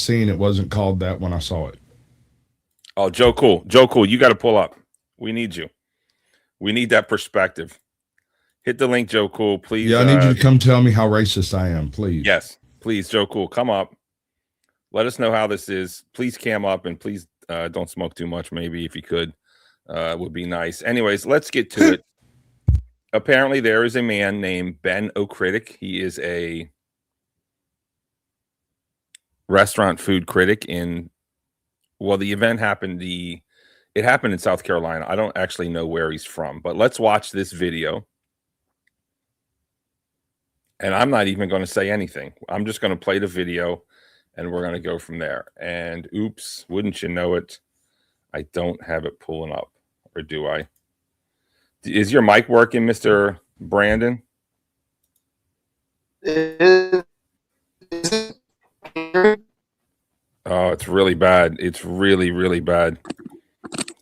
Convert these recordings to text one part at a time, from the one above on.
scene. It wasn't called that when I saw it. Oh, Joe Cool. Joe Cool, you got to pull up. We need you. We need that perspective. Hit the link, Joe Cool, please. Yeah, I need you to come tell me how racist I am, please. Yes, please, Joe Cool, come up. Let us know how this is. Please cam up and please don't smoke too much. Maybe if you could, would be nice. Anyways, let's get to it. Apparently, there is a man named Ben O'Critic. He is a restaurant food critic in. Well, the event happened. It happened in South Carolina. I don't actually know where he's from, but let's watch this video. And I'm not even going to say anything. I'm just going to play the video, and we're going to go from there. And oops, wouldn't you know it? I don't have it pulling up, or do I? Is your mic working, Mr. Brandon? Oh, it's really bad. It's really, really bad.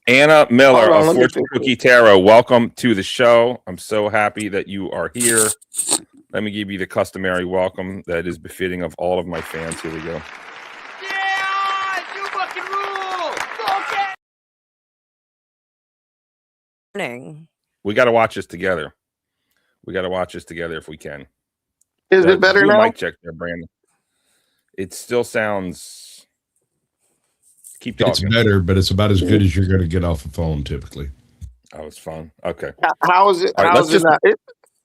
Anna Miller of Fortune Cookie Tarot, welcome to the show. I'm so happy that you are here. Let me give you the customary welcome that is befitting of all of my fans. Here we go. Yeah, you fucking rule. Okay. We got to watch this together. We got to watch this together if we can. Is it better now? Mic check there, Brandon. It still sounds. Keep talking. It's better, but it's about as good as you're going to get off a phone typically. Oh, it's fun. Okay. How is it? All right, how is it not?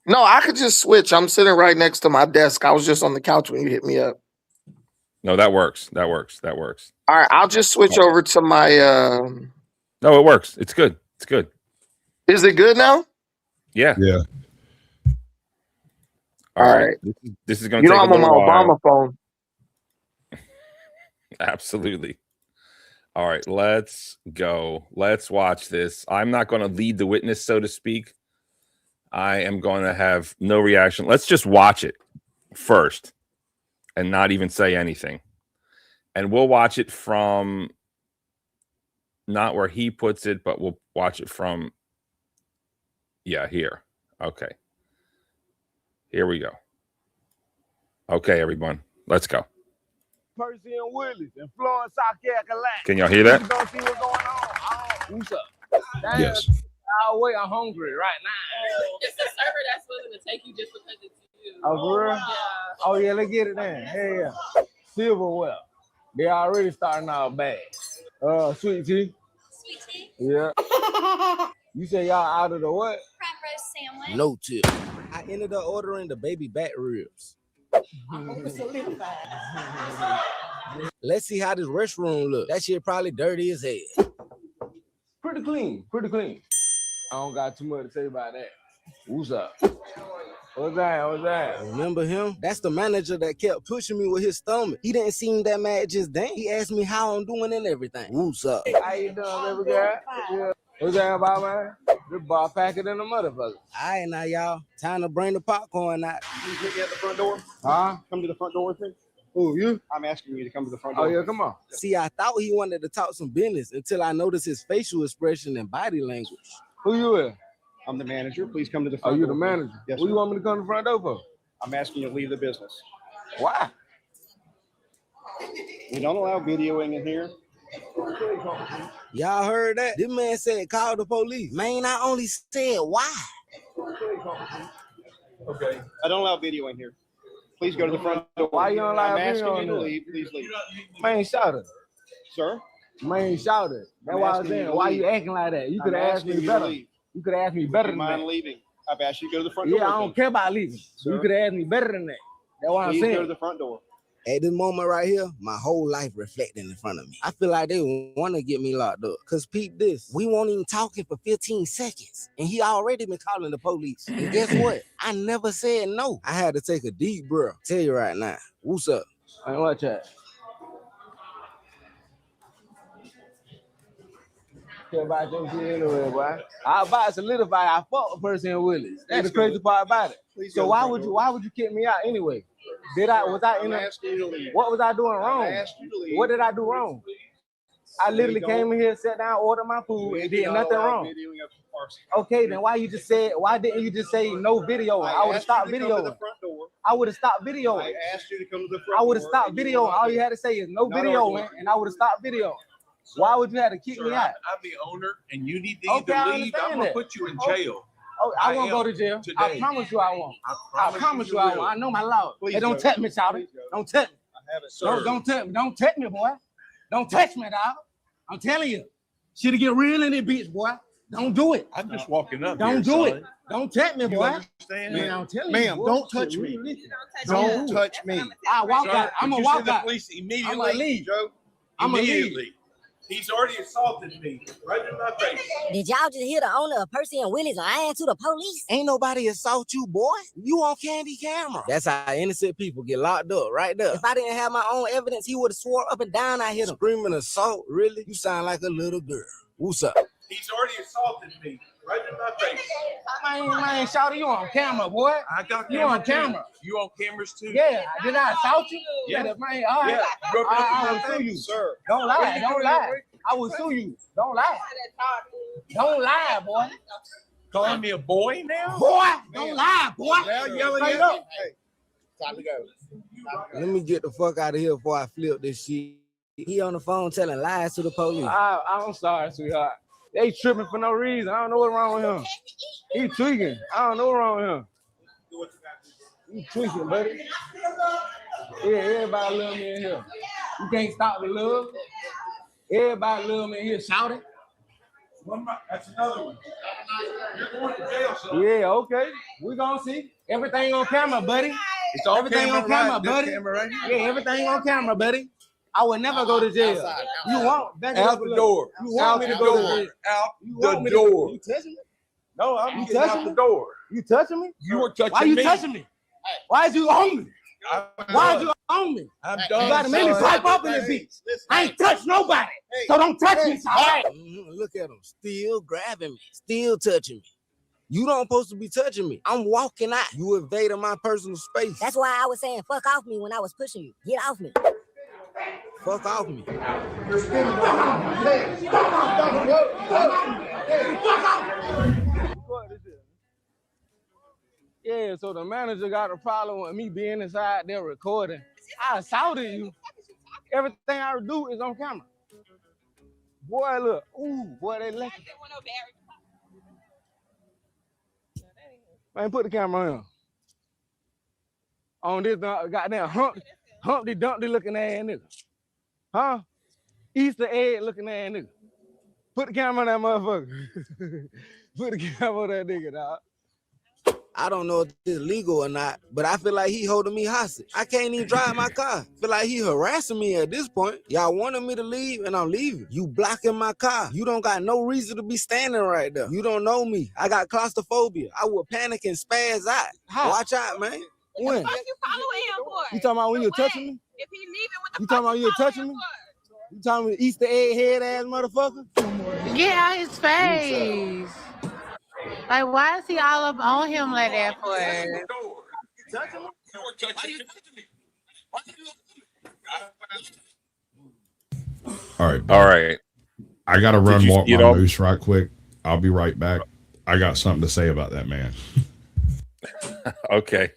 No, I could just switch. I'm sitting right next to my desk. I was just on the couch when you hit me up. No, that works. That works. That works. All right, I'll just switch over to my. No, it works. It's good. It's good. Is it good now? Yeah. Yeah. All right. This is going to take I'm on my Obama phone. Absolutely. All right, let's go. Let's watch this. I'm not going to lead the witness, so to speak. I am going to have no reaction. Let's just watch it first and not even say anything. And we'll watch it from not where he puts it, but we'll watch it from, yeah, here. Okay. Here we go. Okay, everyone. Let's go. Percy and Willies in Florence, South Carolina. Can y'all hear that? You don't see what's going on? What's up? Yes. Wait, I'm hungry right now. It's a server that's willing to take you just because it's you. Oh, for real? Yeah. Oh, yeah, let's get it then. Hey, yeah. Silverware. They already starting out bad. Sweet tea. Sweet tea? Yeah. You say y'all out of the what? Crab roast sandwich. No tip. I ended up ordering the baby back ribs. Let's see how this restroom look. That shit probably dirty as hell. Pretty clean. Pretty clean. I don't got too much to say about that. What's up? What's that? What's that? Remember him? That's the manager that kept pushing me with his stomach. He didn't seem that mad just then. He asked me how I'm doing and everything. What's up? How you doing, baby girl? Yeah. What's that about, man? This bar packer than a motherfucker. All right, now, y'all. Time to bring the popcorn out. Can you meet me at the front door? Huh? Come to the front door with me. Who, you? I'm asking you to come to the front door. Oh, yeah, come on. See, I thought he wanted to talk some business until I noticed his facial expression and body language. Who you with? I'm the manager. Please come to the front Oh, door. you the manager? Yes, Who sir. you want me to come to the front door for? I'm asking you to leave the business. Why? We don't allow videoing in here. Y'all heard that? This man said call the police. Man, I only said why. Okay. I don't allow videoing here. Please go to the front door. Why you don't allow I'm asking video you to in leave. Please leave. Man, shout it. Sir? Man, shout it. That's I'm why I was asking you saying, to why leave. you acting like that? You could have I'm asked me asking you to better. leave. You could have asked me better Do than you mind that. leaving? I've asked you to go to the front door. Yeah, I with don't me. care about leaving. So you Sir? could have asked me better than that. That's what I'm Please go to saying. the front door. At this moment right here, my whole life reflecting in front of me. I feel like they want to get me locked up. Cause peep this, we won't even talking for 15 seconds. And he already been calling the police. And guess what? I never said no. I had to take a deep breath. Tell you right now, what's up? Man, watch that. Care about your shit anyway, boy. I about to solidify. I fuck with Percy and Willies. That's the crazy part about it. Please So go to the why front would you? door. Why would you kick me out anyway? Was I in I'm a? asking you to leave. What was I doing wrong? I asked you to leave. What did I do wrong? I literally came in here, sat down, ordered my food, and did nothing wrong. Okay, then why didn't you just say no video? I would have stopped videoing. I would have stopped videoing. I asked you to come to the front I would have door, stopped and you videoing. won't All do you it. had to say is no Not videoing, arguing. and I would have stopped videoing. Why would you have to kick me out? I'm the owner, and you need to Okay, I either leave. I'm understand gonna that. put you in jail. Oh, I I won't go am to jail. today. I promise you I won't. I promise you you I will. won't. I know my law. Please Hey, don't go. touch me, Shouty. Please go. Don't touch me. I haven't, sir. Don't touch me. Don't touch me, boy. Don't touch me, dog. I'm telling you. Shit'll get real in this bitch, boy. Don't do it. I'm just walking up. Don't here, do son. it. Don't touch me, You boy. understand? Man, I'm telling you. Ma'am, boy, don't shit touch me. real listen. Don't touch me. I walk Sir, out. I'm would gonna you walk send the out. police immediately. I'ma leave. Joe, I'ma leave. immediately. He's already assaulted me right in my face. Did y'all just hear the owner of Percy and Willies lying to the police? Ain't nobody assault you, boy. You on candy camera. That's how innocent people get locked up right there. If I didn't have my own evidence, he would have swore up and down I hit him. Screaming assault, really? You sound like a little girl. What's up? He's already assaulted me right in my face. Man, Shouty, you on camera, boy. I got You on too. camera. You on cameras too? Yeah, did I assault you? Yeah. Man, all right. Yeah. Broke up I in will my sue face, you. Sir. Don't lie. Don't lie. I will sue you. Don't lie. Don't lie, boy. Calling me a boy now? Boy, don't lie, boy. Now yelling Straight at up. me. Hey, time to go. Let me get the fuck out of here before I flip this shit. He on the phone telling lies to the police. I'm sorry, sweetheart. They tripping for no reason. I don't know what's wrong with him. He tweaking. I don't know what's wrong with him. He tweaking, buddy. Yeah, everybody love me in here. You can't stop the love. Everybody love me in here. Shout it. That's another one. You're going to jail, son. Yeah, okay. We gonna see. Everything on camera, buddy. It's on Everything camera, on camera, right? This buddy. camera right here. Yeah, everything on camera, buddy. I would never go to jail. Outside, You won't. Back it Out up a the little. door. You want me to Out go the to door. jail? Out You want the me to- door. You touching me? No, I'm You getting touching out the me? door. You touching me? You were touching Why you me. touching me? Why is you on me? Why is I'm you on me? done. You gotta make me son. pipe up in this bitch. Listen, I ain't touched nobody. So don't touch me, Shouty. Look at him, still grabbing me, still touching me. You don't supposed to be touching me. I'm walking out. You invading my personal space. That's why I was saying fuck off me when I was pushing you. Get off me. Fuck off me. Yeah, so the manager got a problem with me being inside there recording. I assaulted you. Everything I do is on camera. Boy, look. Ooh, boy, they lucky. Man, put the camera on. On this goddamn Humpty Dumpty looking ass nigga. Huh? Easter egg looking ass nigga. Put the camera on that motherfucker. Put the camera on that nigga, dog. I don't know if it's legal or not, but I feel like he holding me hostage. I can't even drive my car. Feel like he harassing me at this point. Y'all wanted me to leave and I'm leaving. You blocking my car. You don't got no reason to be standing right there. You don't know me. I got claustrophobia. I will panic and spaz out. How? Watch out, man. When? What you following him for? You talking about when you're touching me? If he leaving, what the You fuck talking about you you following touching him me? for? You talking about Easter egg head ass motherfucker? Get out his face. Like, why is he all up on him like that for? All right. All right. I got to run you walk see it my all? moose right quick. I'll be right back. I got something to say about that man. Okay.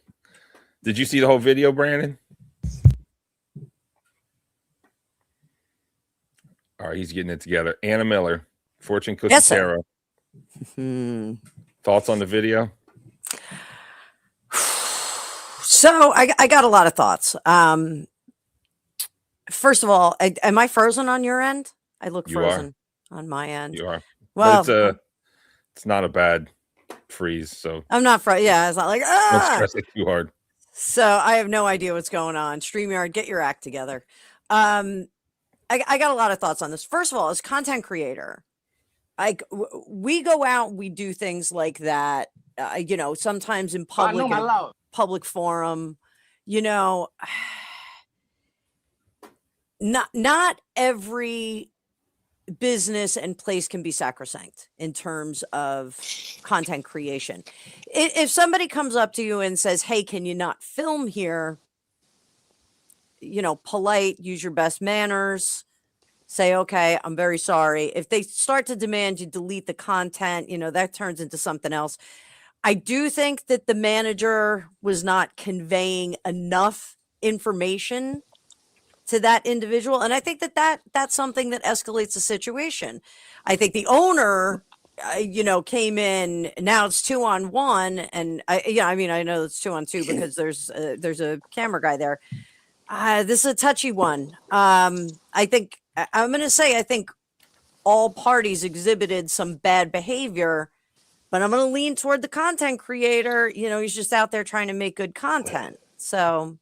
Did you see the whole video, Brandon? All right, he's getting it together. Anna Miller, Fortune Cookie Yes, sir. Tarot. Thoughts on the video? So I got a lot of thoughts. First of all, am I frozen on your end? I look You are. frozen on my end. You are. Well, But it's not a bad freeze, so I'm not frozen. Yeah, it's not like don't ah. stress it too hard. So I have no idea what's going on. StreamYard, get your act together. I got a lot of thoughts on this. First of all, as content creator, we go out, we do things like that. Sometimes in I know public, my in a law. public forum. Not every business and place can be sacrosanct in terms of content creation. If somebody comes up to you and says, "Hey, can you not film here?" Polite, use your best manners, say, okay, I'm very sorry. If they start to demand you delete the content, that turns into something else. I do think that the manager was not conveying enough information to that individual. And I think that's something that escalates the situation. I think the owner, came in. Now it's 2-on-1, and I know it's 2-on-2 because there's a camera guy there. This is a touchy one. I think I'm going to say I think all parties exhibited some bad behavior, but I'm going to lean toward the content creator. He's just out there trying to make good content. So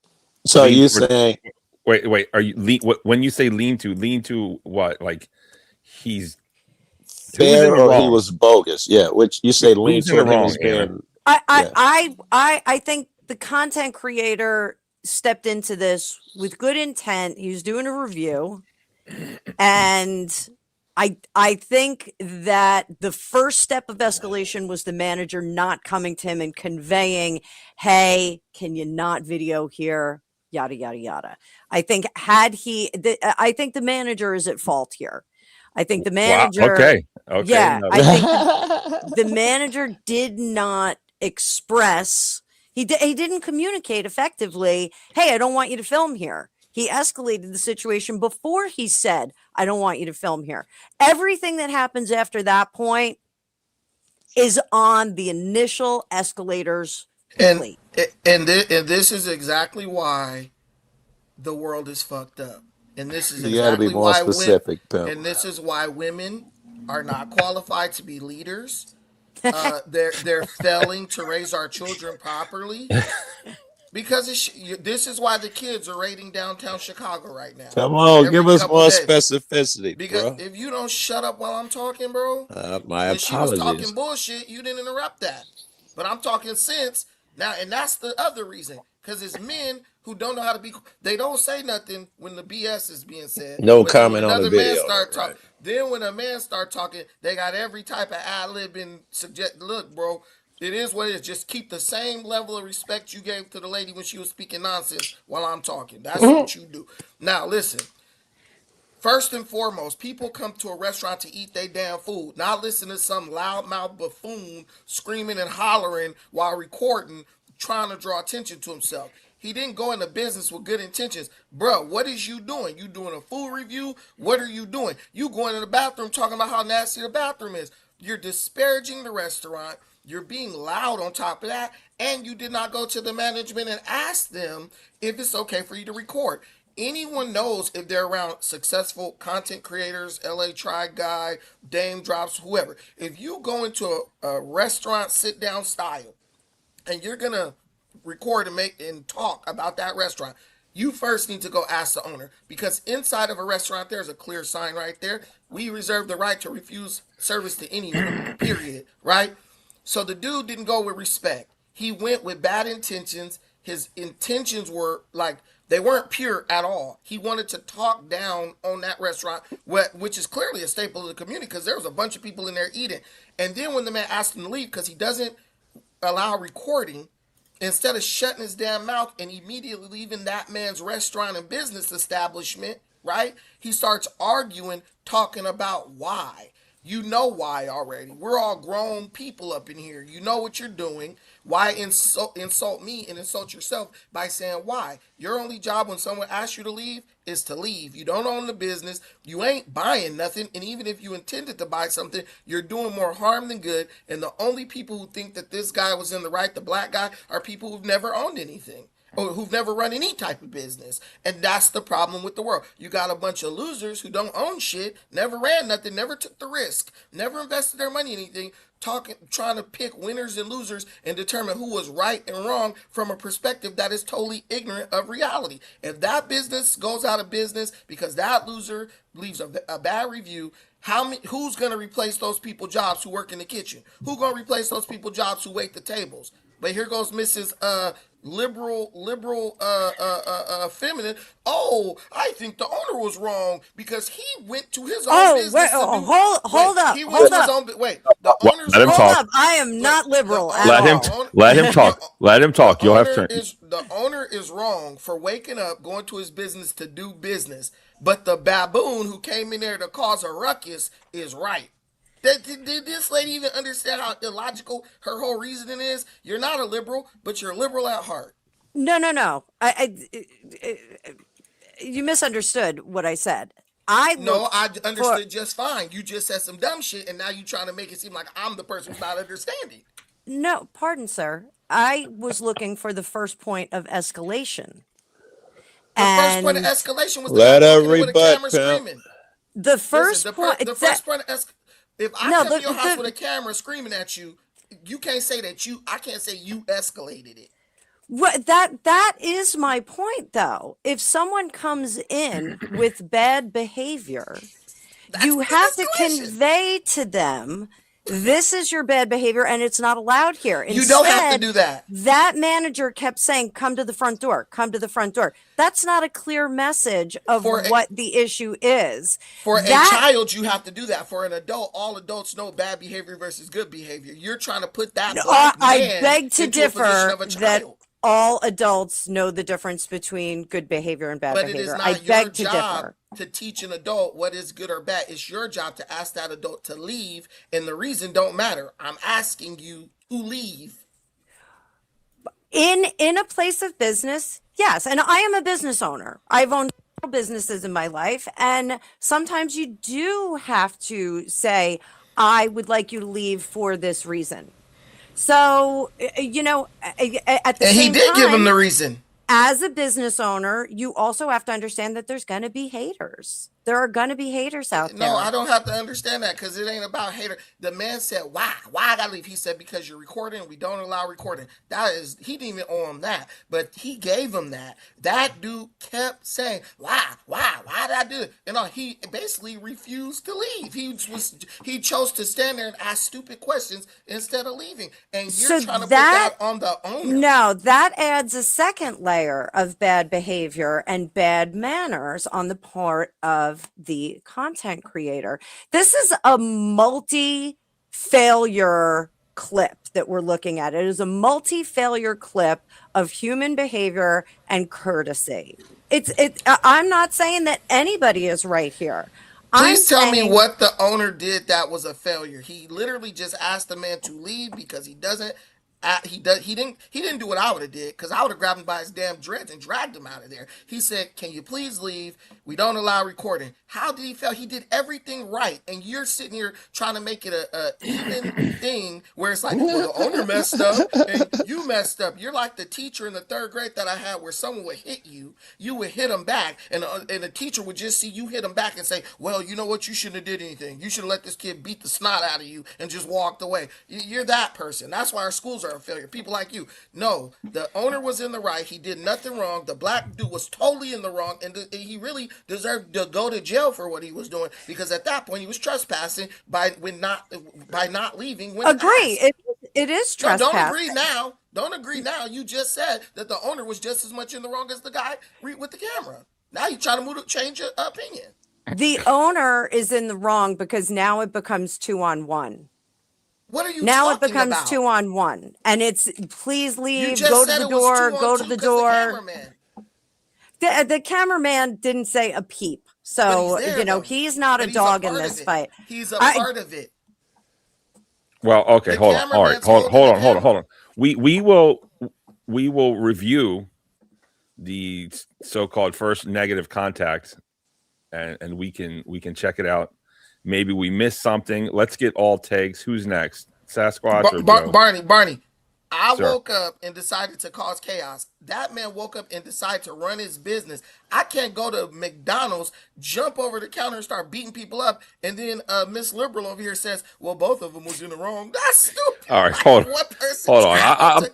you saying? Wait. Are you when you say lean to what? Like he's fair or he was bogus? Yeah, which you say lean toward him as being. I think the content creator stepped into this with good intent. He was doing a review, and I think that the first step of escalation was the manager not coming to him and conveying, "Hey, can you not video here?" Yada yada yada. I think I think the manager is at fault here. I think the manager. Wow. Okay. Yeah, no. I think the manager did not express. He didn't communicate effectively. Hey, I don't want you to film here. He escalated the situation before he said, I don't want you to film here. Everything that happens after that point is on the initial escalators plate. And this is exactly why the world is fucked up. And this is you got to be more specific, and this is why women are not qualified to be leaders. They're failing to raise our children properly. Because this is why the kids are raiding downtown Chicago right now. Come on, give us more specificity, because bro. if you don't shut up while I'm talking, bro. My apologies. She was talking bullshit. You didn't interrupt that. But I'm talking sense now, and that's the other reason. Because it's men who don't know how to be. They don't say nothing when the BS is being said. No comment on the video. Right. Then when a man start talking, they got every type of ad-lib and suggest. Look, bro. It is what it is. Just keep the same level of respect you gave to the lady when she was speaking nonsense while I'm talking. That's what you do. Now, listen. First and foremost, people come to a restaurant to eat their damn food, not listen to some loudmouth buffoon screaming and hollering while recording, trying to draw attention to himself. He didn't go into business with good intentions. Bro, what is you doing? You doing a food review? What are you doing? You going in the bathroom talking about how nasty the bathroom is. You're disparaging the restaurant. You're being loud on top of that, and you did not go to the management and ask them if it's okay for you to record. Anyone knows if they're around successful content creators, LA Try Guy, Dame Drops, whoever. If you go into a restaurant sit-down style, and you're going to record and talk about that restaurant, you first need to go ask the owner, because inside of a restaurant, there's a clear sign right there. We reserve the right to refuse service to anyone, period, right? So the dude didn't go with respect. He went with bad intentions. His intentions were they weren't pure at all. He wanted to talk down on that restaurant, which is clearly a staple of the community because there was a bunch of people in there eating. And then when the man asked him to leave because he doesn't allow recording, instead of shutting his damn mouth and immediately leaving that man's restaurant and business establishment, right? He starts arguing, talking about why. You know why already. We're all grown people up in here. You know what you're doing. Why insult me and insult yourself by saying why? Your only job when someone asks you to leave is to leave. You don't own the business. You ain't buying nothing. And even if you intended to buy something, you're doing more harm than good. And the only people who think that this guy was in the right, the black guy, are people who've never owned anything. Or who've never run any type of business. And that's the problem with the world. You got a bunch of losers who don't own shit, never ran nothing, never took the risk, never invested their money in anything, trying to pick winners and losers and determine who was right and wrong from a perspective that is totally ignorant of reality. If that business goes out of business because that loser leaves a bad review, who's going to replace those people's jobs who work in the kitchen? Who's going to replace those people's jobs who wait the tables? But here goes Mrs. liberal feminine. Oh, I think the owner was wrong because he went to his own business. Wait, hold up. He went to his own. Wait, the owner's let him wrong. talk. Hold up. I am not liberal at Let all. him let him talk. Let him talk. You'll have turn. The owner is wrong for waking up, going to his business to do business. But the baboon who came in there to cause a ruckus is right. Did this lady even understand how illogical her whole reasoning is? You're not a liberal, but you're a liberal at heart. No. You misunderstood what I said. I understood just fine. You just said some dumb shit, and now you're trying to make it seem like I'm the person who's not understanding. No, pardon, sir. I was looking for the first point of escalation. The first point of escalation was let the her with a camera rebut, screaming. The first point. The first point of if I come to your house with a camera screaming at you, you can't say that I can't say you escalated it. What that is my point, though. If someone comes in with bad behavior, you have to convey to them, this is your bad behavior and it's not allowed here. Instead, you don't have to do that. That manager kept saying, come to the front door, come to the front door. That's not a clear message of what the issue is. For a child, you have to do that. For an adult, all adults know bad behavior versus good behavior. You're trying to put that I beg to differ that all adults know the difference between good behavior and bad behavior. But it is not I beg your to job differ. to teach an adult what is good or bad. It's your job to ask that adult to leave, and the reason don't matter. I'm asking you to leave. In a place of business, yes, and I am a business owner. I've owned several businesses in my life, and sometimes you do have to say, I would like you to leave for this reason. So, at the same time, he did give him the reason. As a business owner, you also have to understand that there's going to be haters. There are going to be haters out there. No, I don't have to understand that because it ain't about hater. The man said, why? Why I got to leave? He said, because you're recording. We don't allow recording. He didn't even owe him that, but he gave him that. That dude kept saying, why did I do it? And he basically refused to leave. He chose to stand there and ask stupid questions instead of leaving. And you're trying to put that on the owner. No, that adds a second layer of bad behavior and bad manners on the part of the content creator. This is a multi-failure clip that we're looking at. It is a multi-failure clip of human behavior and courtesy. I'm not saying that anybody is right here. Please tell me what the owner did that was a failure. He literally just asked the man to leave because he doesn't. He didn't do what I would have did because I would have grabbed him by his damn dreads and dragged him out of there. He said, "Can you please leave? We don't allow recording." How did he fail? He did everything right, and you're sitting here trying to make it a even thing where it's like, well, the owner messed up and you messed up. You're like the teacher in the third grade that I had where someone would hit you, you would hit them back, and the teacher would just see you hit them back and say, "Well, you know what? You shouldn't have did anything. You should have let this kid beat the snot out of you and just walked away." You're that person. That's why our schools are a failure. People like you. No, the owner was in the right. He did nothing wrong. The black dude was totally in the wrong, and he really deserved to go to jail for what he was doing because at that point he was trespassing by not leaving. Agree. It is trespassing. No, don't agree now. Don't agree now. You just said that the owner was just as much in the wrong as the guy with the camera. Now you try to change your opinion. The owner is in the wrong because now it becomes 2-on-1. What are you now talking it becomes about? 2-on-1, and it's please leave, go to the door, go to the door. The cameraman didn't say a peep, so he's not a dog in this fight. He's a part of it. Well, okay, hold on. All right, hold on. We will review the so-called first negative contact, and we can check it out. Maybe we missed something. Let's get all takes. Who's next? Sasquatch or Joe? Barney. I woke up and decided to cause chaos. That man woke up and decided to run his business. I can't go to McDonald's, jump over the counter and start beating people up. And then Miss Liberal over here says, well, both of them was in the wrong. That's stupid. All right, hold on.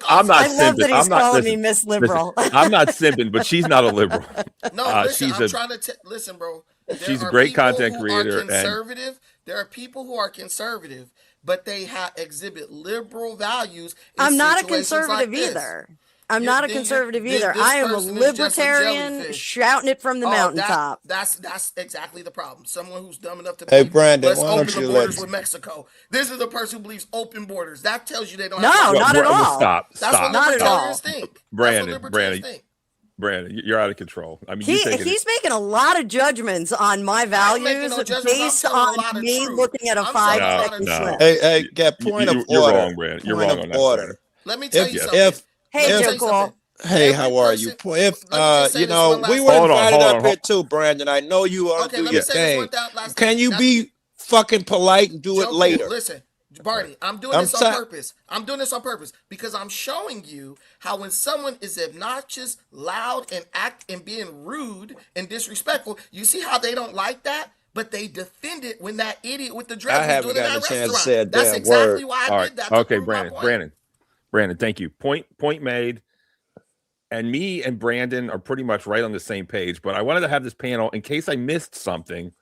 I'm not I love simping. that he's calling me Miss Liberal. Listen, I'm not simping, but she's not a liberal. No, listen, I'm trying to listen, bro. She's a great content creator. There are people who are conservative, but they exhibit liberal values. I'm not a conservative either. I'm not a conservative either. I am a libertarian shouting it from the mountaintop. That's exactly the problem. Someone who's dumb enough to Hey, believe, Brandon, let's why open don't the you borders let- with Mexico. This is the person who believes open borders. That tells you they don't. No, have not at all. Stop. That's what Not at all. libertarians think. Brandon, you're out of control. I mean, He's making a lot of judgments on my values based on me looking at a 5-second clip. Hey, get point of order. You're wrong, Brandon. You're wrong on that. Order. Let me tell you something. Hey, Joe Cool. Hey, how are you? If we were Hold on, invited hold up on, here too, Brandon. I know you want to do your thing. last Can thing. you be fucking polite and do it later? Listen, Barney, I'm doing this on purpose. I'm doing this on purpose because I'm showing you how when someone is obnoxious, loud, and being rude and disrespectful, you see how they don't like that, but they defend it when that idiot with the dress was doing it in that restaurant. That's exactly why I did that. Okay, Brandon, thank you. Point made. And me and Brandon are pretty much right on the same page, but I wanted to have this panel in case I missed something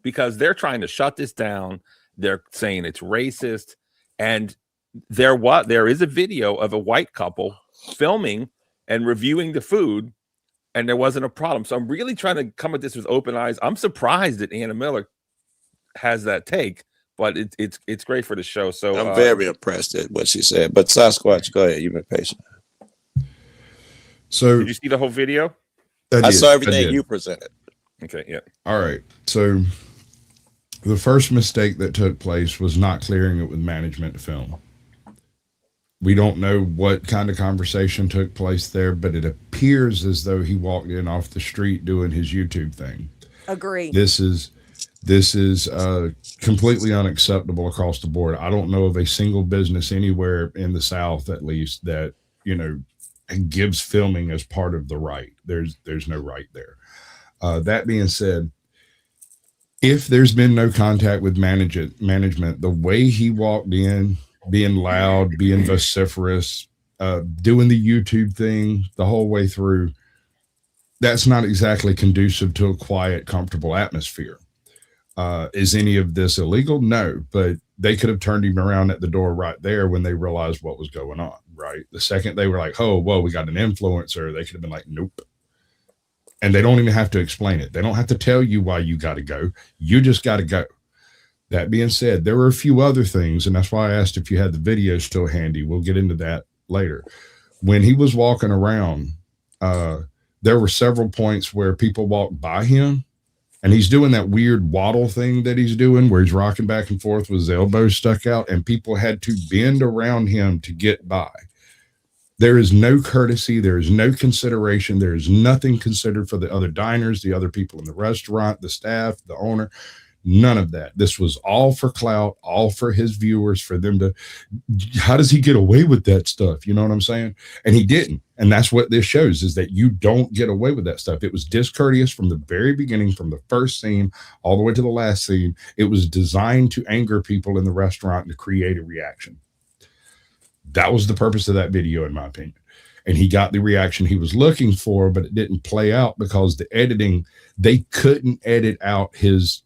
because they're trying to shut this down. They're saying it's racist. And there is a video of a white couple filming and reviewing the food, and there wasn't a problem. So I'm really trying to come at this with open eyes. I'm surprised that Anna Miller has that take, but it's great for the show. So I'm very impressed at what she said. But Sasquatch, go ahead. You've been patient. So did you see the whole video? I saw everything you presented. Okay, yeah. All right. So the first mistake that took place was not clearing it with management to film. We don't know what kind of conversation took place there, but it appears as though he walked in off the street doing his YouTube thing. Agree. This is completely unacceptable across the board. I don't know of a single business anywhere in the South, at least, that, gives filming as part of the right. There's no right there. That being said, if there's been no contact with management, the way he walked in, being loud, being vociferous, doing the YouTube thing the whole way through, that's not exactly conducive to a quiet, comfortable atmosphere. Is any of this illegal? No, but they could have turned him around at the door right there when they realized what was going on, right? The second they were like, oh, whoa, we got an influencer, they could have been like, nope. And they don't even have to explain it. They don't have to tell you why you got to go. You just got to go. That being said, there were a few other things, and that's why I asked if you had the video still handy. We'll get into that later. When he was walking around, there were several points where people walked by him, and he's doing that weird waddle thing that he's doing where he's rocking back and forth with his elbows stuck out, and people had to bend around him to get by. There is no courtesy. There is no consideration. There is nothing considered for the other diners, the other people in the restaurant, the staff, the owner. None of that. This was all for clout, all for his viewers, for them to, how does he get away with that stuff? You know what I'm saying? And he didn't. And that's what this shows, is that you don't get away with that stuff. It was discourteous from the very beginning, from the first scene all the way to the last scene. It was designed to anger people in the restaurant and to create a reaction. That was the purpose of that video, in my opinion. And he got the reaction he was looking for, but it didn't play out because the editing, they couldn't edit out his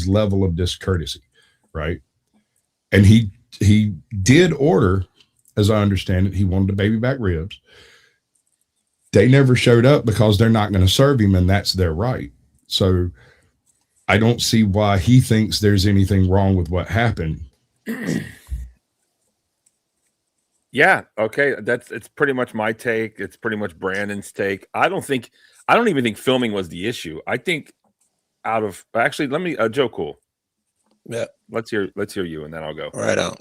level of discourtesy, right? And he did order, as I understand it, he wanted the baby back ribs. They never showed up because they're not going to serve him, and that's their right. So I don't see why he thinks there's anything wrong with what happened. Yeah, okay. It's pretty much my take. It's pretty much Brandon's take. I don't even think filming was the issue. I think actually, let me Joe Cool. Yeah. Let's hear you, and then I'll go. Right on.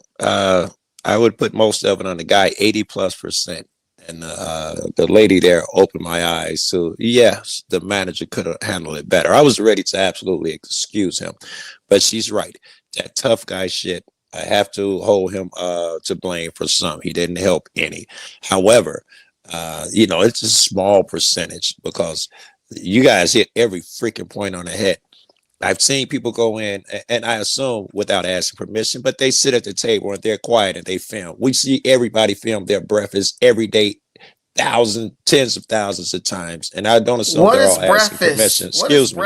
I would put most of it on the guy, 80+%. And the lady there opened my eyes to, yes, the manager could have handled it better. I was ready to absolutely excuse him, but she's right. That tough guy shit, I have to hold him to blame for some. He didn't help any. However, it's a small percentage because you guys hit every freaking point on the head. I've seen people go in, and I assume without asking permission, but they sit at the table and they're quiet and they film. We see everybody film their breakfast every day, tens of thousands of times, and I don't assume they're all asking permission. Excuse me.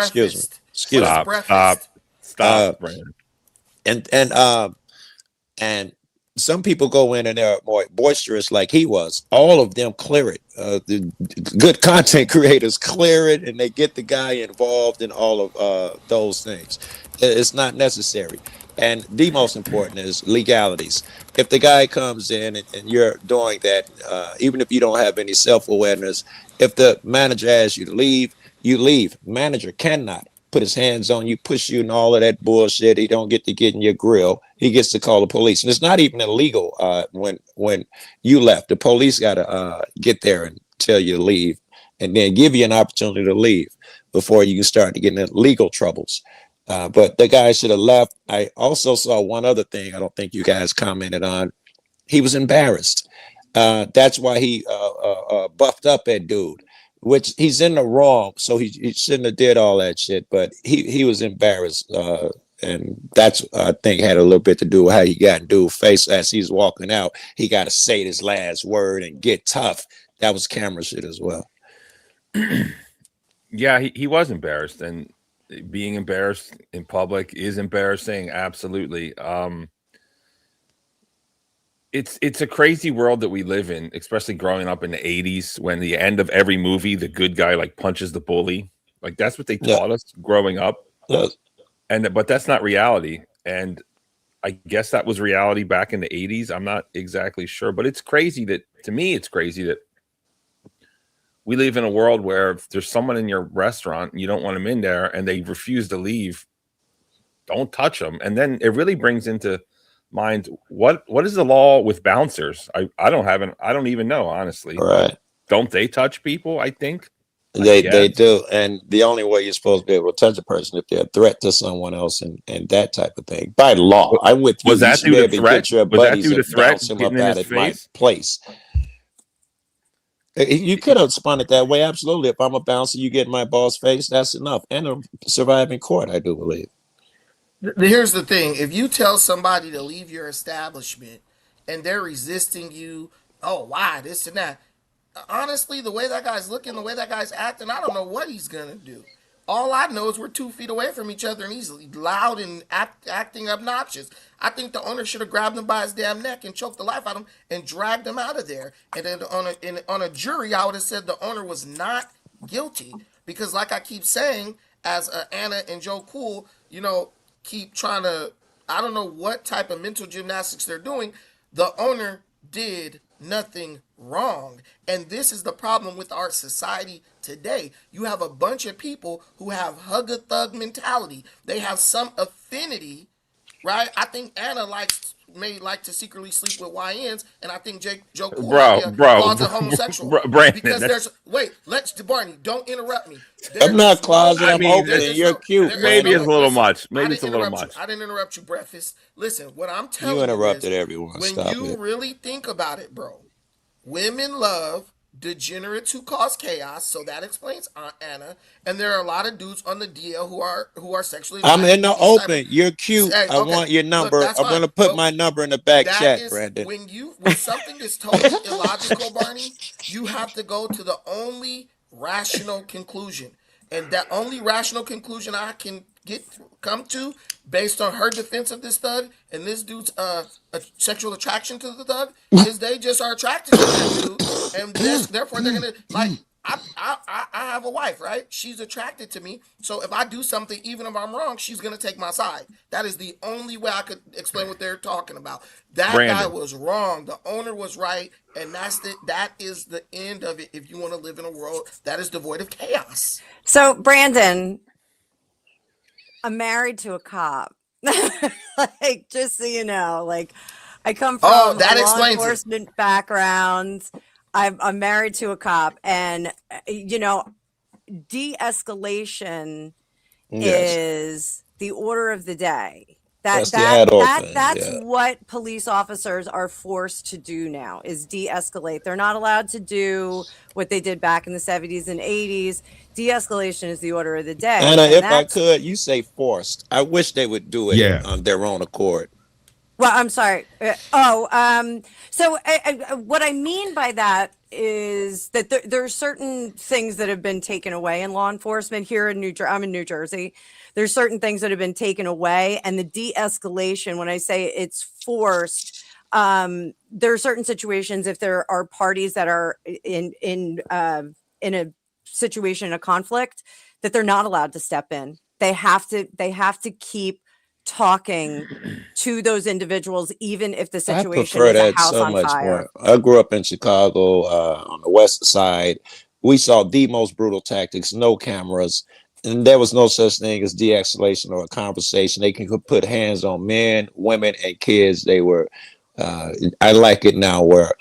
Stop, Brandon. And some people go in and they're more boisterous like he was. All of them clear it. The good content creators clear it, and they get the guy involved in all of those things. It's not necessary. And the most important is legalities. If the guy comes in and you're doing that, even if you don't have any self-awareness, if the manager asks you to leave, you leave. Manager cannot put his hands on you, push you, and all of that bullshit. He don't get to get in your grill. He gets to call the police, and it's not even illegal. When you left, the police got to get there and tell you to leave, and then give you an opportunity to leave before you can start to get into legal troubles. But the guy should have left. I also saw one other thing. I don't think you guys commented on. He was embarrassed. That's why he buffed up that dude. Which he's in the wrong, so he shouldn't have did all that shit. But he was embarrassed, and that's I think had a little bit to do with how he got in dude's face as he's walking out. He got to say his last word and get tough. That was camera shit as well. Yeah, he was embarrassed, and being embarrassed in public is embarrassing. Absolutely. It's a crazy world that we live in, especially growing up in the 80s when the end of every movie, the good guy like punches the bully. Like that's what they taught us growing up. But that's not reality. And I guess that was reality back in the 80s. I'm not exactly sure, but it's crazy that to me, it's crazy that we live in a world where if there's someone in your restaurant and you don't want them in there and they refuse to leave, don't touch them. And then it really brings into mind what is the law with bouncers? I don't even know, honestly. Right. Don't they touch people? I think they do, and the only way you're supposed to be able to touch a person if they're a threat to someone else and that type of thing by law. I'm with you. Was that due to threat? Was that due to threat? Bounce him up out of my place. You could have spun it that way. Absolutely. If I'm a bouncer, you get in my boss face. That's enough, and survive in court. I do believe. Here's the thing. If you tell somebody to leave your establishment and they're resisting you, oh, why, this and that. Honestly, the way that guy's looking, the way that guy's acting, I don't know what he's going to do. All I know is we're 2 feet away from each other and he's loud and acting obnoxious. I think the owner should have grabbed him by his damn neck and choked the life out of him and dragged him out of there. And then on a jury, I would have said the owner was not guilty because like I keep saying, as Anna and Joe Cool, keep trying to, I don't know what type of mental gymnastics they're doing. The owner did nothing wrong. And this is the problem with our society today. You have a bunch of people who have hug-a-thug mentality. They have some affinity, right? I think Anna may like to secretly sleep with YNs, and I think Joe Cool calls it homosexual. Brandon, because Barney, don't interrupt me. I'm not closet. I'm open, and you're cute. Maybe it's a little much. Maybe it's a little much. I didn't interrupt you, breakfast. Listen, what I'm telling you interrupted is, everyone. When Stop you it. really think about it, bro, women love degenerates who cause chaos, so that explains Aunt Anna. And there are a lot of dudes on the DL who are sexually. I'm in the open. You're cute. Hey, I want your number. Look, I'm gonna put my number in the back chat, Brandon. When something is totally illogical, Barney, you have to go to the only rational conclusion, and that only rational conclusion I can come to based on her defense of this thug and this dude's sexual attraction to the thug is they just are attracted to that dude, and therefore they're gonna like. I have a wife, right? She's attracted to me. So if I do something, even if I'm wrong, she's going to take my side. That is the only way I could explain what they're talking about. That guy was wrong. The owner was right. And that is the end of it. If you want to live in a world that is devoid of chaos. So Brandon, I'm married to a cop. Like, just so you know, like I come from a law enforcement background. I'm married to a cop, and de-escalation is the order of the day. That's what police officers are forced to do now is de-escalate. They're not allowed to do what they did back in the 70s and 80s. De-escalation is the order of the day. Anna, if I could, you say forced. I wish they would do it on their own accord. Well, I'm sorry. So what I mean by that is that there are certain things that have been taken away in law enforcement here in New Jersey. I'm in New Jersey. There's certain things that have been taken away, and the de-escalation, when I say it's forced, there are certain situations, if there are parties that are in a situation, a conflict, that they're not allowed to step in. They have to keep talking to those individuals, even if the I situation prefer is a that house so on much fire. more. I grew up in Chicago on the west side. We saw the most brutal tactics, no cameras, and there was no such thing as de-escalation or a conversation. They could put hands on men, women, and kids. They were. I like it now where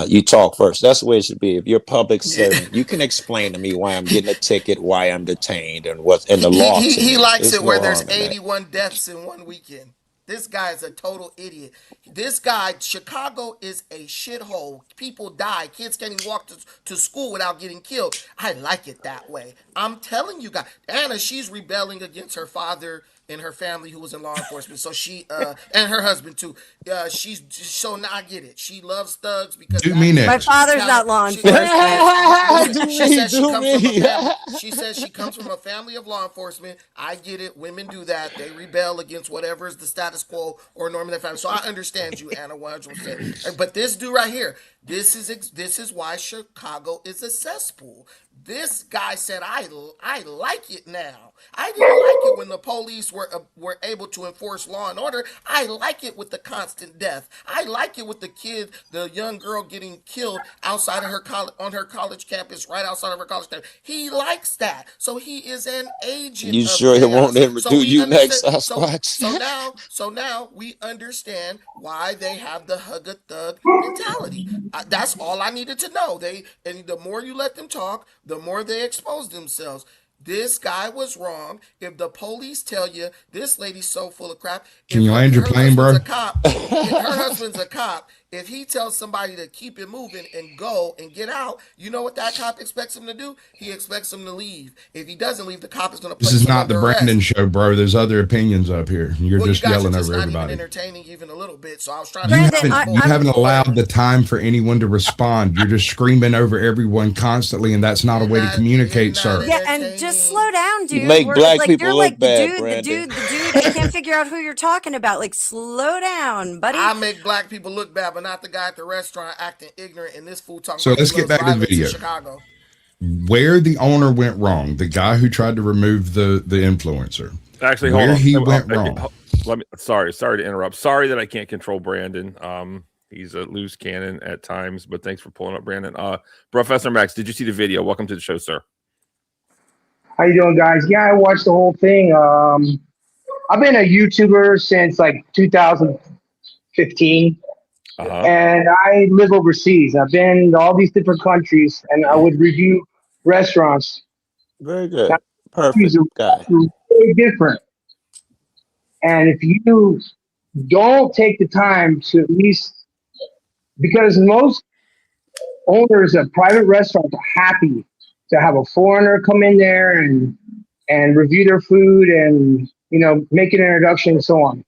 you talk first. That's the way it should be. If you're a public servant, you can explain to me why I'm getting a ticket, why I'm detained, and what's in the law to He me. likes There's it where no there's harm in that. 81 deaths in one weekend. This guy is a total idiot. This guy, Chicago is a shithole. People die. Kids can't even walk to school without getting killed. I like it that way. I'm telling you guys. Anna, she's rebelling against her father and her family who was in law enforcement. So she, and her husband too. So now I get it. She loves thugs because Do me My next. father's not law enforcement. Listen, she says she do comes from a me. family. She says she comes from a family of law enforcement. I get it. Women do that. They rebel against whatever is the status quo or norm in their family. So I understand you, Anna, 100%. But this dude right here, this is why Chicago is a cesspool. This guy said, "I like it now. I didn't like it when the police were able to enforce law and order. I like it with the constant death. I like it with the young girl getting killed outside of her on her college campus, right outside of her college campus. He likes that. So he is an agent You of sure it won't chaos. ever So do we you understand. next, Sasquatch? So now we understand why they have the hug a thug mentality. That's all I needed to know. And the more you let them talk, the more they expose themselves. This guy was wrong. If the police tell you this lady's so full of crap, Can if you land your her plane, husband's bro? a cop, her husband's a cop. If he tells somebody to keep it moving and go and get out, you know what that cop expects him to do? He expects him to leave. If he doesn't leave, the cop is going to This place is him not the under Brandon arrest. show, bro. There's other opinions up here. You're Well, you just guys are yelling just over not even everybody. entertaining even a little bit. So I was trying You to. Brandon, haven't you I'm haven't allowed the time for anyone to respond. You're just screaming over everyone constantly, and that's not a way to communicate, sir. Yeah, and just slow down, You dude. make black You're people like look bad, the Brandon. dude. I can't figure out who you're talking about. Like, slow down, buddy. I make black people look bad, but not the guy at the restaurant acting ignorant. And this fool talking So about he let's get loves back to the violence in video. Chicago. Where the owner went wrong, the guy who tried to remove the influencer. Actually, where hold on. he went wrong. Let me. Sorry to interrupt. Sorry that I can't control Brandon. He's a loose cannon at times, but thanks for pulling up, Brandon. Professor Max, did you see the video? Welcome to the show, sir. How you doing, guys? Yeah, I watched the whole thing. I've been a YouTuber since like 2015, and I live overseas. I've been to all these different countries, and I would review restaurants. Very good. Now, Perfect guy. very different. And if you don't take the time to at least, because most owners of private restaurants are happy to have a foreigner come in there and review their food and make an introduction and so on.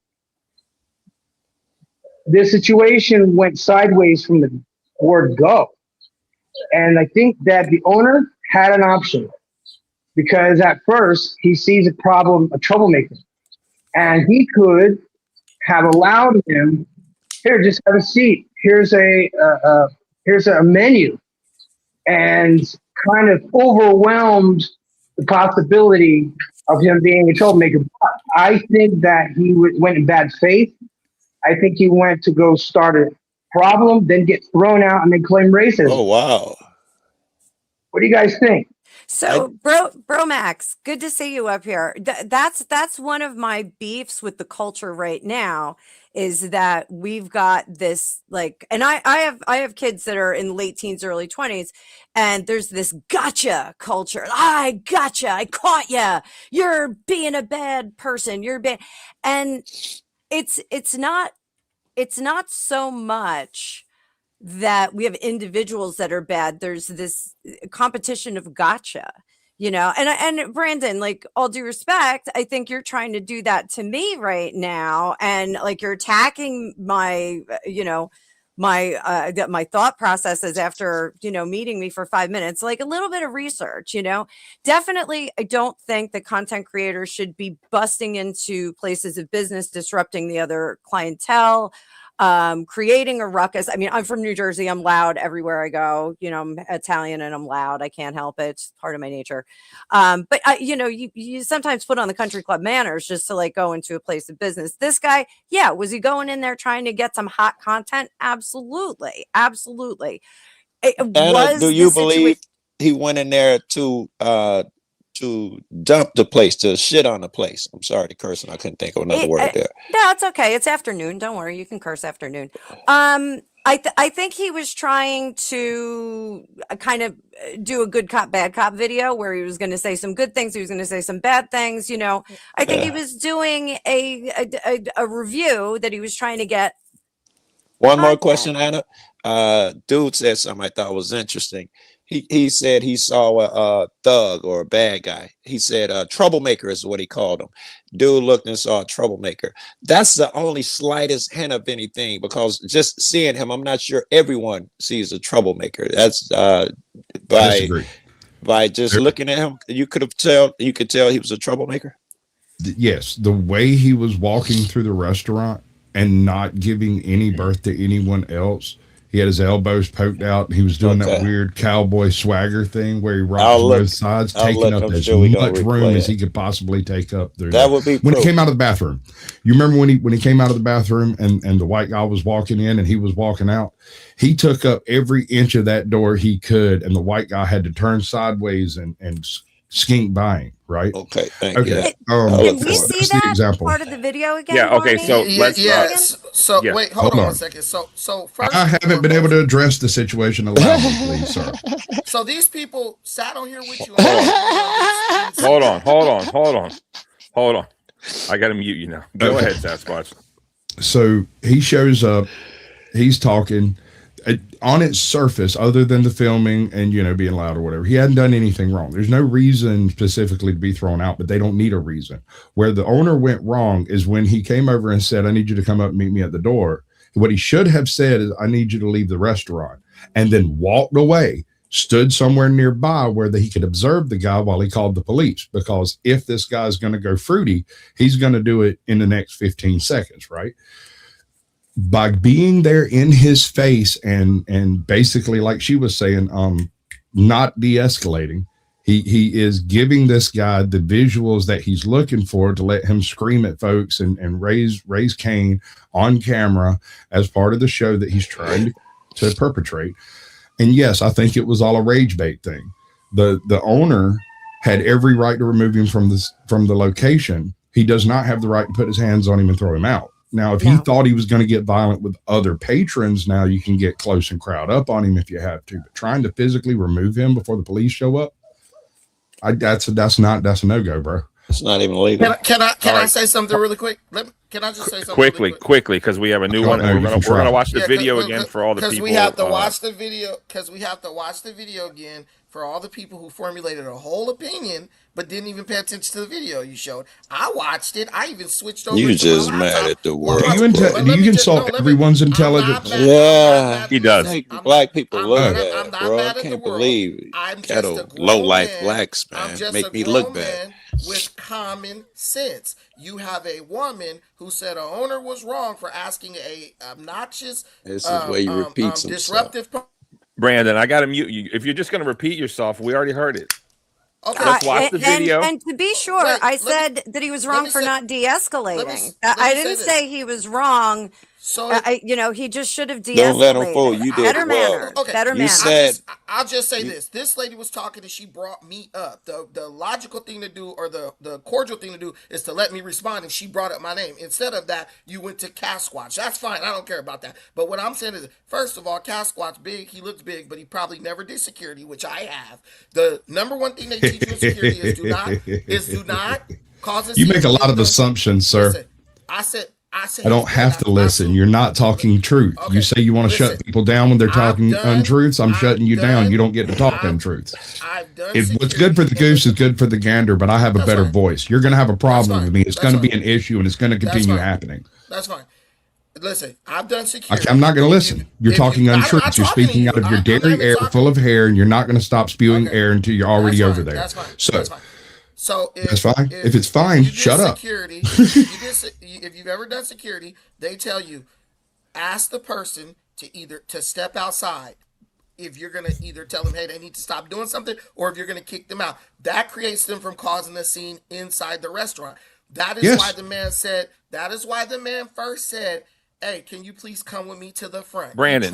This situation went sideways from the word go, and I think that the owner had an option, because at first he sees a troublemaker, and he could have allowed him, here, just have a seat. Here's a menu, and kind of overwhelmed the possibility of him being a troublemaker. But I think that he went in bad faith. I think he went to go start a problem, then get thrown out, and then claim racism. Oh, wow. What do you guys think? So, bro, Max, good to see you up here. That's one of my beefs with the culture right now, is that we've got this, like, and I have kids that are in late teens, early 20s, and there's this gotcha culture. I gotcha, I caught ya. You're being a bad person. You're bad, and it's not so much that we have individuals that are bad. There's this competition of gotcha, and Brandon, like, all due respect, I think you're trying to do that to me right now. And like, you're attacking my, my thought processes after, meeting me for 5 minutes. Like, a little bit of research, definitely. I don't think that content creators should be busting into places of business, disrupting the other clientele. creating a ruckus. I mean, I'm from New Jersey. I'm loud everywhere I go. You know, I'm Italian and I'm loud. I can't help it. It's part of my nature. But you know, you sometimes put on the country club manners just to like go into a place of business. This guy, yeah, was he going in there trying to get some hot content? Absolutely, absolutely. Anna, do you believe he went in there to dump the place, to shit on the place? I'm sorry to curse, and I couldn't think of another word there. No, it's okay. It's afternoon. Don't worry. You can curse afternoon. I think he was trying to kind of do a good cop, bad cop video where he was going to say some good things. He was going to say some bad things. You know, I think he was doing a review that he was trying to get. One more question, Anna. Dude said something I thought was interesting. He said he saw a thug or a bad guy. He said a troublemaker is what he called him. Dude looked and saw a troublemaker. That's the only slightest hint of anything, because just seeing him, I'm not sure everyone sees a troublemaker. That's by just looking at him, you could tell he was a troublemaker. Yes, the way he was walking through the restaurant and not giving any birth to anyone else. He had his elbows poked out. He was doing that weird cowboy swagger thing where he rocks both sides, taking up as much room as he could possibly take up. That would be when he came out of the bathroom. You remember when he came out of the bathroom and the white guy was walking in and he was walking out? He took up every inch of that door he could, and the white guy had to turn sideways and skink by him, right? Okay, thank you. Did we see that part of the video again? Yeah, okay, so wait, hold on 1 second. So first, I haven't been able to address the situation loudly, please, sir. So these people sat on here with you. Hold on. I got to mute you now. Go ahead, Sasquatch. So he shows up, he's talking. On its surface, other than the filming and, you know, being loud or whatever, he hadn't done anything wrong. There's no reason specifically to be thrown out, but they don't need a reason. Where the owner went wrong is when he came over and said, I need you to come up and meet me at the door. What he should have said is, I need you to leave the restaurant, and then walked away, stood somewhere nearby where he could observe the guy while he called the police. Because if this guy's going to go fruity, he's going to do it in the next 15 seconds, right? By being there in his face and basically, like she was saying, not de-escalating, he is giving this guy the visuals that he's looking for to let him scream at folks and raise Cain on camera as part of the show that he's trying to perpetrate. And yes, I think it was all a rage bait thing. The owner had every right to remove him from the location. He does not have the right to put his hands on him and throw him out. Now, if he thought he was going to get violent with other patrons, now you can get close and crowd up on him if you have to. But trying to physically remove him before the police show up, that's a no-go, bro. It's not even legal. Can I say something really quick? Can I just say something quickly, because we have a new one. We're gonna watch the video again for all the people. Because we have to watch the video. Because we have to watch the video again for all the people who formulated a whole opinion but didn't even pay attention to the video you showed. I watched it. I even switched over. You just mad at the world. You insult everyone's intelligence. Yeah, he does. Black people look bad, bro. I can't believe low life blacks, man. Make me look bad. With common sense, you have a woman who said her owner was wrong for asking a obnoxious, this is where you repeat some disruptive. Brandon, I got to mute you. If you're just going to repeat yourself, we already heard it. Okay. Let's watch the video. And to be sure, I said that he was wrong for not de-escalating. I didn't say he was wrong. So he just should have de-escalated. Don't let him fool you. Better manner. Okay. Better manner. I'll just say this. This lady was talking and she brought me up. The logical thing to do, or the cordial thing to do, is to let me respond, and she brought up my name. Instead of that, you went to Casquatch. That's fine. I don't care about that. But what I'm saying is, first of all, Casquatch big. He looks big, but he probably never did security, which I have. The number one thing they teach you in security is do not cause a You make a lot of assumptions, sir. Listen, I said I don't have to listen. You're not talking truth. Okay. You say you want to shut people down when they're talking untruths. I'm shutting you down. You don't get to talk untruths. What's good for the goose is good for the gander, but I have a better voice. You're going to have a problem with me. It's going to be an issue, and it's going to continue happening. That's fine. Listen, I've done security. I'm not going to listen. You're talking untruths. You're speaking out of your dairy air full of hair, and you're not going to stop spewing air until you're already over there. That's fine. So that's fine. If it's fine, shut up. Security, if you've ever done security, they tell you ask the person to step outside. If you're gonna either tell them, hey, they need to stop doing something, or if you're gonna kick them out, that creates them from causing a scene inside the restaurant. That is why the man said. That is why the man first said, "Hey, can you please come with me to the front?" Brandon.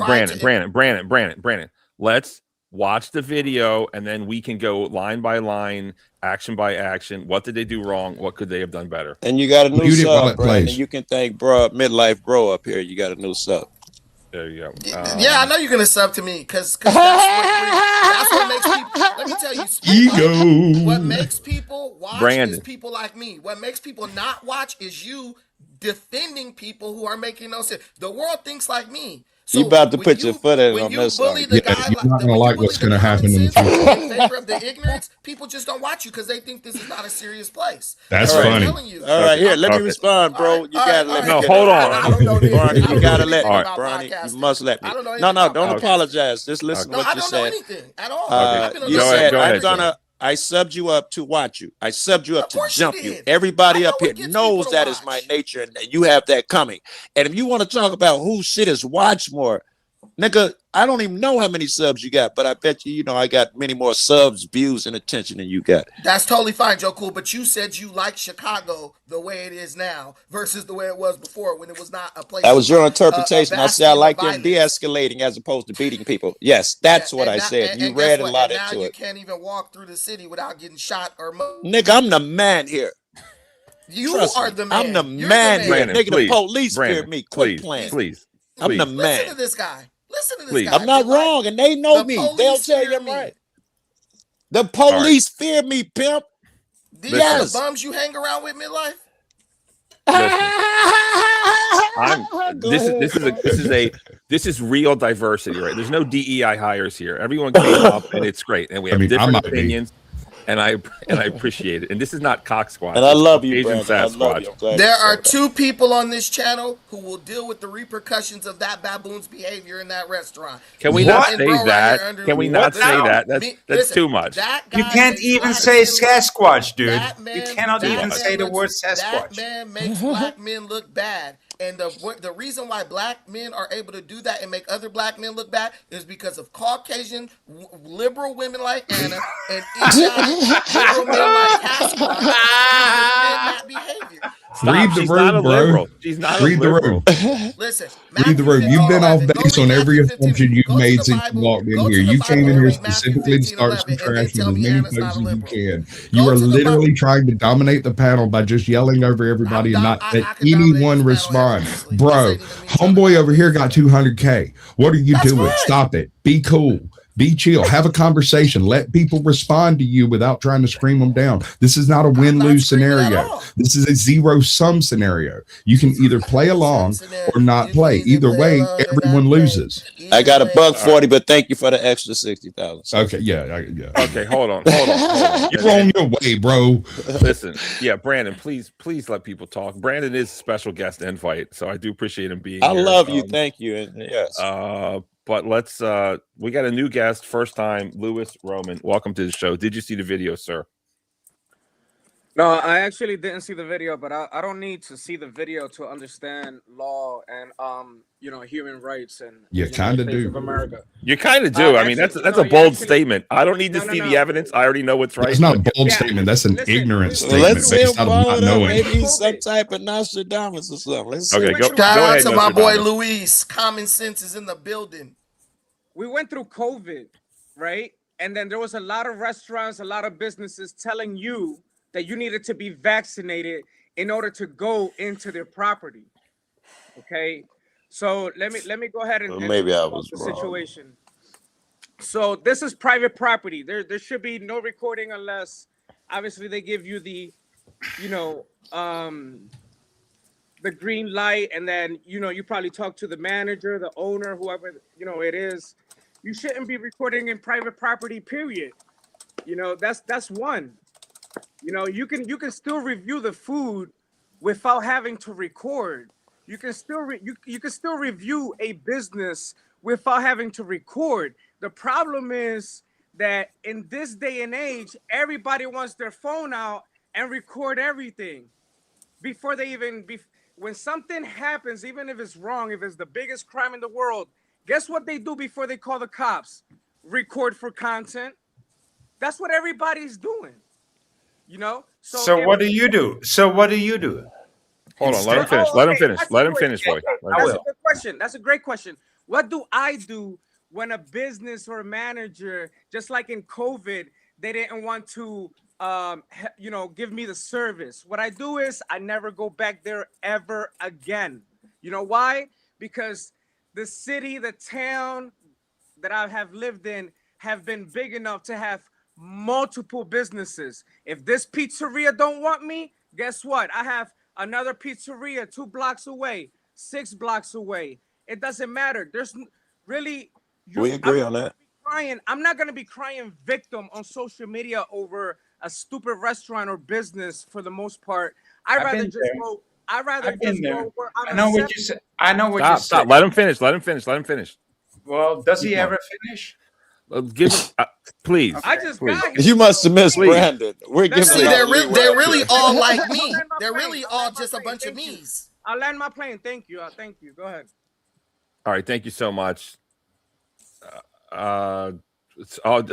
Let's watch the video, and then we can go line by line, action by action. What did they do wrong? What could they have done better? And you got a new sub, Brandon. You can thank midlife bro up here. You got a new sub. There you go. Yeah, I know you're gonna sub to me because that's what makes people. Let me tell you, ego. What makes people watch Brandon. is people like me. What makes people not watch is you defending people who are making no sense. The world thinks like me. So you about to put your foot in on this one. You're not gonna like what's gonna happen in the future. In favor of the ignorance, people just don't watch you because they think this is not a serious place. That's funny. All right, here, let me respond, bro. You gotta let me. No, hold on. Barney, you gotta let me. Barney, you must let me. No, don't apologize. Just listen to what you said. I don't know anything at all. You said I subbed you up to watch you. I subbed you up to jump you. Everybody up here knows that is my nature, and you have that coming. And if you want to talk about who shit is watched more, nigga, I don't even know how many subs you got, but I bet you, I got many more subs, views, and attention than you got. That's totally fine, Joe Cool. But you said you like Chicago the way it is now versus the way it was before when it was not a place. That was your interpretation. I said I like them de-escalating as opposed to beating people. Yes, that's what I said. You read a lot into it. You can't even walk through the city without getting shot or nigga, I'm the man here. You are the man. I'm the man here. Brandon, nigga, please. the police Brandon, fear me. Quit playing. Please. I'm the man. Listen to this guy. I'm not wrong, and they know me. They'll tell you I'm right. The police fear me, pimp. These are the bums you hang around with midlife. This is real diversity, right? There's no DEI hires here. Everyone came up, and it's great, and we have different opinions. And I appreciate it. And this is not Cock Squad. And I love you, Asian Brandon. I love you. There are two people on this channel who will deal with the repercussions of that baboon's behavior in that restaurant. Can we not say that? Can we not say that? That's too much. You can't even say Sasquatch, dude. You cannot even say the word Sasquatch. That man makes black men look bad. And the reason why black men are able to do that and make other black men look bad is because of Caucasian liberal women like Anna and liberal men like Casper who that behavior. Read the room, bro. She's not Read a liberal. the room. Listen, read the room. You've been off base on every assumption you've made since you walked in here. You came in here specifically to start some trash with as many folks as you can. You are literally trying to dominate the panel by just yelling over everybody and not let anyone respond. Bro, homeboy over here got 200K. What are you doing? Stop it. Be cool. Be chill. Have a conversation. Let people respond to you without trying to scream them down. This is not a win-lose scenario. This is a zero-sum scenario. You can either play along or not play. Either way, everyone loses. I got $140, but thank you for the extra 60,000. Okay, yeah. Okay, hold on. You're on your way, bro. Listen, Brandon, please let people talk. Brandon is a special guest invite, so I do appreciate him being here. I love you. Thank you. And yes. But let's we got a new guest, first time, Lewis Roman. Welcome to the show. Did you see the video, sir? No, I actually didn't see the video, but I don't need to see the video to understand law and human rights and you kind of do. Of America. You kind of do. I mean, that's a bold statement. I don't need to see the evidence. I already know what's right. It's not a bold statement. That's an ignorant statement based on not knowing. Maybe he's some type of Nostradamus or something. Let's okay, see. go ahead. To my boy Luis. Common sense is in the building. We went through COVID, right? And then there was a lot of restaurants, a lot of businesses telling you that you needed to be vaccinated in order to go into their property. Okay, so let me go ahead and maybe I was the wrong. situation. So this is private property. There should be no recording unless obviously they give you the green light, and then you probably talk to the manager, the owner, whoever it is. You shouldn't be recording in private property, period. That's one. You can still review the food without having to record. You can still you can still review a business without having to record. The problem is that in this day and age, everybody wants their phone out and record everything before they even when something happens, even if it's wrong, if it's the biggest crime in the world, guess what they do before they call the cops? Record for content. That's what everybody's doing. You know? So what do you do? Hold on, let him finish. Let him finish. Let him finish, boy. That's a good question. That's a great question. What do I do when a business or a manager, just like in COVID, they didn't want to, give me the service? What I do is I never go back there ever again. You know why? Because the city, the town that I have lived in have been big enough to have multiple businesses. If this pizzeria don't want me, guess what? I have another pizzeria 2 blocks away, 6 blocks away. It doesn't matter. There's really, We agree on that. I'm not going to be crying victim on social media over a stupid restaurant or business for the most part. I'd rather just go where I'm I know what you said. I know what you said. Stop. Let him finish. Let him finish. Let him finish. Well, does he ever finish? Give him, please. I just please. got here. You must have missed Brandon. We're giving See, him they're leeway. really all like me. They're really all just a bunch of me's. I'll land my plane. Thank you. Thank you. Go ahead. All right. Thank you so much.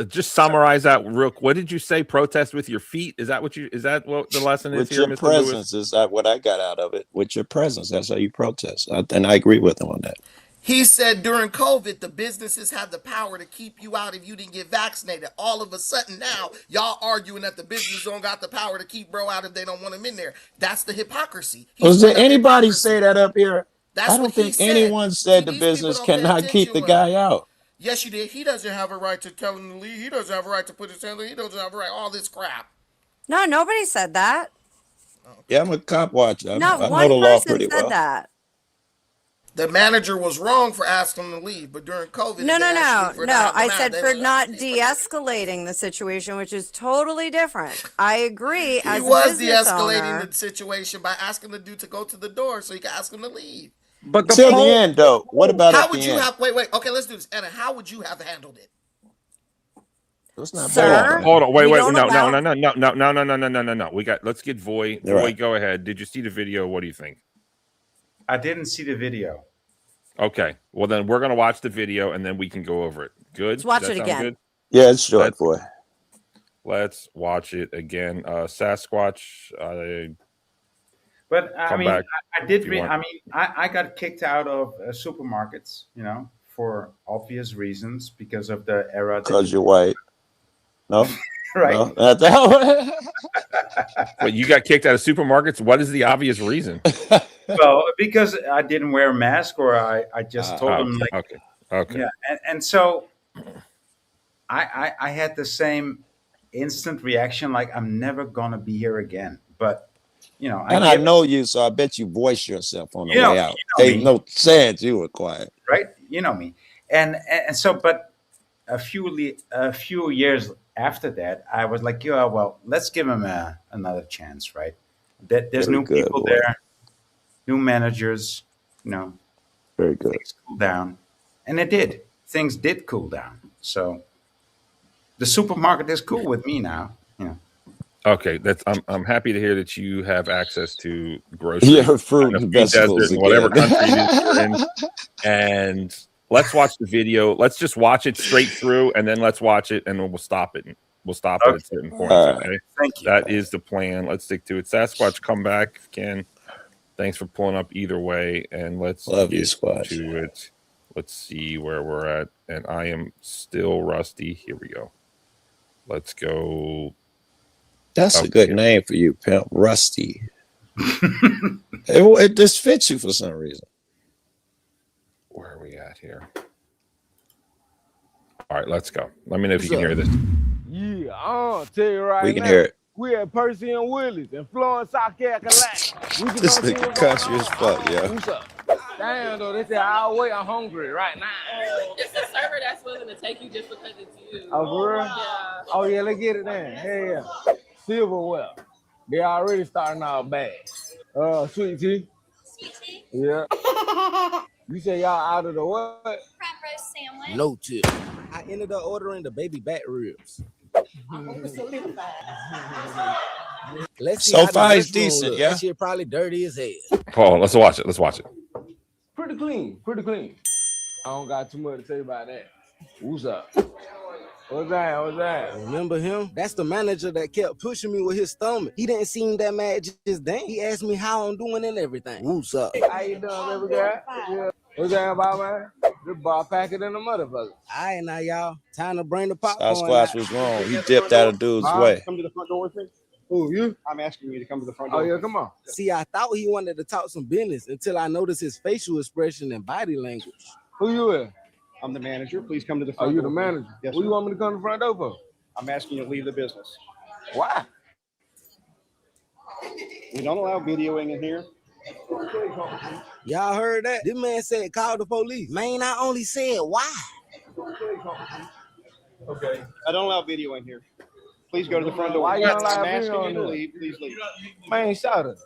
Just summarize that real. What did you say? Protest with your feet? Is that what the lesson is With here, your Mr. presence Lewis? is that what I got out of it. With your presence, that's how you protest. And I agree with him on that. He said during COVID, the businesses have the power to keep you out if you didn't get vaccinated. All of a sudden now, y'all arguing that the business don't got the power to keep bro out if they don't want him in there. That's the hypocrisy. Was there anybody say that up here? That's I don't what he think said. anyone said the These people business don't pay cannot keep the attention guy out. Yes, you did. He doesn't have a right to tell him to leave. He doesn't have a right to put his hand on. He doesn't have a right. All this crap. No, nobody said that. Yeah, I'm a cop watcher. Not I know one the law person pretty said well. that. The manager was wrong for asking him to leave, but during COVID, No. I said for not leave. de-escalating the situation, which is totally different. I agree. He as was a business de-escalating owner, the situation by asking the dude to go to the door so he could ask him to leave. But Till the end, though. What about how at would the you end? have? Wait. Okay, let's do this. Anna, how would you have handled it? Let's not Hold on. Wait. we No. don't allow- No. Let's get Voy. You're Voy, right. go ahead. Did you see the video? What do you think? I didn't see the video. Okay. Well, then we're gonna watch the video and then we can go over it. Good. Let's watch Does that it sound again. Good? Yeah, it's short, boy. Let's watch it again. Sasquatch. But I Come mean, back I did. if you want. I got kicked out of supermarkets, for obvious reasons because of the era. Because you're white. No? Right. No? Wait, you got kicked out of supermarkets? What is the obvious reason? Well, because I didn't wear a mask, or I just told them like, okay. Yeah, and so I had the same instant reaction, like I'm never gonna be here again. But I know you, so I bet you voice yourself on the way out. You know Ain't me. no chance you were quiet. Right? You know me. And so, but a few years after that, I was like, yeah, well, let's give him another chance, right? There's Very new good, people boy. there, new managers, Very good. things cool down. And it did. Things did cool down. So the supermarket is cool with me now. Okay, I'm happy to hear that you have access to groceries, Yeah, fruit and vegetables desert, whatever again. country it is you're in. And let's watch the video. Let's just watch it straight through, and then let's watch it, and we'll stop it. We'll stop it at certain points. Okay, thank you. That is the plan. Let's stick to it. Sasquatch, come back, Ken. Thanks for pulling up either way, and let's Love you, get Squatch. to it. Let's see where we're at, and I am still rusty. Here we go. Let's go. That's up a good here. name for you, pimp. Rusty. it just fits you for some reason. Where are we at here? All right, let's go. Let me know if you can hear this. Yeah, I'll tell you right now. We can hear it. We at Percy and Willies in Florence, South Carolina. We can This come see nigga what's going country as on. fuck, yo. What's up? Damn, though, they said, I'll wait. I'm hungry right now. It's a server that's willing to take you just because it's you. Oh, for real? Yeah. Oh, yeah, let's get it then. Hey, yeah. Silverware. They already starting out bad. Sweet tea. Sweet tea? Yeah. You say y'all out of the what? Crab roast sandwich. No tip. I ended up ordering the baby back ribs. Let's see So how the far, it's restroom decent, look. yeah? That shit probably dirty as hell. Paul, let's watch it. Let's watch it. Pretty clean, pretty clean. I don't got too much to say about that. Who's up? What's that? What's that? Remember him? That's the manager that kept pushing me with his stomach. He didn't seem that mad just then. He asked me how I'm doing and everything. What's up? How you doing, baby girl? Yeah. What's that about, man? This bar packer than a motherfucker. All right, now, y'all. Time to bring the popcorn. Sasquatch was wrong. He dipped out of dude's way. Come to the front door with me. Who, you? I'm asking you to come to the front Oh, door. yeah, come on. See, I thought he wanted to talk some business until I noticed his facial expression and body language. Who you with? I'm the manager. Please come to the Oh, front door. you the manager? Yes, What sir. you want me to come to the front door for? I'm asking you to leave the business. Why? We don't allow videoing in here. Y'all heard that? This man said call the police. Man, I only said why. Okay. I don't allow video in here. Please go to the front door. Why you don't allow I'm video asking in you to there? leave. Please leave. Man, shout it.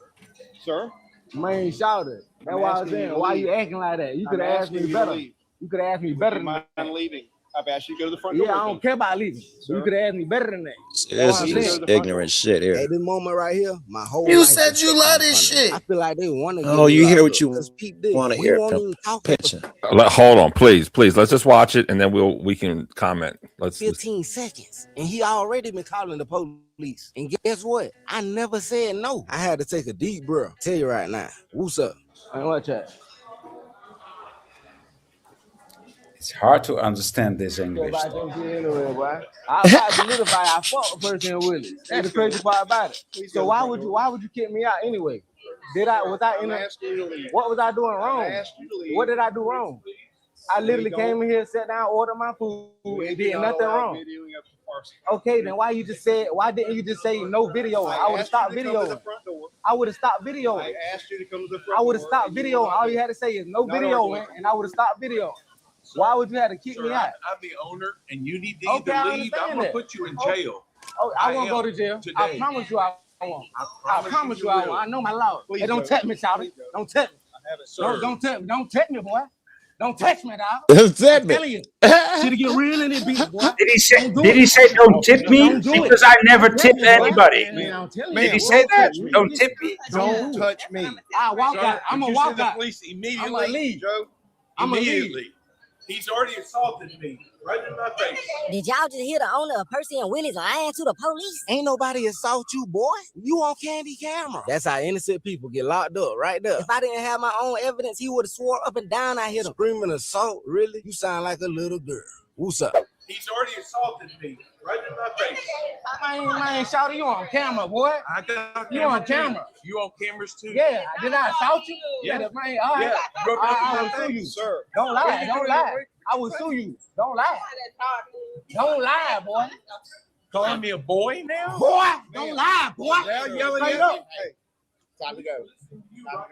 Sir? Man, shout it. That's I'm why I was asking you saying, to why leave. you acting like that? You could I'm have asked asking me you to better. leave. You could have asked me better Do than you that. mind leaving? I've asked you to go to the front door. Yeah, I with don't me. care about leaving. Sir? You could have asked me better than that. This I'm is saying. ignorant shit here. At this moment right here, my whole You life said is you set love in this front of me. shit. I feel like they want to get Oh, me you locked hear up. what you 'Cause peep this. want to We hear. won't even talk for Pitching. Hold on, please. Let's just watch it and then we can comment. Let's 15 seconds. And he already been calling the police. And guess what? I never said no. I had to take a deep breath. Tell you right now. What's up? Man, watch that. It's hard to understand this English. About your shit anyway, boy. I about to notify. I fought with Percy and Willies. That's the crazy part about it. So why would you kick me out anyway? Was I in what was I doing wrong? What did I do wrong? I literally came in here, sat down, ordered my food, and did nothing wrong. Okay, then why didn't you just say no video? I would have stopped videoing. I would have stopped videoing. I asked you to come to the front I door. would have stopped videoing. All you had to say is no videoing, and I would have stopped videoing. Why would you have to kick me out? I'm the owner, and you need to Okay, I either leave. I'm understand gonna that. put you in Oh, jail. Oh, I won't go to jail. Today. I promise you I won't. I promise you I won't. I know my law. Please Hey, don't don't. touch me, Shouty. Don't touch me. I haven't, sir. Don't touch me. Don't touch me, boy. Don't touch me, dog. Don't touch I'm me. telling you. Should get real in this beat, boy. Did he say? Don't do Did it. he say don't tip me? Don't do it. Because I never Don't tip touch me, boy. anybody. Man, I'm telling you. Did he say that? touch me. Don't tip me. Don't touch me. I walk out. I'm Did gonna you walk send the out. police I'm immediately? gonna leave. Joe, I'm gonna leave. Immediately. He's already assaulted me right in my face. Did y'all just hear the owner of Percy and Willies lying to the police? Ain't nobody assault you, boy. You on candy camera. That's how innocent people get locked up right there. If I didn't have my own evidence, he would have swore up and down I hit him. Screaming assault, really? You sound like a little girl. What's up? He's already assaulted me right in my face. Man, Shouty, you on camera, boy. I got You on camera. You on cameras too? Yeah, did I assault you? Yeah. Man, all right. Yeah. Broke out I my will sue thing, you. sir. Don't lie. Don't lie. I will sue you. Don't lie. Don't lie, boy. Calling me a boy now? Boy, don't lie, boy. Now yelling Straight at up. me. Hey, time to go.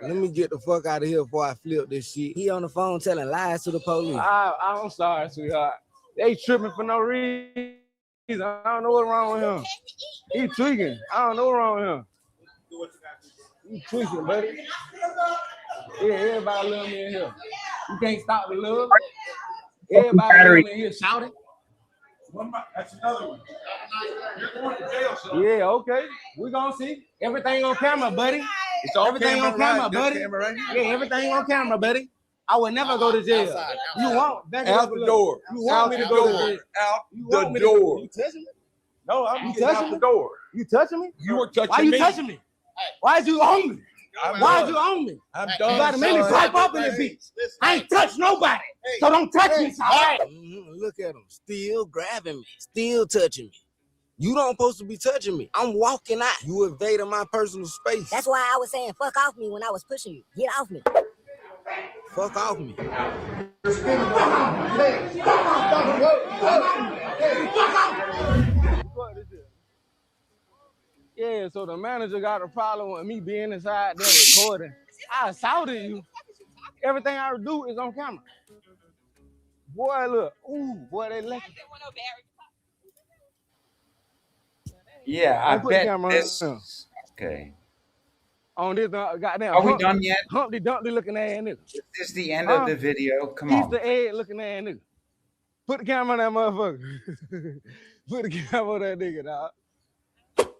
Let me get the fuck out of here before I flip this shit. He on the phone telling lies to the police. I'm sorry, sweetheart. They tripping for no reason. I don't know what's wrong with him. He tweaking. I don't know what's wrong with him. He tweaking, buddy. Yeah, everybody love me in here. You can't stop the love. Everybody love me in here shouting. That's another one. You're going to jail, son. Yeah, okay. We gonna see. Everything on camera, buddy. It's on Everything camera, on camera, right? Good buddy. camera right Yeah, everything on camera, buddy. I would never go to jail. Outside. You won't. Back it Out up a the little. door. You want Out me the to go to door. jail? Out You the want me to door. You touching me? No, I'm You getting out touching the me? door. You touching me? You were touching Why you me. touching me? Why you on me? I'm Why done. you on me? I'm You done. gotta make me son. pipe up in the beat. I ain't touched nobody. So don't touch me, son. Look at him, still grabbing me, still touching me. You don't supposed to be touching me. I'm walking out. You invading my personal space. That's why I was saying fuck off me when I was pushing you. Get off me. Fuck off me. Yeah, so the manager got a problem with me being inside there recording. I assaulted you. Everything I do is on camera. Boy, look. Ooh, boy, they left. Yeah, I Don't put the bet camera this. on. Okay. On this goddamn. Are we Humpty- done yet? Humpty Dumpty looking ass nigga. Is this the end of the video? Come on. Piece of egg looking ass nigga. Put the camera on that motherfucker. Put the camera on that nigga, dog.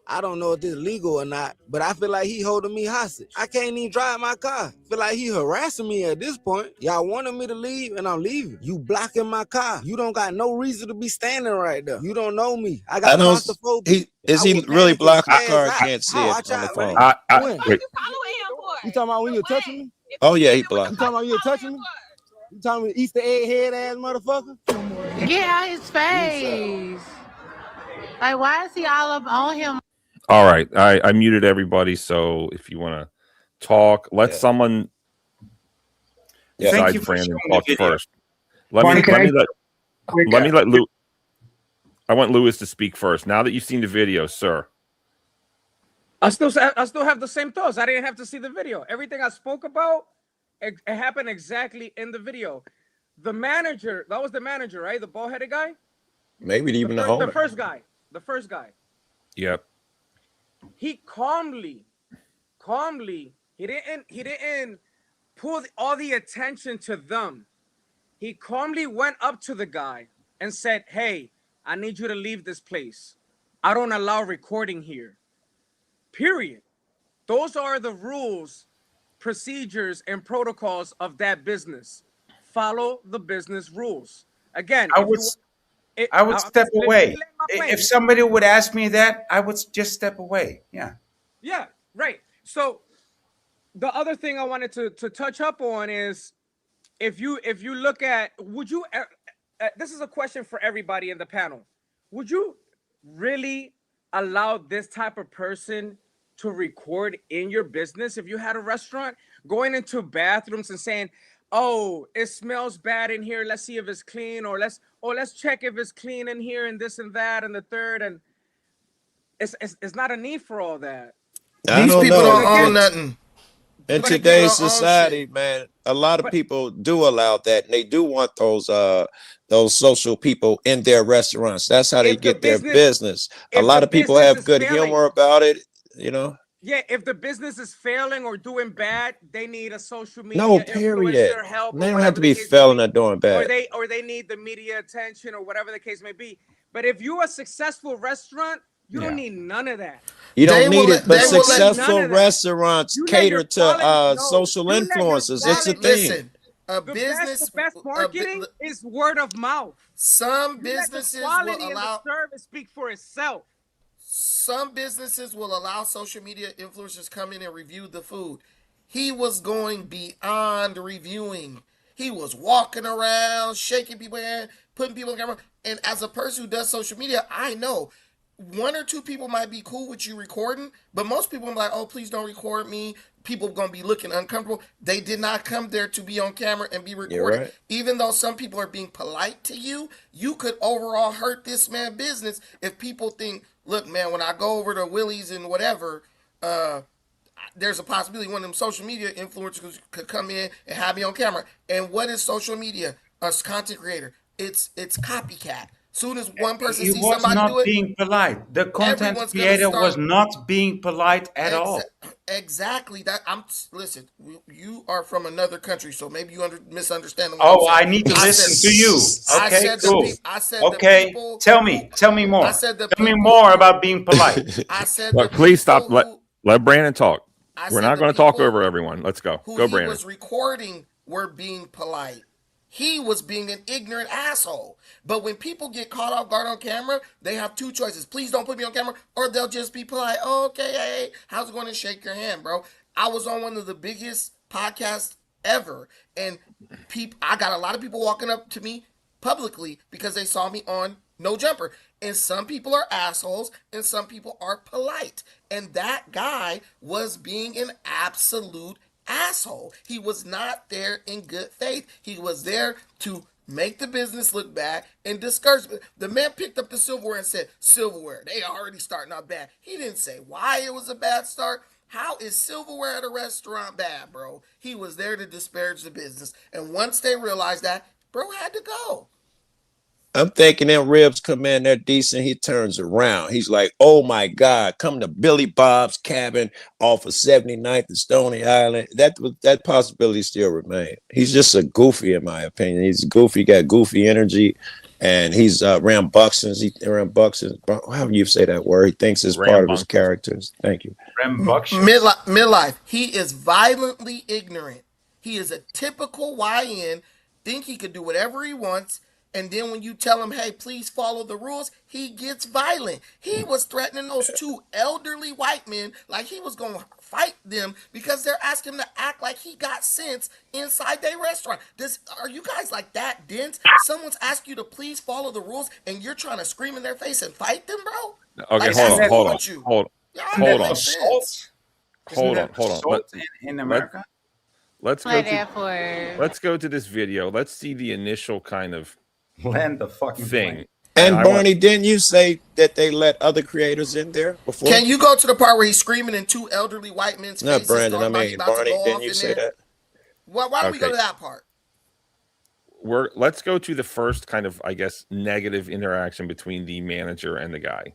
I don't know if this legal or not, but I feel like he holding me hostage. I can't even drive my car. Feel like he harassing me at this point. Y'all wanted me to leave and I'm leaving. You blocking my car. You don't got no reason to be standing right there. You don't know me. I got claustrophobia. Is he really blocking the car? I can't see it Watch on the out, phone. When? Wait. You talking about when you're touching me? Oh yeah, he You blocked. talking about when you're touching me? You talking about Easter egg head ass motherfucker? Get out his face. Like, why is he all up on him? All right, I muted everybody. So if you want to talk, let someone Thank you besides for Brandon showing the talk video. first. Let Barney, me can let Lou. I want Lewis to speak first. Now that you've seen the video, sir. I still have the same thoughts. I didn't have to see the video. Everything I spoke about, it happened exactly in the video. The manager, that was the manager, right? The bald-headed guy? Maybe even the owner. The first guy. Yep. He calmly, he didn't pull all the attention to them. He calmly went up to the guy and said, "Hey, I need you to leave this place. I don't allow recording here." Period. Those are the rules, procedures, and protocols of that business. Follow the business rules. Again, I would step away. If somebody would ask me that, I would just step away. Yeah. Yeah, right. So the other thing I wanted to touch up on is if you look at, would you this is a question for everybody in the panel. Would you really allow this type of person to record in your business if you had a restaurant, going into bathrooms and saying, "Oh, it smells bad in here. Let's see if it's clean," or let's check if it's clean in here, and this and that and the third, and it's not a need for all that. I don't people know. don't own nothing. In But today's people don't own society, man, a lot of people do allow that, and they do want those social people in their restaurants. That's how they get their business. A lot of people have good humor about it, you know. Yeah, if the business is failing or doing bad, they need a social media No, period. influencer help. They don't have to be failing or doing bad. Or they need the media attention or whatever the case may be. But if you're a successful restaurant, you don't need none of that. You don't need it, but successful restaurants cater to social influences. It's a thing. Listen, the best marketing is word of mouth. Some businesses will allow service speak for itself. Some businesses will allow social media influencers come in and review the food. He was going beyond reviewing. He was walking around, shaking people's hand, putting people on camera. And as a person who does social media, I know one or two people might be cool with you recording, but most people are like, "Oh, please don't record me." People are going to be looking uncomfortable. They did not come there to be on camera and be recorded. Right. Even though some people are being polite to you, you could overall hurt this man's business if people think, "Look, man, when I go over to Willies and whatever, there's a possibility one of them social media influencers could come in and have me on camera." And what is social media? A content creator. It's copycat. Soon as one person sees somebody do it, being polite. The content creator was not being polite at all. Exactly. Listen. You are from another country, so maybe you misunderstand. I need to listen to you. Okay, cool. Okay, tell me more. Tell me more about being polite. I said, but please stop. Let Brandon talk. We're not going to talk over everyone. Let's go. Go, Brandon. Who was recording were being polite. He was being an ignorant asshole. But when people get caught off guard on camera, they have two choices. Please don't put me on camera, or they'll just be polite. "Oh, okay, hey, how's it going?" to shake your hand, bro. I was on one of the biggest podcasts ever, and I got a lot of people walking up to me publicly because they saw me on No Jumper. And some people are assholes, and some people are polite. And that guy was being an absolute asshole. He was not there in good faith. He was there to make the business look bad and discourage. The man picked up the silverware and said, "Silverware, they already starting out bad." He didn't say why it was a bad start. How is silverware at a restaurant bad, bro? He was there to disparage the business. And once they realized that, bro had to go. I'm thinking them ribs come in, they're decent. He turns around. He's like, "Oh my God, come to Billy Bob's cabin off of 79th and Stony Island." That possibility still remains. He's just a goofy, in my opinion. He's goofy, got goofy energy. and he's rambunctious. Rambunctious, however you say that word. He thinks it's part of his characters. Thank you. Rambunctious. Midlife. He is violently ignorant. He is a typical YN. Think he could do whatever he wants. And then when you tell him, hey, please follow the rules, he gets violent. He was threatening those two elderly white men like he was going to fight them because they're asking him to act like he got sense inside their restaurant. Are you guys like that dense? Someone's asked you to please follow the rules and you're trying to scream in their face and fight them, bro? Okay, like, hold on. In America? Let's go to this video. Let's see the initial kind of land the fucking thing. And Barney, didn't you say that they let other creators in there before? Can you go to the part where he's screaming in two elderly white men's faces? Not Brandon. I mean, Barney, didn't you say that? Why don't we go to that part? Let's go to the first kind of, I guess, negative interaction between the manager and the guy.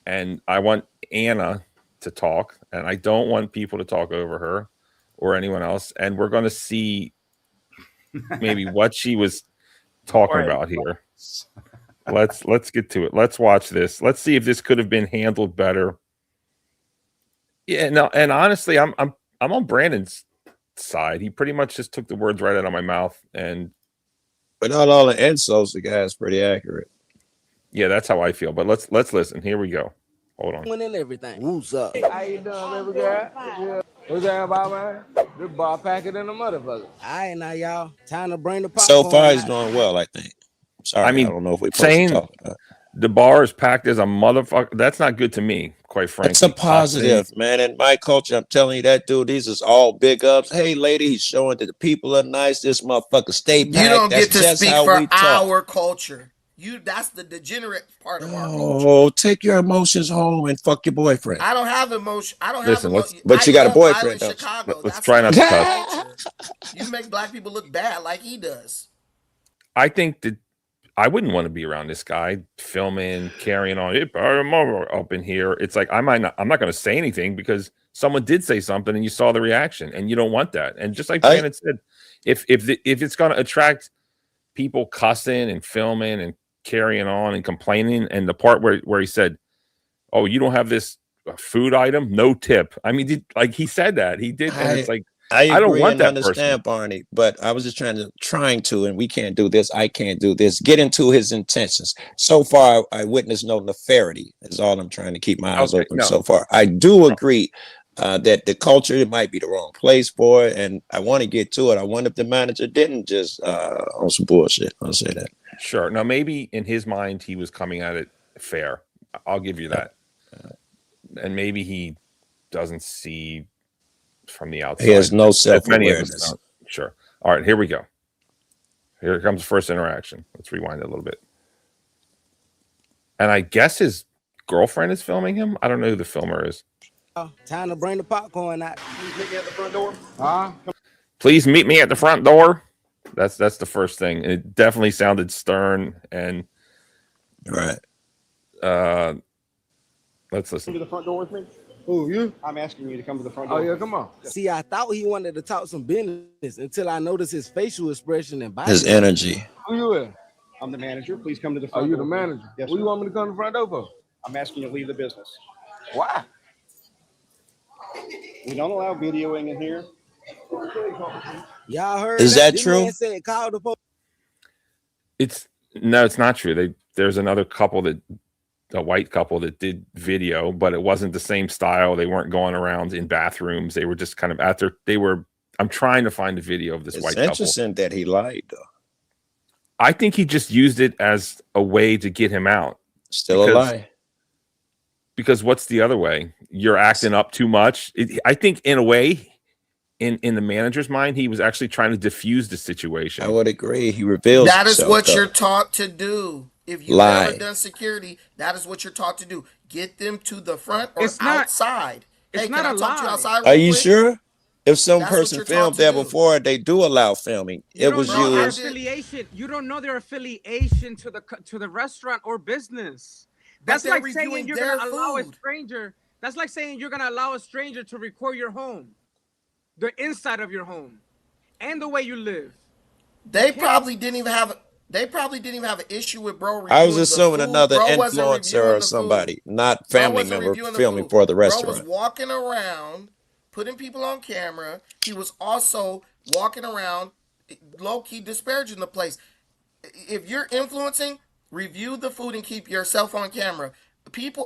And I want Anna to talk, and I don't want people to talk over her or anyone else. And we're going to see maybe what she was talking about here. Let's get to it. Let's watch this. Let's see if this could have been handled better. Yeah, no, and honestly, I'm on Brandon's side. He pretty much just took the words right out of my mouth, and without all the insults, the guy's pretty accurate. Yeah, that's how I feel. But let's listen. Here we go. Hold on. Winning everything. Who's up? How you doing, baby girl? Yeah. What's that about, man? This bar packet in the motherfucker. All right, now, y'all. Time to bring the So popcorn far, he's out. doing well, I think. Sorry, I mean, I don't know if we're saying supposed to talk about it. the bar is packed as a motherfucker. That's not good to me, quite frankly. It's a positive, man. In my culture, I'm telling you that, dude, these is all big ups. Hey, lady, he's showing that the people are nice. This motherfucker stay packed. You don't get That's to just speak how for we talk. our culture. That's the degenerate part of our culture. Oh, take your emotions home and fuck your boyfriend. I don't have emotion. I don't Listen, have emotion. but you got a boyfriend, though. Chicago. Let's try not to cuss. Culture. You make black people look bad like he does. I think that I wouldn't want to be around this guy filming, carrying on up in here. It's like I'm not going to say anything because someone did say something and you saw the reaction, and you don't want that. And just like Brandon said, if it's going to attract people cussing and filming and carrying on and complaining, and the part where he said, "Oh, you don't have this food item, no tip." I mean, he said that he did, and it's like I don't agree want and that understand, Barney, but I was just trying to, and we can't do this. I can't do this. Get into his intentions. So far, I witnessed no nefariety. Is all I'm trying to keep my eyes open so far. I do agree that the culture might be the wrong place for it, and I want to get to it. I wonder if the manager didn't just on some bullshit. I'll say that. Sure. Now, maybe in his mind, he was coming at it fair. I'll give you that. And maybe he doesn't see from the outside. He has no As many of us self-awareness. don't. Sure. All right, here we go. Here comes the first interaction. Let's rewind it a little bit. And I guess his girlfriend is filming him. I don't know who the filmer is. Time to bring the popcorn out. Please meet me at the front door. Huh? Please meet me at the front door. That's the first thing. It definitely sounded stern and right. Let's listen. Come to the front door with me. Who, you? I'm asking you to come to the front Oh, door. yeah, come on. See, I thought he wanted to talk some business until I noticed his facial expression and body. His energy. Who you with? I'm the manager. Please come to the Oh, front you door. the manager? Yes, What sir. you want me to come to the front door for? I'm asking you to leave the business. Why? We don't allow videoing in here. Y'all heard Is that This true? man said, call the police. It's not true. There's another couple a white couple that did video, but it wasn't the same style. They weren't going around in bathrooms. They were just kind of I'm trying to find a video of this It's white couple. interesting that he lied, though. I think he just used it as a way to get him out. Still a lie. Because what's the other way? You're acting up too much. I think in a way, in the manager's mind, he was actually trying to diffuse the situation. I would agree. He reveals That is himself, what though. you're taught to do. If you've Lie. ever done security, that is what you're taught to do. Get them to the front or It's not- outside. it's Hey, not can I a talk to you lie. outside Are real you quick? sure? If some That's what person you're filmed taught to there do. before, they do allow filming. You It don't was know their used. affiliation. You don't know their affiliation to the restaurant or business. But That's they're like saying reviewing you're their gonna allow a food. stranger. That's like saying you're gonna allow a stranger to record your home, the inside of your home, and the way you live. They probably didn't even have They probably didn't even have an issue with bro reviewing I was the assuming food. another Bro wasn't influencer reviewing or the somebody, food. not Bro family wasn't member reviewing the filming food. for the Bro was restaurant. walking around, putting people on camera. He was also walking around, low-key disparaging the place. If you're influencing, review the food and keep yourself on camera.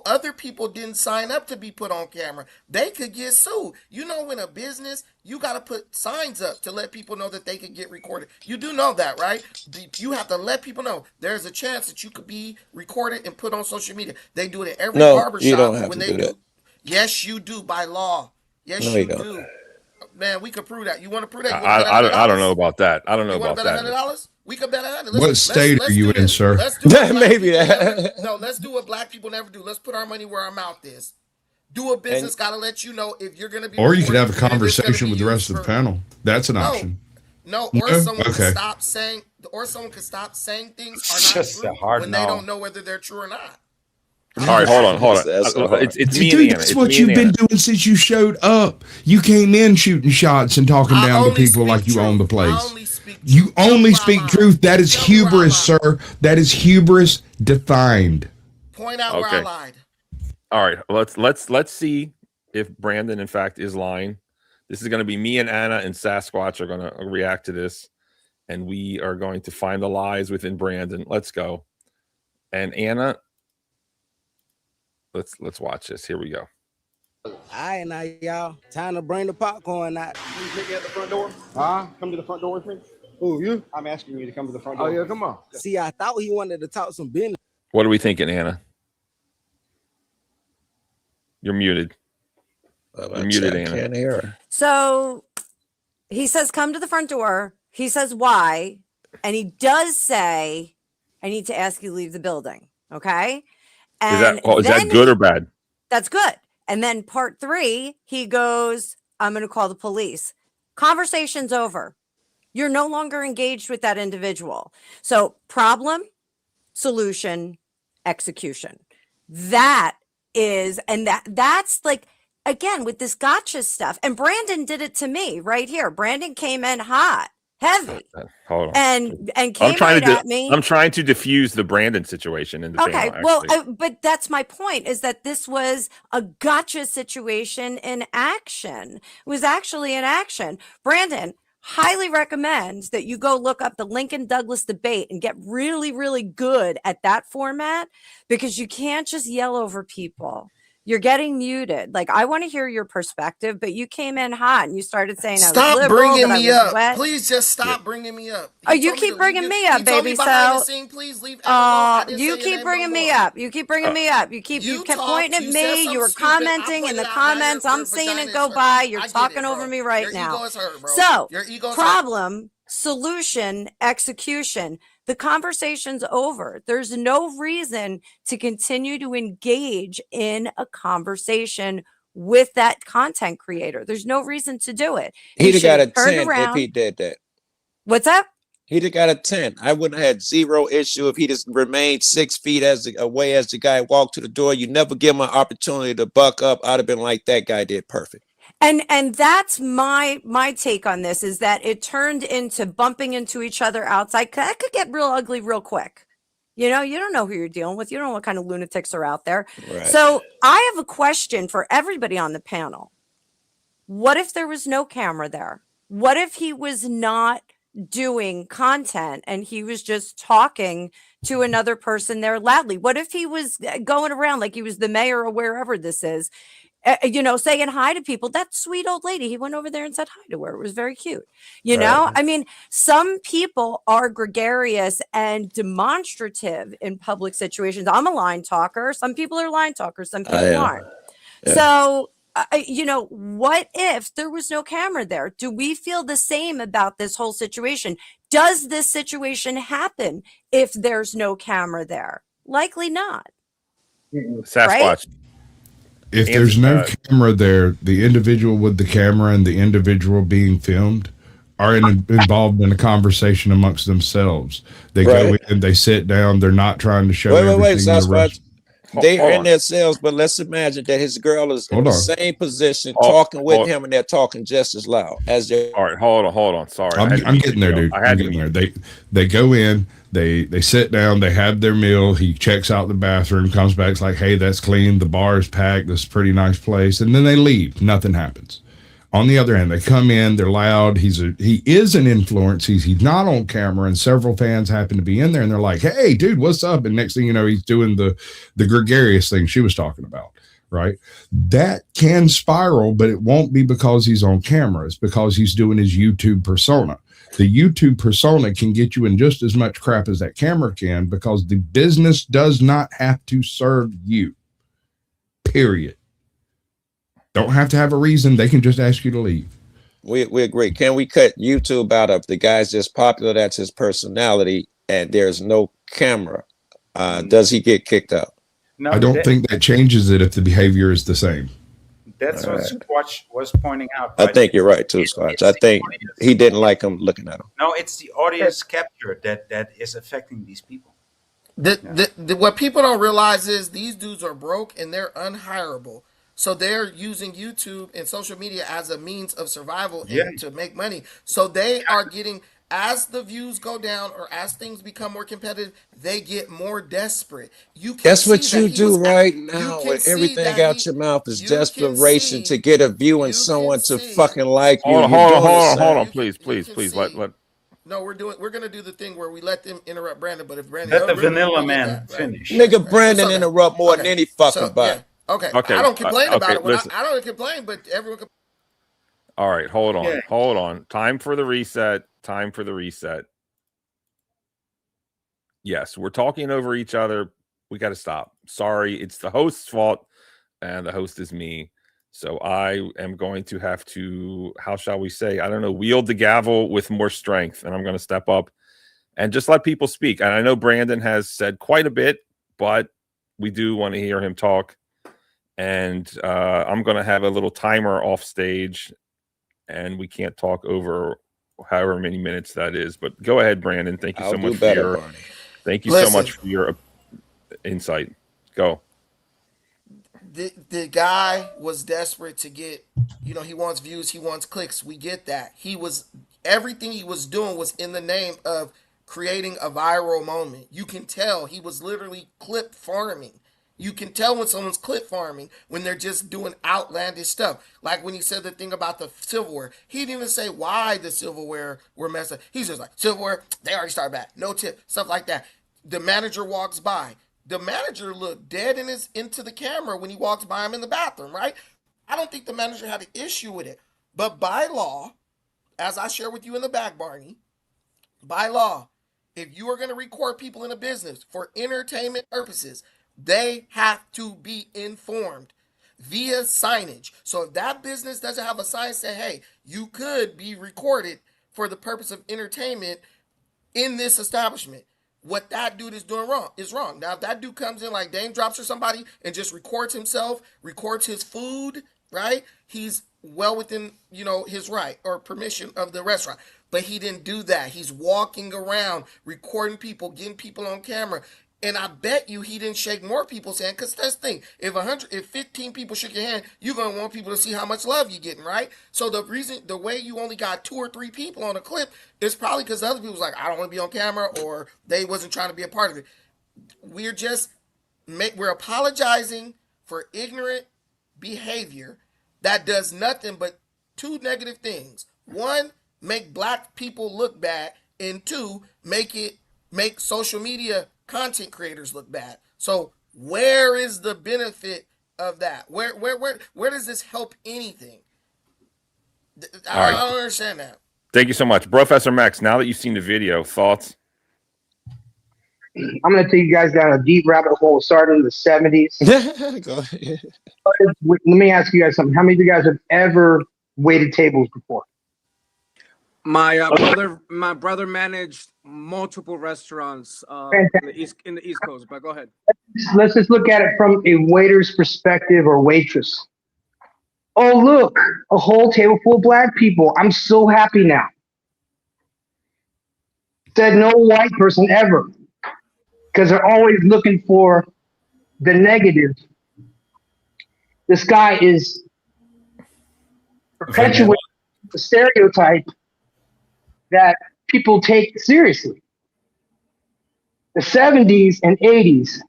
Other people didn't sign up to be put on camera. They could get sued. You know, in a business, you got to put signs up to let people know that they could get recorded. You do know that, right? You have to let people know there's a chance that you could be recorded and put on social media. They do it at every No, barbershop you don't have when to they do that. Yes, you do by law. Yes, No, you you don't. do. Man, we could prove that. You want to prove that? You want to bet I don't $100? know about that. I don't know You want about to bet that. $100? We could bet 100. What state are you in, sir? Let's do what black Maybe people that. never, no, let's do what black people never do. Let's put our money where our mouth is. Do a business got to let you know if you're going to be. Or you could have a recorded and if it's gonna conversation be with the rest used of the panel. That's an option. No, No? or someone Okay. could stop saying, things are not Just true a hard when no. they don't know whether they're true or not. All right, hold on. That's so hard. It's me Dude, and Anna. that's It's what me you've and been Anna. doing since you showed up. You came in shooting shots and talking I down to only people like speak you own the truth. I place. only speak You truth. Tell me only where I speak lied. truth. That is Tell me where I hubris, lied. sir. That is hubris defined. Point out where I Okay. lied. All right, let's see if Brandon in fact is lying. This is going to be me and Anna and Sasquatch are going to react to this, and we are going to find the lies within Brandon. Let's go. And Anna, let's watch this. Here we go. All right, now y'all, time to bring the popcorn out. Can you meet me at the front door? Huh? Come to the front door with me. Who, you? I'm asking you to come to the front Oh, door. yeah, come on. See, I thought he wanted to talk some business. What are we thinking, Anna? You're muted. You're muted, Anna. Can't hear her. So he says, come to the front door. He says, why? And he does say, I need to ask you to leave the building. Okay. And Is that good or bad? That's good. And then part 3, he goes, I'm going to call the police. Conversation's over. You're no longer engaged with that individual. So problem, solution, execution. That is, and that's like, again, with this gotcha stuff. And Brandon did it to me right here. Brandon came in hot, heavy, Hold on. and came right at me. I'm trying to diffuse the Brandon situation in the Okay, panel, well, actually. but that's my point, is that this was a gotcha situation in action. It was actually in action. Brandon, highly recommend that you go look up the Lincoln Douglas debate and get really, really good at that format, because you can't just yell over people. You're getting muted. Like, I want to hear your perspective, but you came in hot and you started saying I was Stop liberal, bringing that I me was up. wet. Please just stop bringing me up. Oh, He you told me keep to bringing leave me you- up, he told baby. me behind the So, scene, please leave Anna alone. I didn't you say keep your name bringing no me more. up. You keep bringing me up. You kept pointing at You said me. You were something stupid. I commenting in pointed the out. Now comments. your I'm seeing vagina it is go hurt. by. You're I get talking it, over bro. me right Your now. ego is hurt, bro. So, Your ego's hurt. problem, solution, execution. The conversation's over. There's no reason to continue to engage in a conversation with that content creator. There's no reason to do it. You He'd have should got a have turned 10 if around. he did that. What's up? He'd have got a 10. I wouldn't have had zero issue if he just remained 6 feet away as the guy walked to the door. You never give him an opportunity to buck up. I'd have been like, that guy did perfect. And that's my take on this, is that it turned into bumping into each other outside. That could get real ugly real quick. You know, you don't know who you're dealing with. You don't know what kind of lunatics are out there. Right. So I have a question for everybody on the panel. What if there was no camera there? What if he was not doing content and he was just talking to another person there loudly? What if he was going around like he was the mayor or wherever this is, saying hi to people? That sweet old lady, he went over there and said hi to her. It was very cute. You know, I mean, some people are gregarious and demonstrative in public situations. I'm a line talker. Some people are line talkers. Some people aren't. Yeah. So, what if there was no camera there? Do we feel the same about this whole situation? Does this situation happen if there's no camera there? Likely not. Sasquatch. Right? If there's no camera there, the individual with the camera and the individual being filmed are involved in a conversation amongst themselves. They go in, they sit down, they're not trying to show Wait, everything. Sasquatch. They are Hold in on. their cells, but let's imagine that his girl is in Hold the on. same position, talking with him, and they're talking just as loud as they. All right, hold on. Sorry, I'm getting there, dude. I'm getting there. They go in, They sit down, they have their meal. He checks out the bathroom, comes back, it's like, hey, that's clean. The bar is packed. This is a pretty nice place. And then they leave. Nothing happens. On the other hand, they come in, they're loud. He is an influence. He's not on camera, and several fans happen to be in there, and they're like, hey, dude, what's up? And next thing you know, he's doing the gregarious thing she was talking about, right? That can spiral, but it won't be because he's on camera. It's because he's doing his YouTube persona. The YouTube persona can get you in just as much crap as that camera can, because the business does not have to serve you, period. Don't have to have a reason. They can just ask you to leave. We agree. Can we cut YouTube out of the guy's just popular? That's his personality, and there's no camera. Does he get kicked out? No, I don't think that changes it if the behavior is the same. That's what Squatch was pointing out. I think you're right too, Squatch. I think he didn't like him looking at him. No, it's the audience capture that is affecting these people. What people don't realize is these dudes are broke and they're unhireable. So they're using YouTube and social media as a means of survival and to make money. So they are getting, as the views go down or as things become more competitive, they get more desperate. You can That's what see you that do right now. With everything out your mouth is desperation to get a view and someone to fucking like you. Hold on, please. Let. No, we're gonna do the thing where we let them interrupt Brandon, but if Brandon let the vanilla man finish. Nigga, Brandon interrupt more than any fucking body. Okay. I don't complain about it. I don't complain, but everyone can. All right, hold on. Time for the reset. Yes, we're talking over each other. We got to stop. Sorry, it's the host's fault, and the host is me. So I am going to have to, how shall we say, I don't know, wield the gavel with more strength, and I'm going to step up and just let people speak. And I know Brandon has said quite a bit, but we do want to hear him talk. And I'm going to have a little timer off stage, and we can't talk over however many minutes that is. But go ahead, Brandon. Thank you so much for your insight. Go. The guy was desperate to get, he wants views, he wants clicks. We get that. Everything he was doing was in the name of creating a viral moment. You can tell he was literally clip farming. You can tell when someone's clip farming when they're just doing outlandish stuff. Like when he said the thing about the silverware. He didn't even say why the silverware were messed up. He's just like, silverware, they already started back. No tip, stuff like that. The manager walks by. The manager looked dead into the camera when he walks by him in the bathroom, right? I don't think the manager had an issue with it. But by law, as I share with you in the back, Barney, by law, if you are going to record people in a business for entertainment purposes, they have to be informed via signage. So if that business doesn't have a sign saying, hey, you could be recorded for the purpose of entertainment in this establishment, what that dude is doing is wrong. Now, if that dude comes in like Dame Drops or somebody and just records himself, records his food, right? He's well within, his right or permission of the restaurant. But he didn't do that. He's walking around, recording people, getting people on camera. And I bet you he didn't shake more people's hand, because that's the thing. If 15 people shook your hand, you're going to want people to see how much love you're getting, right? So the way you only got 2 or 3 people on a clip is probably because other people was like, I don't want to be on camera, or they wasn't trying to be a part of it. We're apologizing for ignorant behavior that does nothing but 2 negative things. 1, make black people look bad, and 2, make social media content creators look bad. So where is the benefit of that? Where does this help anything? I don't understand that. Thank you so much, Professor Max. Now that you've seen the video, thoughts? I'm going to take you guys down a deep rabbit hole starting in the 70s. Go ahead. Let me ask you guys something. How many of you guys have ever waited tables before? My brother managed multiple restaurants in the East Coast. But go ahead. Let's just look at it from a waiter's perspective or waitress. Oh, look, a whole table full of black people. I'm so happy now. Said no white person ever, because they're always looking for the negative. This guy is perpetuating the stereotype that people take seriously. The 70s and 80s,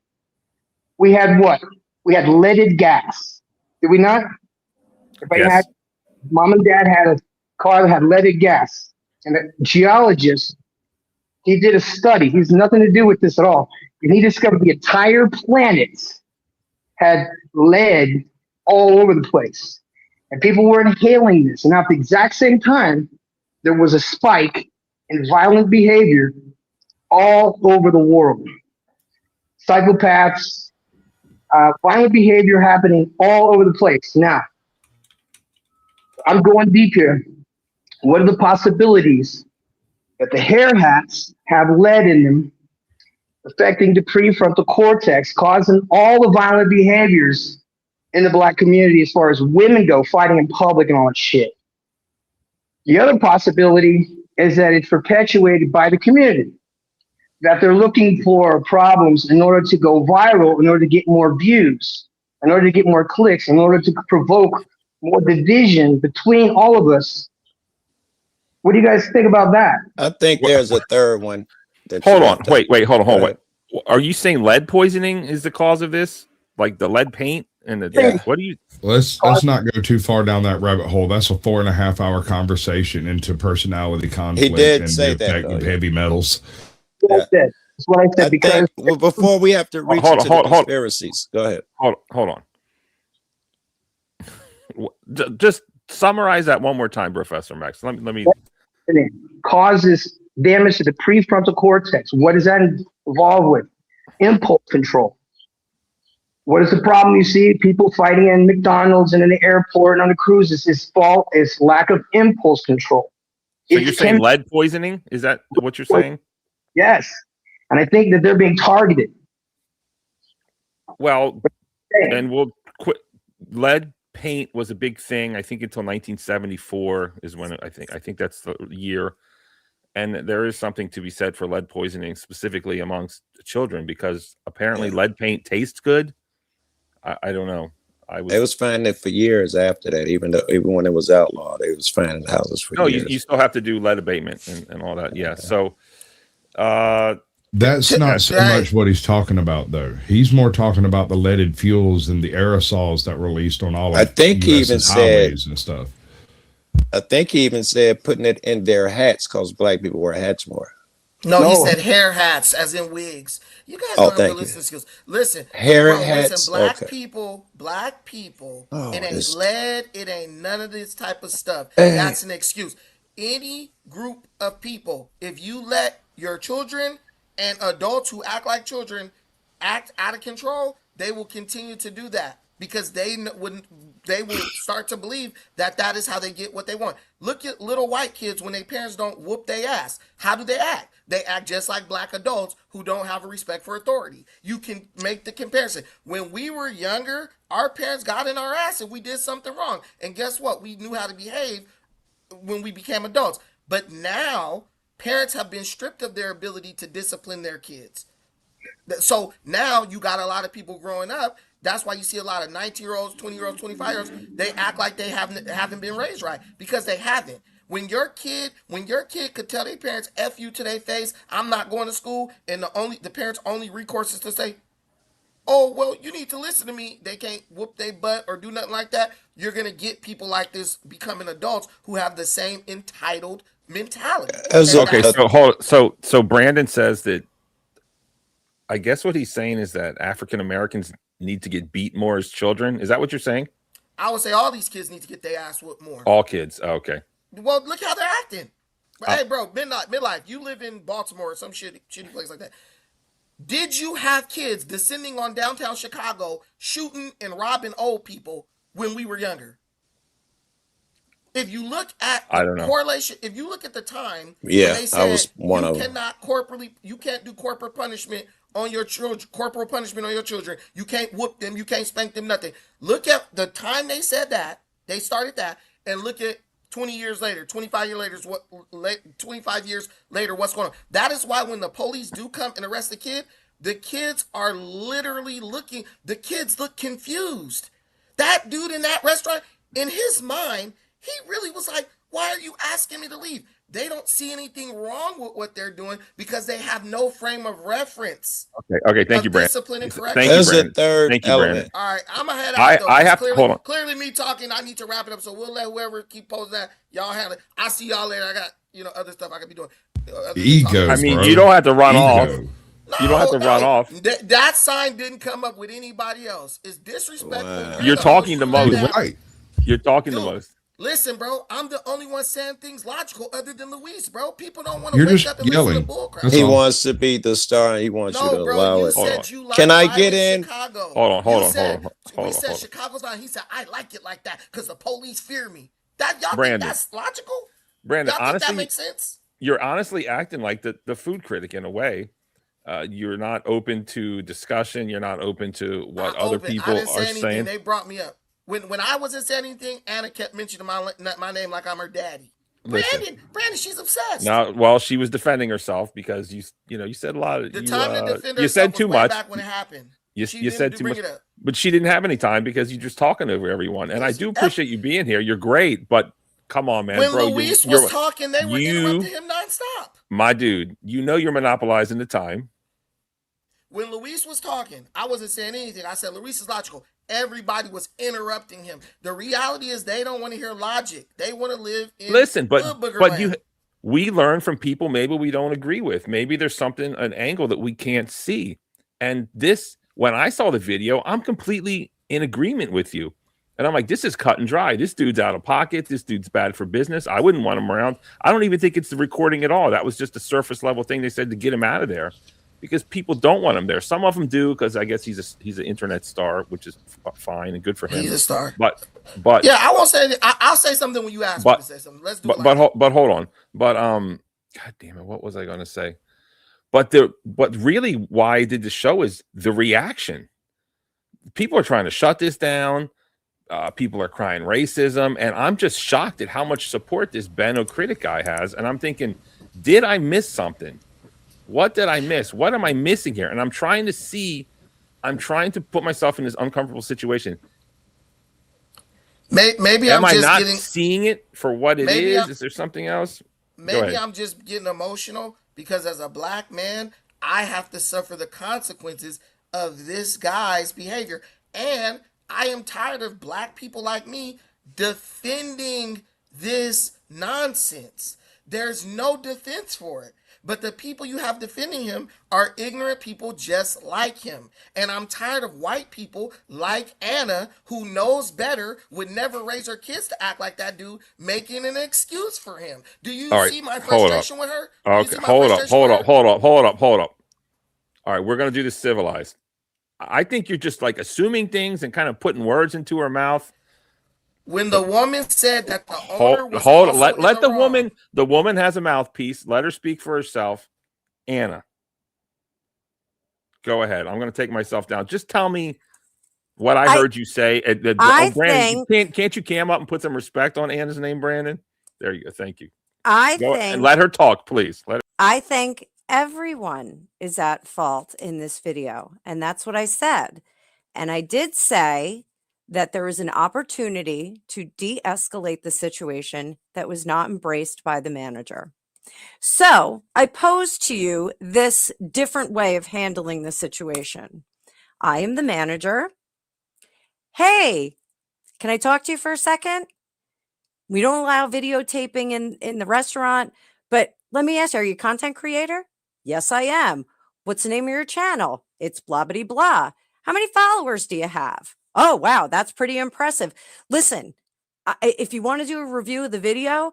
we had what? We had leaded gas. Did we not? Everybody had, Yes. mom and dad had a car that had leaded gas. And a geologist, he did a study. He has nothing to do with this at all. And he discovered the entire planet had lead all over the place. And people were inhaling this. And at the exact same time, there was a spike in violent behavior all over the world. Psychopaths, violent behavior happening all over the place. Now, I'm going deep here. What are the possibilities that the hair hats have lead in them, affecting the prefrontal cortex, causing all the violent behaviors in the black community as far as women go, fighting in public and all that shit? The other possibility is that it's perpetuated by the community, that they're looking for problems in order to go viral, in order to get more views, in order to get more clicks, in order to provoke more division between all of us. What do you guys think about that? I think there's a third one. Hold on. Wait. Hold on. Wait. Are you saying lead poisoning is the cause of this? Like the lead paint and the what do you? Let's not go too far down that rabbit hole. That's a 4.5 hour conversation into personality conflict did and say the that, effect of though, heavy metals. That's what I said. Because before we have to reach into the conspiracies, go ahead. Hold on. Just summarize that one more time, Professor Max. Let me. It causes damage to the prefrontal cortex. What does that involve with? Impulse control. What is the problem you see? People fighting in McDonald's and in the airport and on the cruises. His fault is lack of impulse control. So you're saying lead poisoning? Is that what you're saying? Yes. And I think that they're being targeted. Well, and we'll quit. Lead paint was a big thing, I think, until 1974 is when I think that's the year. And there is something to be said for lead poisoning, specifically amongst children, because apparently lead paint tastes good. I don't know. They was finding it for years after that, even when it was outlawed. They was finding houses for years. You still have to do lead abatement and all that. Yeah. So that's not so much what he's talking about, though. He's more talking about the leaded fuels and the aerosols that were released on all of I think he even said and stuff. I think he even said putting it in their hats because black people wear hats more. No, he said hair hats, as in wigs. You guys don't have good listening skills. Listen, hair hats. Listen, black people. It ain't lead. It ain't none of this type of stuff. That's an excuse. Any group of people, if you let your children and adults who act like children act out of control, they will continue to do that because they will start to believe that that is how they get what they want. Look at little white kids when their parents don't whoop their ass. How do they act? They act just like black adults who don't have a respect for authority. You can make the comparison. When we were younger, our parents got in our ass if we did something wrong. And guess what? We knew how to behave when we became adults. But now, parents have been stripped of their ability to discipline their kids. So now you got a lot of people growing up. That's why you see a lot of 19-year-olds, 20-year-olds, 25-years-olds. They act like they haven't been raised right because they haven't. When your kid could tell their parents F you to their face, I'm not going to school, and the parents' only recourse is to say, oh, well, you need to listen to me. They can't whoop their butt or do nothing like that. You're going to get people like this becoming adults who have the same entitled mentality. Okay, so Brandon says that I guess what he's saying is that African Americans need to get beat more as children. Is that what you're saying? I would say all these kids need to get their ass whooped more. All kids. Oh, okay. Well, look how they're acting. Hey, bro, midlife. You live in Baltimore or some shitty place like that. Did you have kids descending on downtown Chicago, shooting and robbing old people when we were younger? If you look at the correlation, if you look at the time, they said I was one of them. You can't do corporal punishment on your children. Corporal punishment on your children. You can't whoop them. You can't spank them. Nothing. Look at the time they said that. They started that, and look at 20 years later, 25 years later, 25 years later, what's going on? That is why when the police do come and arrest the kids are literally looking. The kids look confused. That dude in that restaurant, in his mind, he really was like, why are you asking me to leave? they don't see anything wrong with what they're doing because they have no frame of reference. Okay. Thank you, Brandon. Discipline and correction. Thank you, There's a Brandon. third Thank you, Brandon. element. All right, I'm gonna head out though. I have clearly, hold on. Clearly, me talking, I need to wrap it up. So we'll let whoever keep posting that. Y'all handle it. I see y'all later. I got other stuff I could be doing. Ego. I mean, bro. you don't have to run Ego. off. You don't have to run off. That sign didn't come up with anybody else. It's disrespectful. Wow. You're talking the most. Right. You're talking the most. Listen, bro, I'm the only one saying things logical other than Luis, bro. People don't want to You're wake just up and listen yelling. to bullcrap. He wants to be the star. And he wants you to No, bro, allow you it. said you like Can I violent get in? Chicago. Hold on. We said Chicago's violent. He said, I like it like that because the police fear me. That y'all Brandon. think that's logical? Brandon, Y'all think honestly, that makes sense? You're honestly acting like the food critic in a way. You're not open to discussion. You're not open to what other people I didn't say are anything. saying. They brought me up. When I wasn't saying anything, Anna kept mentioning my name like I'm her daddy. Listen. Brandon, she's obsessed. Now, well, she was defending herself because you said a lot of The time to defend herself you said too was way much. back when it happened. You She said didn't too bring much, it up. but she didn't have any time because you're just talking over everyone. And I do appreciate you being here. You're great, but come on, man, When bro. Luis was talking, they were interrupting him nonstop. My dude, you're monopolizing the time. When Luis was talking, I wasn't saying anything. I said Luis is logical. Everybody was interrupting him. The reality is they don't want to hear logic. They want to live in Listen, but land. we learn from people maybe we don't agree with. Maybe there's an angle that we can't see. And when I saw the video, I'm completely in agreement with you. And I'm like, this is cut and dry. This dude's out of pocket. This dude's bad for business. I wouldn't want him around. I don't even think it's the recording at all. That was just a surface level thing they said to get him out of there because people don't want him there. Some of them do because I guess he's an internet star, which is fine and good for him. He's a star. But yeah, I won't say anything. I'll say something when you ask me to say something. Let's do it. But hold on. God damn it, what was I going to say? But really why I did the show is the reaction. People are trying to shut this down. People are crying racism, and I'm just shocked at how much support this Barno Critic guy has. And I'm thinking, did I miss something? What did I miss? What am I missing here? And I'm trying to put myself in this uncomfortable situation. Maybe am I'm I just not seeing it for what it is? Is there something else? Maybe I'm just getting emotional because as a black man, I have to suffer the consequences of this guy's behavior. And I am tired of black people like me defending this nonsense. There's no defense for it. But the people you have defending him are ignorant people just like him. And I'm tired of white people like Anna, who knows better, would never raise her kids to act like that dude, making an excuse for him. Do you see my frustration with her? Okay, hold up. All right, we're going to do this civilized. I think you're just like assuming things and kind of putting words into her mouth. When the woman said that the owner was let the woman has a mouthpiece. Let her speak for herself. Anna, go ahead. I'm going to take myself down. Just tell me what I heard you say. Brandon, can't you cam up and put some respect on Anna's name, Brandon? There you go. Thank you. And let her talk, please. I think everyone is at fault in this video, and that's what I said. And I did say that there was an opportunity to de-escalate the situation that was not embraced by the manager. So I pose to you this different way of handling the situation. I am the manager. Hey, can I talk to you for a second? We don't allow videotaping in the restaurant, but let me ask you, are you a content creator? Yes, I am. What's the name of your channel? It's blah, blah, blah. How many followers do you have? Oh, wow, that's pretty impressive. Listen, if you want to do a review of the video,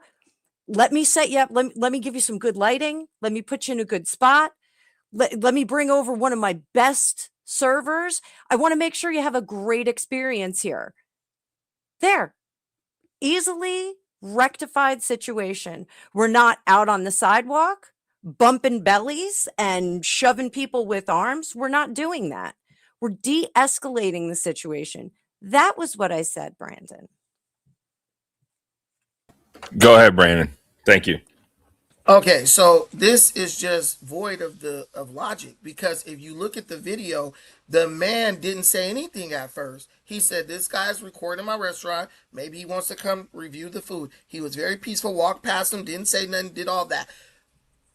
let me set you up. Let me give you some good lighting. Let me put you in a good spot. Let me bring over one of my best servers. I want to make sure you have a great experience here. There. Easily rectified situation. We're not out on the sidewalk, bumping bellies and shoving people with arms. We're not doing that. We're de-escalating the situation. That was what I said, Brandon. Go ahead, Brandon. Thank you. Okay, so this is just void of logic because if you look at the video, the man didn't say anything at first. He said, "This guy's recording my restaurant. Maybe he wants to come review the food." He was very peaceful, walked past him, didn't say nothing, did all that.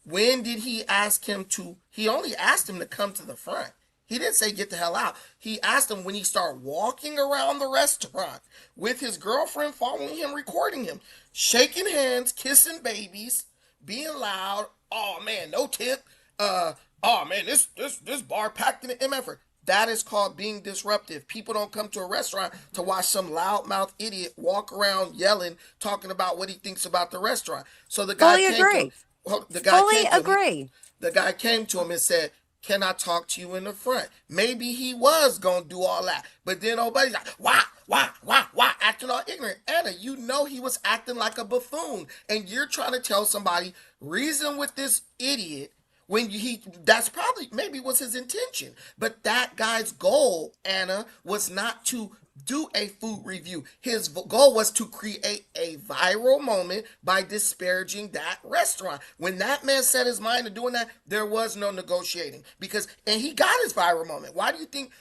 When did he ask him to? He only asked him to come to the front. He didn't say get the hell out. He asked him when he started walking around the restaurant with his girlfriend following him, recording him, shaking hands, kissing babies, being loud. Oh man, no tip. Oh man, this bar packed in the MF. That is called being disruptive. People don't come to a restaurant to watch some loudmouth idiot walk around yelling, talking about what he thinks about the restaurant. So the guy Fully came to him. agree. Well, the guy Fully came to him. agree. The guy came to him and said, "Can I talk to you in the front?" Maybe he was gonna do all that, but then nobody's like, why, acting all ignorant. Anna, you know he was acting like a buffoon, and you're trying to tell somebody reason with this idiot when that's probably maybe was his intention, but that guy's goal, Anna, was not to do a food review. His goal was to create a viral moment by disparaging that restaurant. When that man set his mind to doing that, there was no negotiating and he got his viral moment. Why do you think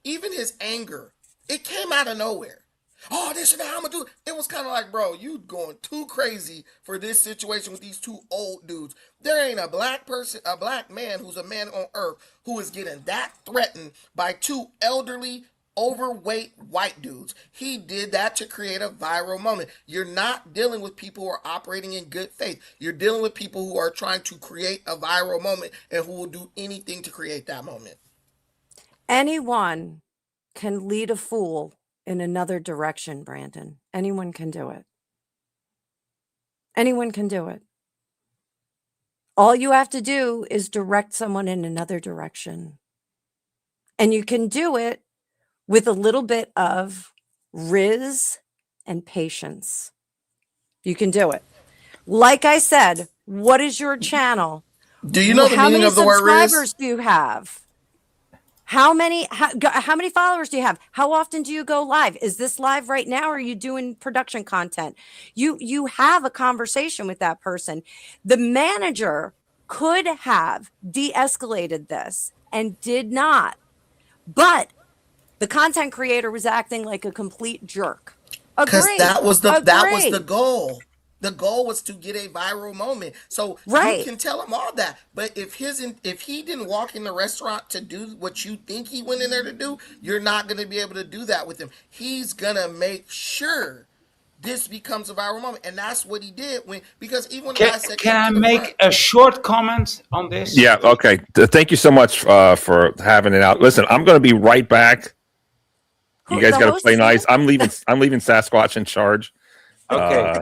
even his anger, it came out of nowhere? Oh, this and that, I'm gonna do it. It was kind of like, bro, you going too crazy for this situation with these two old dudes. There ain't a black person, a black man who's a man on earth who is getting that threatened by two elderly, overweight white dudes. He did that to create a viral moment. You're not dealing with people who are operating in good faith. You're dealing with people who are trying to create a viral moment and who will do anything to create that moment. Anyone can lead a fool in another direction, Brandon. Anyone can do it. Anyone can do it. All you have to do is direct someone in another direction. And you can do it with a little bit of riz and patience. You can do it. Like I said, what is your channel? Do you know the meaning of the word riz? How many subscribers do you have? How many followers do you have? How often do you go live? Is this live right now or are you doing production content? You have a conversation with that person. The manager could have de-escalated this and did not. But the content creator was acting like a complete jerk. Because that was the Agree. goal. The goal was to get a viral moment. So Right. you can tell him all that. But if he didn't walk in the restaurant to do what you think he went in there to do, you're not going to be able to do that with him. He's going to make sure this becomes a viral moment. And that's what he did because even when the guy said, Can I make a short comment on this? Yeah. Okay. Thank you so much for having it out. Listen, I'm going to be right back. You guys got to play nice. I'm leaving Sasquatch in charge. Okay.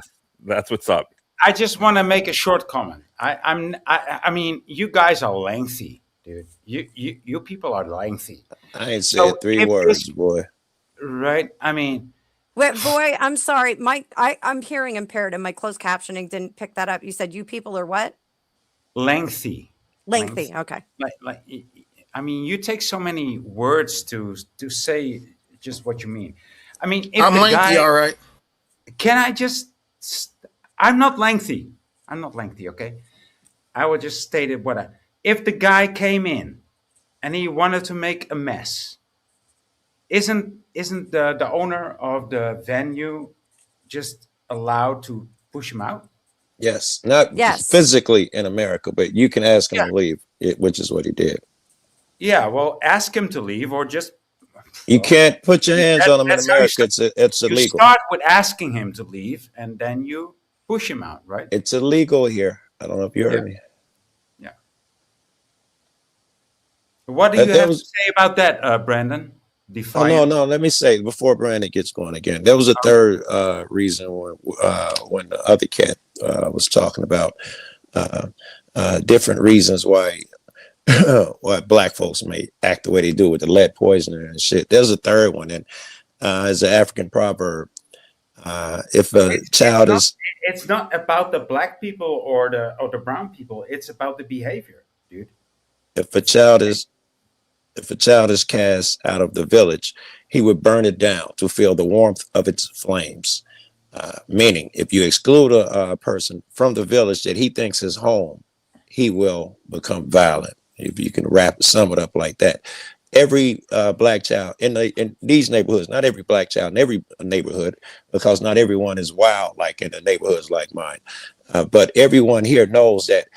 That's what's up. I just want to make a short comment. I mean, you guys are lengthy, dude. You people are lengthy. I ain't said three words, boy. Right? I mean, wait, boy, I'm sorry. I'm hearing impaired and my closed captioning didn't pick that up. You said you people are what? Lengthy. Lengthy. Okay. Like, I mean, you take so many words to say just what you mean. I mean, if I'm the lengthy, guy, all right. Can I just? I'm not lengthy. Okay. I will just state it. If the guy came in and he wanted to make a mess, isn't the owner of the venue just allowed to push him out? Yes, not physically in America, but you can ask him to leave, which is what he did. Yeah, well, ask him to leave or just. You can't put your hands on him in America. It's illegal. You start with asking him to leave, and then you push him out, right? It's illegal here. I don't know if you heard me. Yeah. What do you have to say about that, Brandon? No. Let me say before Brandon gets going again. There was a third reason when the other cat was talking about different reasons why black folks may act the way they do with the lead poisoning and shit. There's a third one, and it's an African proverb. If a child is, it's not about the black people or the brown people. It's about the behavior, dude. If a child is cast out of the village, he would burn it down to feel the warmth of its flames. Meaning, if you exclude a person from the village that he thinks is home, he will become violent. If you can sum it up like that. Every black child in these neighborhoods, not every black child in every neighborhood, because not everyone is wild like in the neighborhoods like mine. But everyone here knows that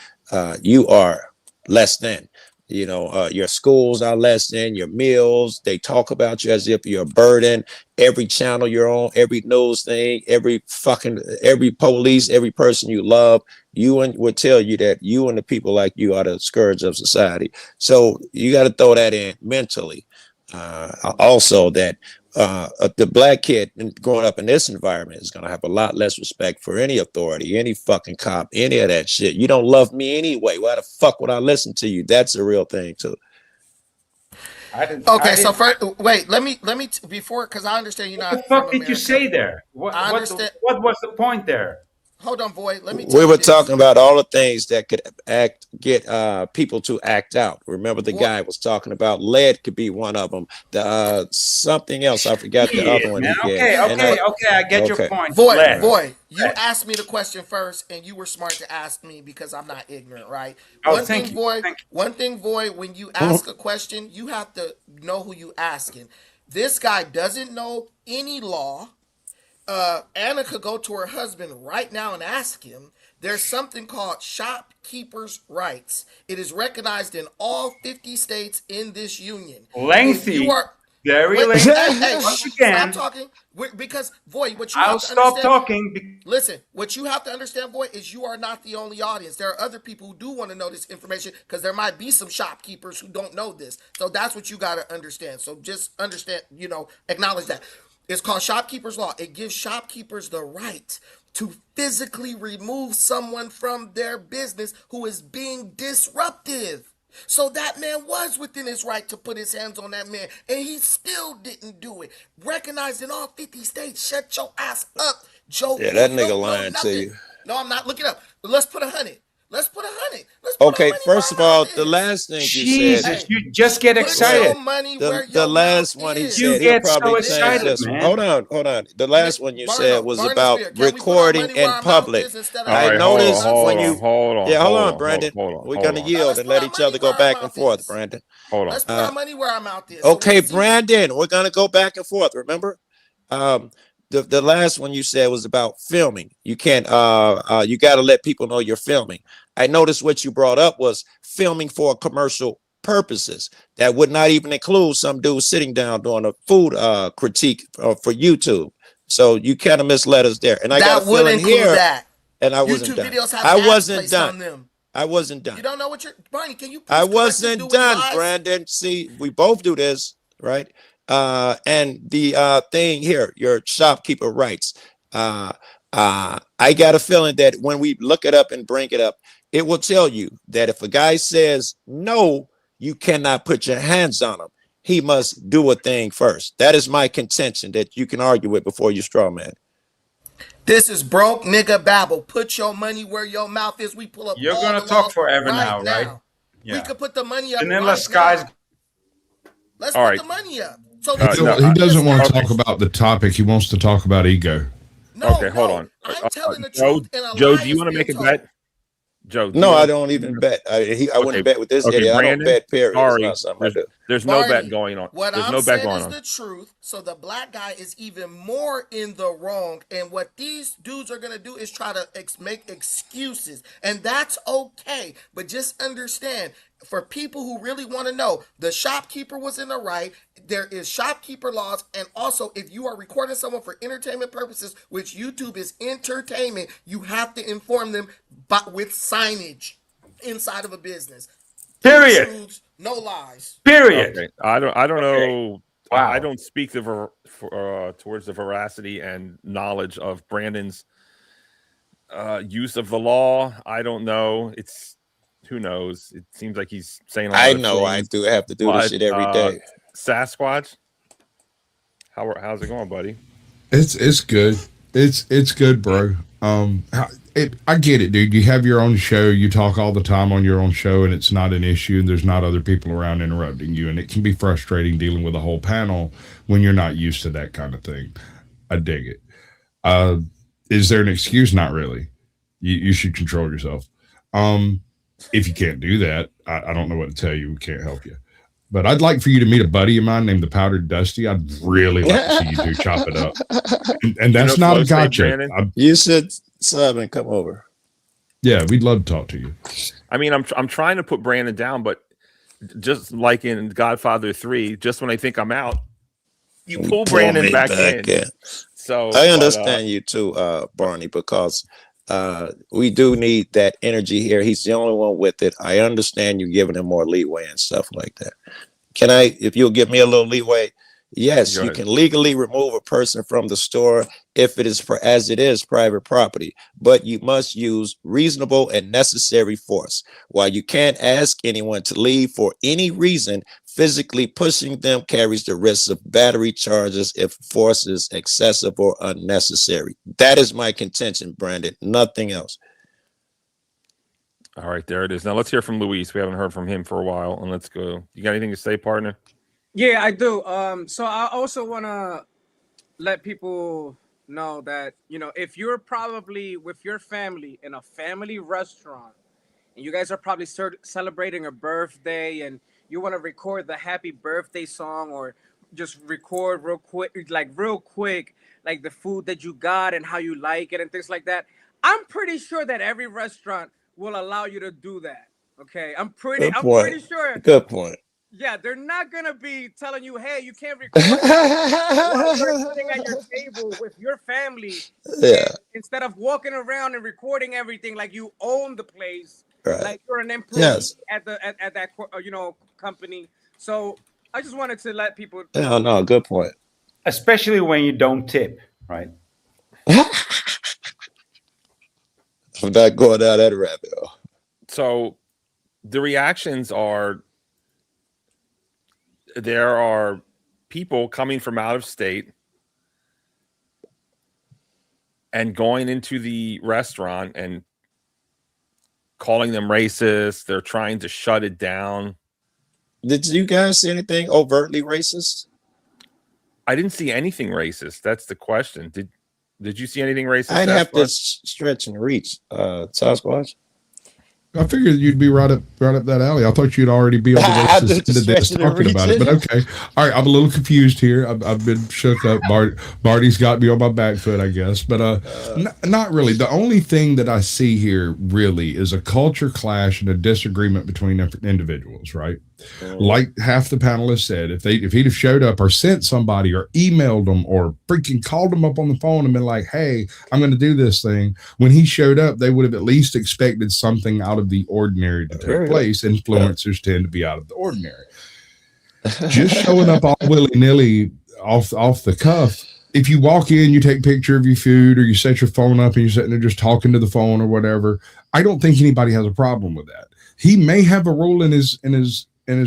you are less than. Your schools are less than, your meals, they talk about you as if you're a burden. Every channel you're on, every news thing, every police, every person you love, would tell you that you and the people like you are the scourge of society. So you got to throw that in mentally. Also that the black kid growing up in this environment is going to have a lot less respect for any authority, any fucking cop, any of that shit. You don't love me anyway. Why the fuck would I listen to you? That's a real thing too. So first, wait, let me before, because I understand you're not. What the fuck did you say there? I understand. What was the point there? Hold on, boy. Let me. We were talking about all the things that could get people to act out. Remember, the guy was talking about lead could be one of them. Something else, I forgot the other one. Okay, I get your point. Boy, you asked me the question first, and you were smart to ask me because I'm not ignorant, right? One thing, boy, when you ask a question, you have to know who you asking. This guy doesn't know any law. Anna could go to her husband right now and ask him. There's something called shopkeepers' rights. It is recognized in all 50 states in this union. Lengthy. Very lengthy. Hey, stop talking. Because, boy, what you have to understand. I'll stop talking. Listen, what you have to understand, boy, is you are not the only audience. There are other people who do want to know this information because there might be some shopkeepers who don't know this. So that's what you got to understand. So just understand, acknowledge that. It's called shopkeepers law. It gives shopkeepers the right to physically remove someone from their business who is being disruptive. So that man was within his right to put his hands on that man, and he still didn't do it. Recognized in all 50 states. Shut your ass up, Joe. Yeah, that nigga lying to you. No, I'm not. Look it up. Let's put 100. Let's put 100. Okay, first of all, the last thing you said. You just get excited. The last one he said, he'll probably change this one. Hold on. The last one you said was about recording in public. I noticed when you. Yeah, hold on, Brandon. We're gonna yield and let each other go back and forth, Brandon. Hold on. Let's put our money where our mouth is. Okay, Brandon, we're gonna go back and forth. Remember, the last one you said was about filming. You can't. You got to let people know you're filming. I noticed what you brought up was filming for commercial purposes. That would not even include some dude sitting down doing a food critique for YouTube. So you kind of misled us there. And I got a feeling here. And I wasn't done. I wasn't done. I wasn't done. You don't know what you're, Barney. Can you? I wasn't done, Brandon. See, we both do this, right? And the thing here, your shopkeeper rights. I got a feeling that when we look it up and bring it up, it will tell you that if a guy says no, you cannot put your hands on him. He must do a thing first. That is my contention that you can argue with before you straw man. This is broke nigga babble. Put your money where your mouth is. We pull up. You're gonna talk forever now, right? Yeah. We could put the money up. Vanilla Skies. Let's put the money up. So he doesn't want to talk about the topic. He wants to talk about ego. Hold on. I'm telling the truth. Joe, do you want to make a bet? Joe, no, I don't even bet. I wouldn't bet with this idiot. Brandon, I don't bet. Period. Sorry, there's no bet going on. What there's I'm no bet saying going is on. the truth. So the black guy is even more in the wrong. And what these dudes are gonna do is try to make excuses, and that's okay. But just understand, for people who really want to know, the shopkeeper was in the right. There is shopkeeper laws, and also if you are recording someone for entertainment purposes, which YouTube is entertainment, you have to inform them, but with signage inside of a business. Period. Truths, no lies. Period. Okay. I don't know. Wow. I don't speak towards the veracity and knowledge of Brandon's use of the law. I don't know. Who knows? It seems like he's saying. I know. I do have to do this shit every day. Sasquatch. How's it going, buddy? It's good. It's good, bro. I get it, dude. You have your own show. You talk all the time on your own show, and it's not an issue. And there's not other people around interrupting you, and it can be frustrating dealing with a whole panel when you're not used to that kind of thing. I dig it. Is there an excuse? Not really. You should control yourself. If you can't do that, I don't know what to tell you. We can't help you. But I'd like for you to meet a buddy of mine named the Powdered Dusty. I'd really like to see you two chop it up. And that's not a gotcha. You should sub and come over. Yeah, we'd love to talk to you. I mean, I'm trying to put Brandon down, but just like in Godfather 3, just when I think I'm out, you pull Brandon back in. So I understand you too, Barney, because we do need that energy here. He's the only one with it. I understand you giving him more leeway and stuff like that. Can I, if you'll give me a little leeway? Yes, you can legally remove a person from the store if it is as it is private property, but you must use reasonable and necessary force. While you can't ask anyone to leave for any reason, physically pushing them carries the risk of battery charges if force is excessive or unnecessary. That is my contention, Brandon. Nothing else. All right, there it is. Now let's hear from Luis. We haven't heard from him for a while, and let's go. You got anything to say, partner? Yeah, I do. So I also want to let people know that, you know, if you're probably with your family in a family restaurant and you guys are probably celebrating a birthday and you want to record the happy birthday song or just record real quick, like the food that you got and how you like it and things like that, I'm pretty sure that every restaurant will allow you to do that. Okay, I'm pretty sure. Good point. Yeah, they're not gonna be telling you, "Hey, you can't record while you're sitting at your table with your family." Yeah. Instead of walking around and recording everything like you own the place, right. Like you're an employee at that company. So I just wanted to let people. No, good point. Especially when you don't tip, right? I'm not going down that rabbit hole. So the reactions are. There are people coming from out of state and going into the restaurant and calling them racist. They're trying to shut it down. Did you guys see anything overtly racist? I didn't see anything racist. That's the question. Did you see anything racist? I'd have to stretch and reach. Sasquatch. I figured you'd be right up that alley. I thought you'd already be on the way to this talking about it, but okay. All right, I'm a little confused here. I've been shook up. Barty's got me on my back foot, I guess, but not really. The only thing that I see here really is a culture clash and a disagreement between individuals, right? Like half the panelists said, if he'd have showed up or sent somebody or emailed them or freaking called them up on the phone and been like, "Hey, I'm going to do this thing," when he showed up, they would have at least expected something out of the ordinary to take place. Influencers tend to be out of the ordinary. Just showing up all willy-nilly off the cuff. If you walk in, you take a picture of your food or you set your phone up and you're sitting there just talking to the phone or whatever, I don't think anybody has a problem with that. He may have a rule in his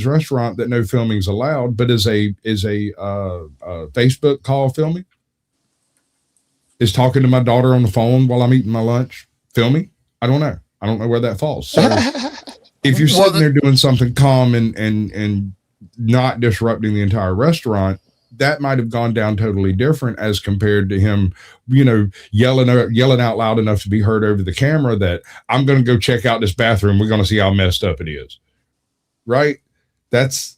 restaurant that no filming is allowed, but is a Facebook call filming? Is talking to my daughter on the phone while I'm eating my lunch filming? I don't know. I don't know where that falls. So if you're sitting there doing something calm and not disrupting the entire restaurant, that might have gone down totally different as compared to him, yelling out loud enough to be heard over the camera that I'm going to go check out this bathroom. We're going to see how messed up it is. Right? That's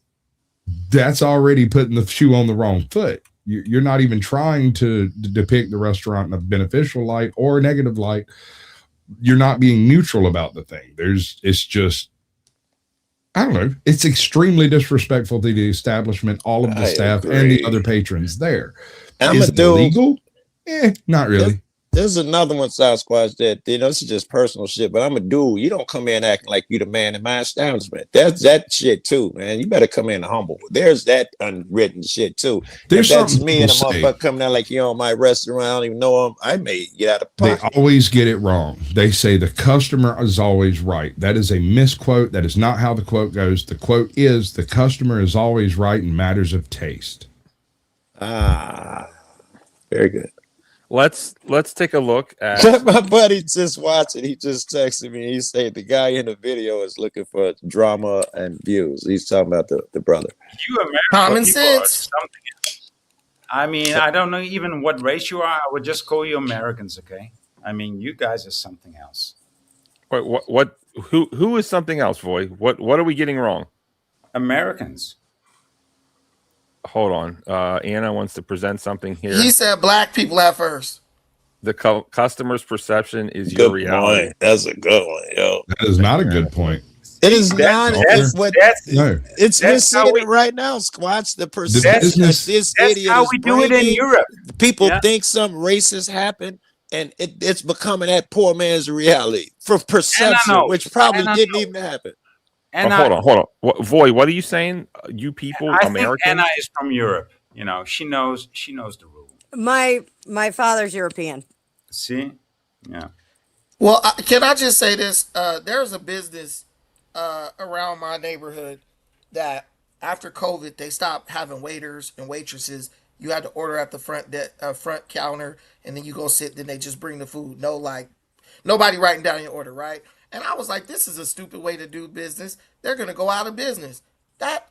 already putting the shoe on the wrong foot. You're not even trying to depict the restaurant in a beneficial light or a negative light. You're not being neutral about the thing. It's just, I don't know. It's extremely disrespectful to the establishment, all of the staff and the other patrons there. Is it illegal? Not really. There's another one, Sasquatch, that, this is just personal shit, but I'm a dude. You don't come in acting like you the man in my establishment. There's that shit too, man. You better come in humble. There's that unwritten shit too. If that's me and a motherfucker coming out like you on my restaurant, I don't even know him, I may get out of pocket. They always get it wrong. They say the customer is always right. That is a misquote. That is not how the quote goes. The quote is, the customer is always right in matters of taste. Very good. Let's take a look at my buddy just watching. He just texted me. He said the guy in the video is looking for drama and views. He's talking about the brother. Common sense. I mean, I don't know even what race you are. I would just call you Americans, okay? I mean, you guys are something else. Wait, what? Who is something else, Voy? What are we getting wrong? Americans. Hold on. Anna wants to present something here. He said black people at first. The customer's perception is your Good reality. point. That's a good one, yo. That is not a good point. It is not. It's we're seeing it right now. Squatch the perception that this idiot how is we do it in bringing. Europe. People think some racist happened, and it's becoming that poor man's reality from perception, which probably didn't even happen. And hold on. Voy, what are you saying? You people, I Americans? think Anna is from Europe. You know, she knows the rule. My father's European. See? Yeah. Well, can I just say this? There's a business around my neighborhood that after COVID, they stopped having waiters and waitresses. You had to order at the front counter, and then you go sit. Then they just bring the food. No, like nobody writing down your order, right? And I was like, this is a stupid way to do business. They're gonna go out of business. That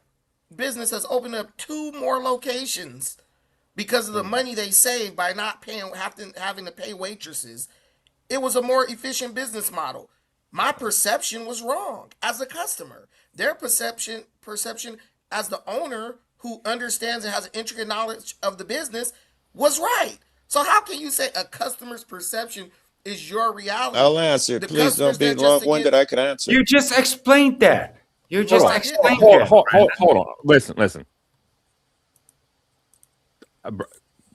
business has opened up 2 more locations because of the money they saved by not having to pay waitresses. It was a more efficient business model. My perception was wrong as a customer. Their perception as the owner who understands and has intricate knowledge of the business was right. So how can you say a customer's perception is your reality? I'll answer. Please don't be long-winded. I can answer. You just explained that. You just explained that. Hold on. Listen.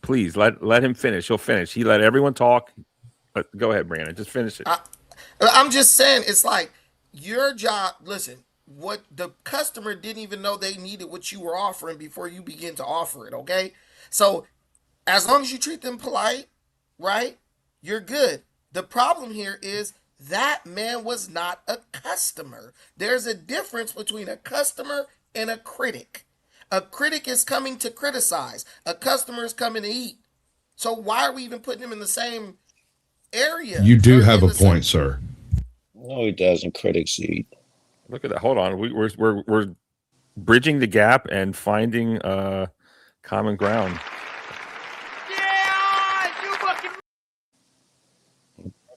Please let him finish. He'll finish. He let everyone talk. Go ahead, Brandon. Just finish it. I'm just saying, it's like your job. Listen, what the customer didn't even know they needed what you were offering before you begin to offer it. Okay, so as long as you treat them polite, right, you're good. The problem here is that man was not a customer. There's a difference between a customer and a critic. A critic is coming to criticize. A customer is coming to eat. So why are we even putting them in the same area? You do have a point, sir. No, he doesn't. Critics eat. Look at that. Hold on. We're bridging the gap and finding common ground.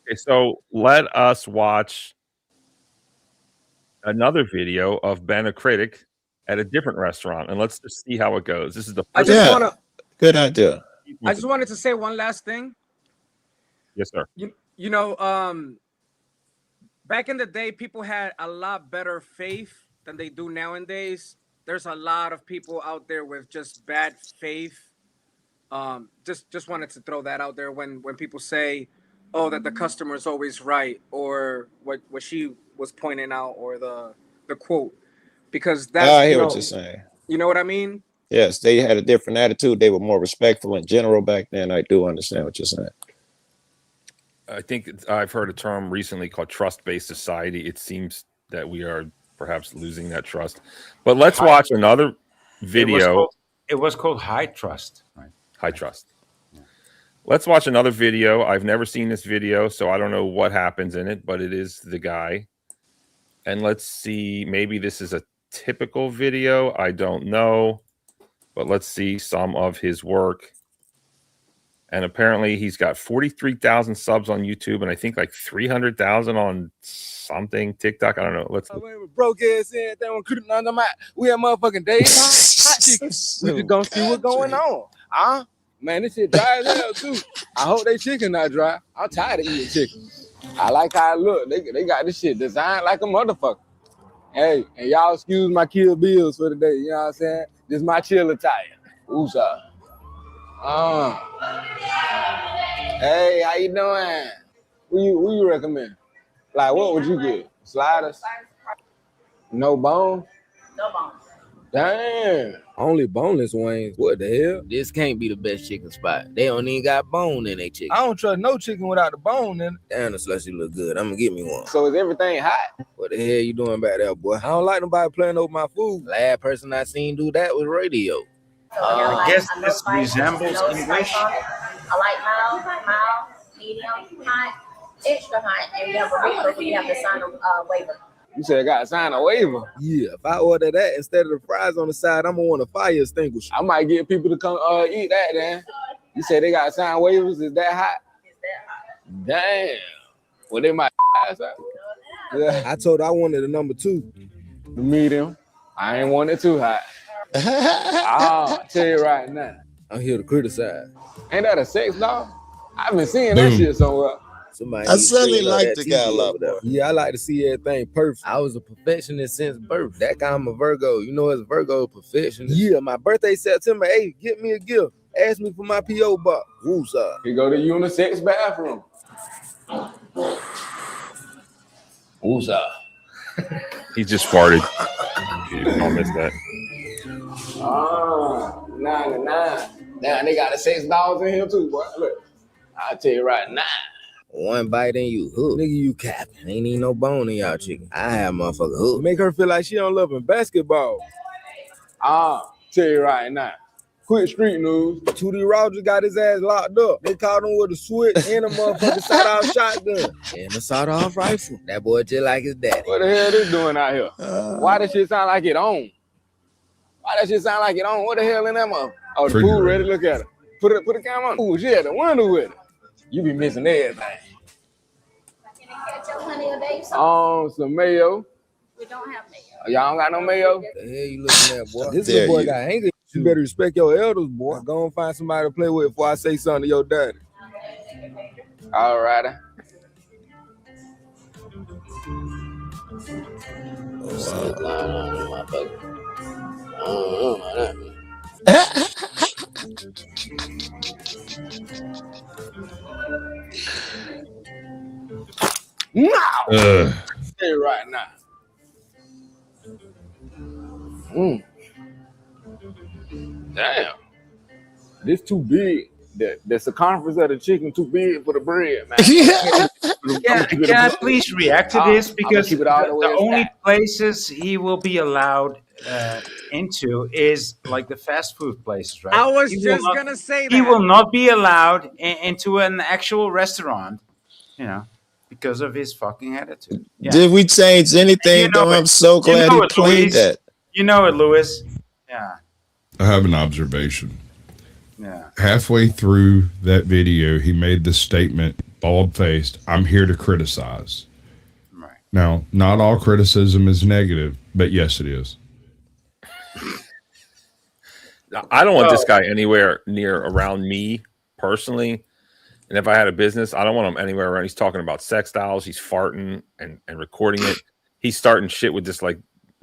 Okay, so let us watch another video of Ben, a critic, at a different restaurant, and let's just see how it goes. This is the first good idea. I just wanted to say one last thing. Yes, sir. You know, back in the day, people had a lot better faith than they do nowadays. There's a lot of people out there with just bad faith. Just wanted to throw that out there when people say, oh, that the customer is always right, or what she was pointing out, or the quote, because that's I hear what you're saying. You know what I mean? Yes, they had a different attitude. They were more respectful in general back then. I do understand what you're saying. I think I've heard a term recently called trust-based society. It seems that we are perhaps losing that trust. But let's watch another video. It was called high trust. Right? High trust. Yeah. Let's watch another video. I've never seen this video, so I don't know what happens in it, but it is the guy. And let's see, maybe this is a typical video. I don't know, but let's see some of his work. And apparently he's got 43,000 subs on YouTube, and I think like 300,000 on something, TikTok. I don't know. Let's broke ass in. They want to none of my. We have motherfucking days hot chicken. We just gonna see what's going on. Man, this shit dry as hell too. I hope they chicken not dry. I'm tired of eating chicken. I like how it look. They got this shit designed like a motherfucker. Hey, and y'all excuse my Kill Bills for the day. You know what I'm saying? This my chill attire. Woosah. Hey, how you doing? What you recommend? Like, what would you get? Sliders? No bone? No bone. Damn. Only boneless wings. What the hell? This can't be the best chicken spot. They don't even got bone in their chicken. I don't trust no chicken without the bone in it. Damn, the slushy look good. I'm gonna get me one. So is everything hot? What the hell you doing back there, boy? I don't like nobody playing over my food. Last person I seen do that was Radio. I guess this resembles English. I like mild, medium, hot, extra hot, and you have a regular, you have to sign a waiver. You said got to sign a waiver. Yeah, if I order that instead of the fries on the side, I'm gonna want a fire extinguisher. I might get people to come eat that then. You said they got to sign waivers. Is that hot? Damn. Well, they might ass up. Yeah. I told her I wanted a number 2. The medium. I ain't want it too hot. I'll tell you right now. I'm here to criticize. Ain't that a sex doll? I've been seeing that shit somewhere. Somebody I needs to certainly straighten up like that the TV guy a lot over there. more. Yeah, I like to see everything perfect. I was a perfectionist since birth. That guy, I'm a Virgo. You know, as a Virgo, perfectionist. Yeah, my birthday September 8th. Get me a gift. Ask me for my P.O. box. Woosah. You go to unisex bathroom. Woosah. He just farted. You don't miss that. 99. Now they got the sex dolls in here too, boy. Look, I'll tell you right now. One bite and you hook. Nigga, you capping. Ain't even no bone in y'all chicken. I have motherfucker hook. Make her feel like she don't love basketball. I'll tell you right now. Quick street news. 2D Rogers got his ass locked up. They caught him with a switch and a motherfucking sawed-off shotgun. And a sawed-off rifle. That boy just like his daddy. What the hell this doing out here? Why that shit sound like it on? Why that shit sound like it on? What the hell in that mother? Oh, the food ready. Look at her. Put the camera on. Ooh, she had the window with it. You be missing everything. Some mayo. We don't have mayo. Y'all don't got no mayo? The hell you looking at, boy? This Dare little boy you. got anger. You better respect your elders, boy. Go and find somebody to play with before I say something to your daddy. All righty. Now, say right now. Damn, this too big. The circumference of the chicken too big for the bread, man. Can I please react to this? Because the only places he will be allowed into is like the fast food places, right? I was He just will not- gonna say he that. will not be allowed into an actual restaurant, you know, because of his fucking attitude. Yeah. Did we change anything? You know though? it. I'm so You glad know he it, played Louise. that. You know it, Lewis. Yeah. I have an observation. Yeah. Halfway through that video, he made the statement, bald-faced, "I'm here to criticize." Right. Now, not all criticism is negative, but yes, it is. I don't want this guy anywhere near around me personally. And if I had a business, I don't want him anywhere around. He's talking about sex dolls. He's farting and recording it. He's starting shit with this like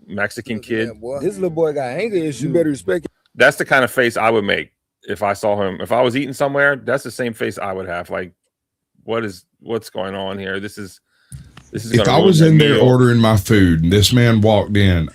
Mexican kid. Boy. This little boy got anger issues. You better respect it. That's the kind of face I would make if I saw him. If I was eating somewhere, that's the same face I would have. Like, what's going on here? This is. If I was in there ordering my food and this man walked in,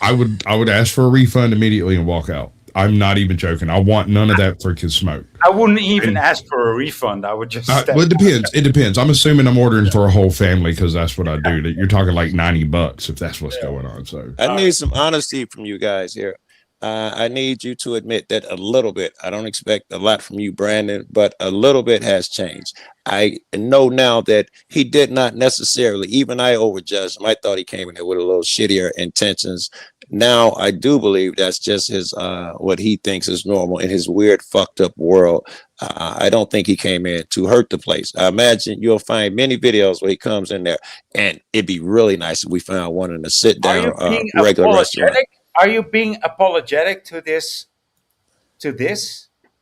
I would ask for a refund immediately and walk out. I'm not even joking. I want none of that freaking smoke. I wouldn't even ask for a refund. I would just. Well, it depends. It depends. I'm assuming I'm ordering for a whole family because that's what I do. You're talking like $90 if that's what's going on. So I need some honesty from you guys here. I need you to admit that a little bit. I don't expect a lot from you, Brandon, but a little bit has changed. I know now that he did not necessarily, even I overjudged him. I thought he came in there with a little shittier intentions. Now I do believe that's just his what he thinks is normal in his weird, fucked up world. I don't think he came in to hurt the place. I imagine you'll find many videos where he comes in there, and it'd be really nice if we found one in a sit down regular restaurant. Are you being apologetic to this?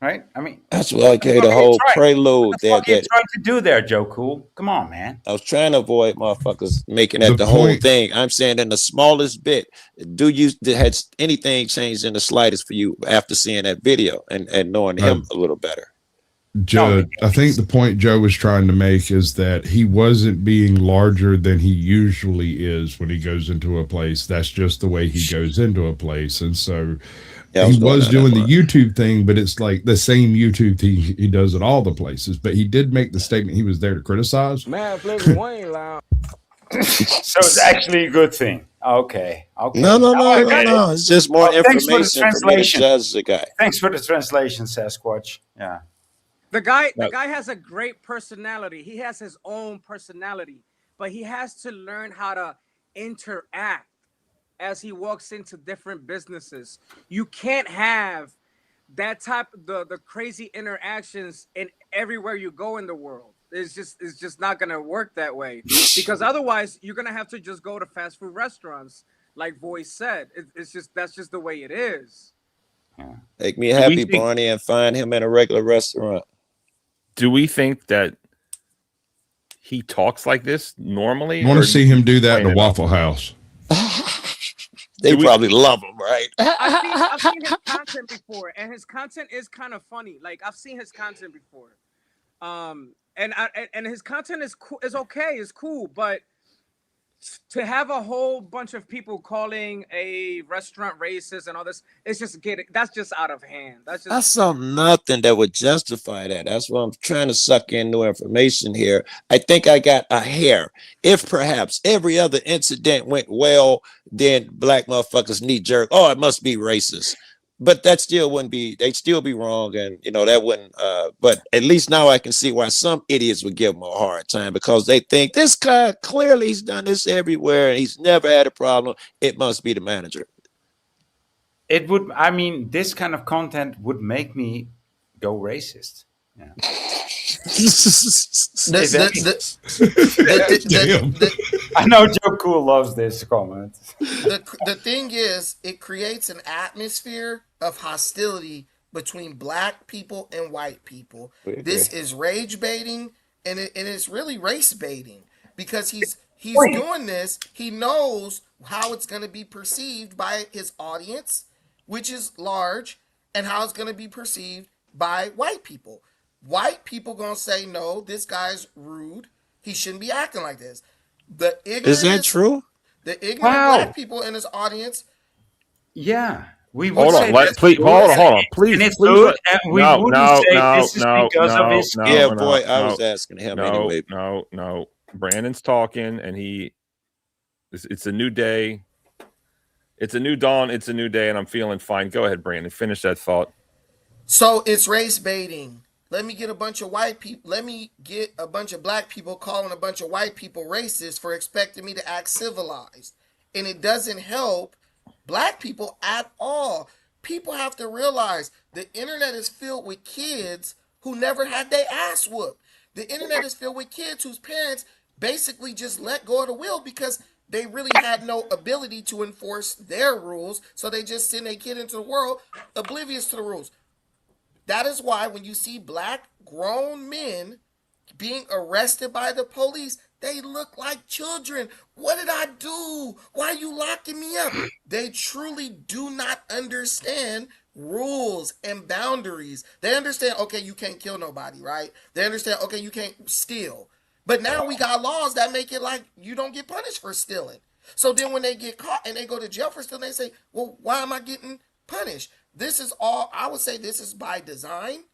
Right? I mean, that's what I gave the whole prelude there. What are you trying to do there, Joe Cool? Come on, man. I was trying to avoid motherfuckers making that the whole thing. I'm saying in the smallest bit. Has anything changed in the slightest for you after seeing that video and knowing him a little better? Joe, I think the point Joe was trying to make is that he wasn't being larger than he usually is when he goes into a place. That's just the way he goes into a place. And so he was doing the YouTube thing, but it's like the same YouTube thing he does at all the places. But he did make the statement he was there to criticize. Man, Flavor Wayne loud. So it's actually a good thing. Okay. No. It's just more information for me to judge the guy. Thanks for the translation, Sasquatch. Yeah. The guy has a great personality. He has his own personality, but he has to learn how to interact as he walks into different businesses. You can't have that type the crazy interactions in everywhere you go in the world. It's just not gonna work that way, because otherwise you're gonna have to just go to fast food restaurants, like Voice said. That's just the way it is. Make me happy, Barney, and find him in a regular restaurant. Do we think that he talks like this normally? I want or to see him do that in playing a it up? Waffle House. They probably love him, right? I've seen his content before, and his content is kind of funny. Like, I've seen his content before, and his content is cool, is okay, is cool, but to have a whole bunch of people calling a restaurant racist and all this, it's just that's just out of hand. I saw nothing that would justify that. That's why I'm trying to suck in new information here. I think I got a hair. If perhaps every other incident went well, then black motherfuckers knee jerk. Oh, it must be racist. But that still wouldn't be, they'd still be wrong. And, that wouldn't, but at least now I can see why some idiots would give him a hard time, because they think this guy, clearly he's done this everywhere and he's never had a problem. It must be the manager. It would, I mean, this kind of content would make me go racist. Yeah. I know Joe Cool loves this comment. The thing is, it creates an atmosphere of hostility between black people and white people. This is rage baiting, and it's really race baiting, because he's doing this. He knows how it's going to be perceived by his audience, which is large, and how it's going to be perceived by white people. White people going to say, no, this guy's rude. He shouldn't be acting like this. Is that true? The ignorant black people in his audience. Yeah. We would hold say on, that's hold on, please. And it's please good, and we wouldn't say this is because of his skin. Yeah, boy, I was asking him anyway. No. Brandon's talking, and it's a new day. It's a new dawn. It's a new day, and I'm feeling fine. Go ahead, Brandon. Finish that thought. So it's race baiting. Let me get a bunch of white people. Let me get a bunch of black people calling a bunch of white people racist for expecting me to act civilized. And it doesn't help black people at all. People have to realize the internet is filled with kids who never had their ass whooped. The internet is filled with kids whose parents basically just let go of the wheel because they really had no ability to enforce their rules. So they just send a kid into the world oblivious to the rules. That is why when you see black grown men being arrested by the police, they look like children. What did I do? Why are you locking me up? They truly do not understand rules and boundaries. They understand, okay, you can't kill nobody, right? They understand, okay, you can't steal. But now we got laws that make it like you don't get punished for stealing. So then when they get caught and they go to jail for stealing, they say, well, why am I getting punished? This is all, I would say this is by design,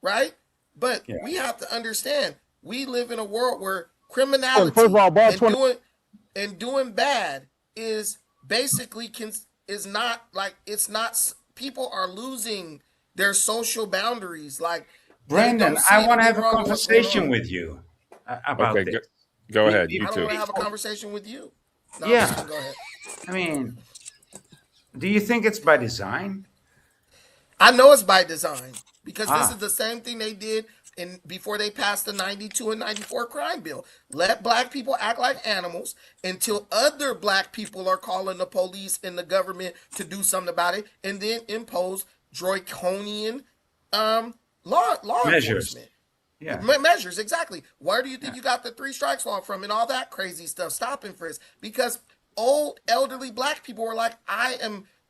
right? But we have to understand, we live in a world where criminality and doing bad is basically is not like, it's not, people are losing their social boundaries. Like, Brandon, I want to have a conversation with you about this. Go ahead. You I don't too. want to have a conversation with you. No, Yeah. go ahead. I mean, do you think it's by design? I know it's by design, because this is the same thing they did before they passed the 92 and 94 crime bill. Let black people act like animals until other black people are calling the police and the government to do something about it, and then impose draconian law enforcement. Yeah. Measures, exactly. Where do you think you got the 3 strikes law from and all that crazy stuff? Stop and frisk. Because old elderly black people were like,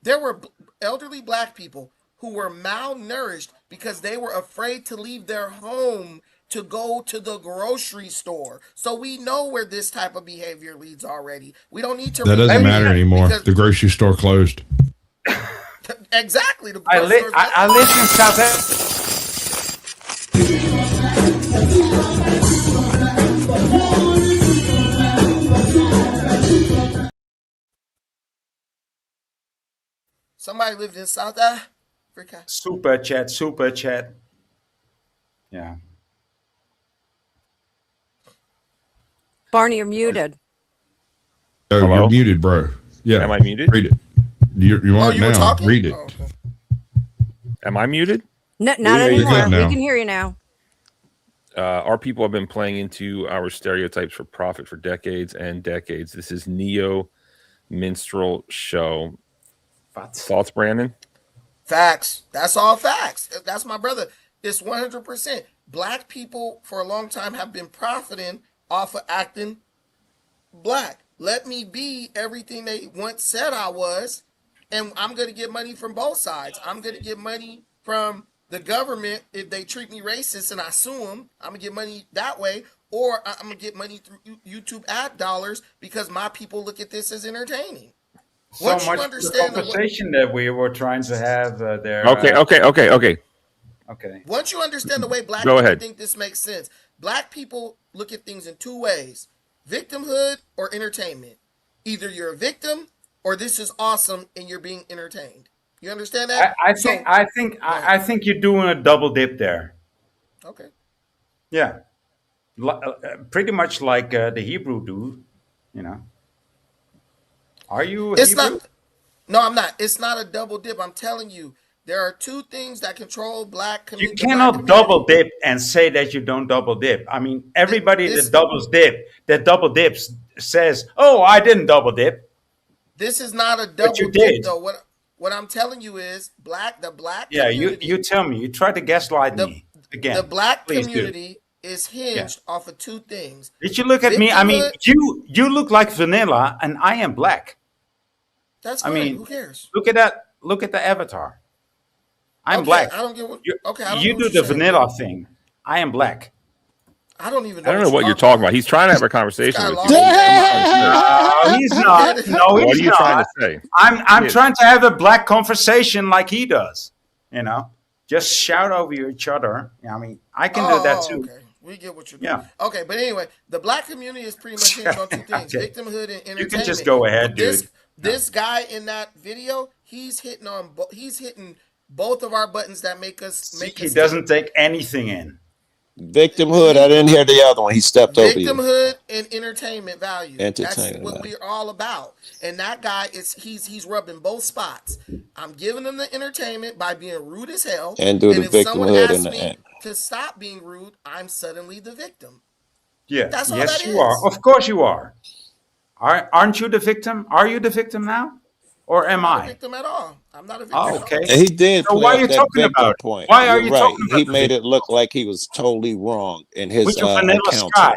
there were elderly black people who were malnourished because they were afraid to leave their home to go to the grocery store. So we know where this type of behavior leads already. We don't need to. That doesn't matter anymore. The grocery store closed. Exactly. I live in South. Somebody lived in South Africa. Super chat. Yeah. Barney, you're muted. Oh, Hello? you're muted, bro. Yeah. Am I muted? Read it. You aren't you were now. talking? Read it. Oh, okay. Am I muted? No, not You're anymore. good We now. can hear you now. Our people have been playing into our stereotypes for profit for decades and decades. This is Neo Minstrel Show. Thoughts, Brandon? Facts. That's all facts. That's my brother. It's 100%. Black people for a long time have been profiting off of acting black. Let me be everything they once said I was, and I'm going to get money from both sides. I'm going to get money from the government if they treat me racist and I sue them. I'm going to get money that way, or I'm going to get money through YouTube ad dollars because my people look at this as entertaining. So Once you much for the understand conversation that we were trying to have there. Okay. Once you understand the way black Go people ahead. think this makes sense, black people look at things in two ways: victimhood or entertainment. Either you're a victim or this is awesome and you're being entertained. You understand that? I think you're doing a double dip there. Okay. Yeah, pretty much like the Hebrew do. You know, are you It's Hebrew? not. No, I'm not. It's not a double dip. I'm telling you, there are two things that control black You community. cannot double dip and say that you don't double dip. I mean, everybody that double dips says, "Oh, I didn't double dip." This is not a But double you dip, did. though. What I'm telling you is the black Yeah, community. you tell me. You try to gaslight me again. The black Please do. community is hinged off of two things. Did you look at me? I mean, Victimhood- you look like vanilla, and I am black. That's I fine. mean, Who cares? Look at that. Look at the avatar. I'm Okay, black. I don't get what. You, Okay, I don't you know do what the you're saying, vanilla man. thing. I am black. I don't even. I don't know what you're talking about. He's trying to have a conversation with you. No, he's not. No, What he's are you not. trying to say? I'm Yeah. trying to have a black conversation like he does. You know, just shout over each other. I mean, I can do that too. Okay. We get what you're doing. Yeah. Okay, but anyway, the black community is pretty much hinged on two things: Okay. victimhood and entertainment. You can just go ahead, dude. This guy in that video, he's hitting both of our buttons that make us He doesn't take anything in. Victimhood. I didn't hear the other one. He stepped over you. victimhood and entertainment value. That's Entertainment what value. we're all about. And that guy he's rubbing both spots. I'm giving him the entertainment by being rude as hell. And do the if someone victimhood asks in the me end. to stop being rude, I'm suddenly the victim. Yeah. That's all yes, that you is. are. Of course, you are. Aren't you the victim? Are you the victim now, or am I'm not a I? victim at all. I'm not a victim. Oh, at all. okay. And he did So play why are up you that talking victim about it? point. Why are You're you right. talking about He the made victim? it look like he was totally wrong in his With your vanilla accounting. sky?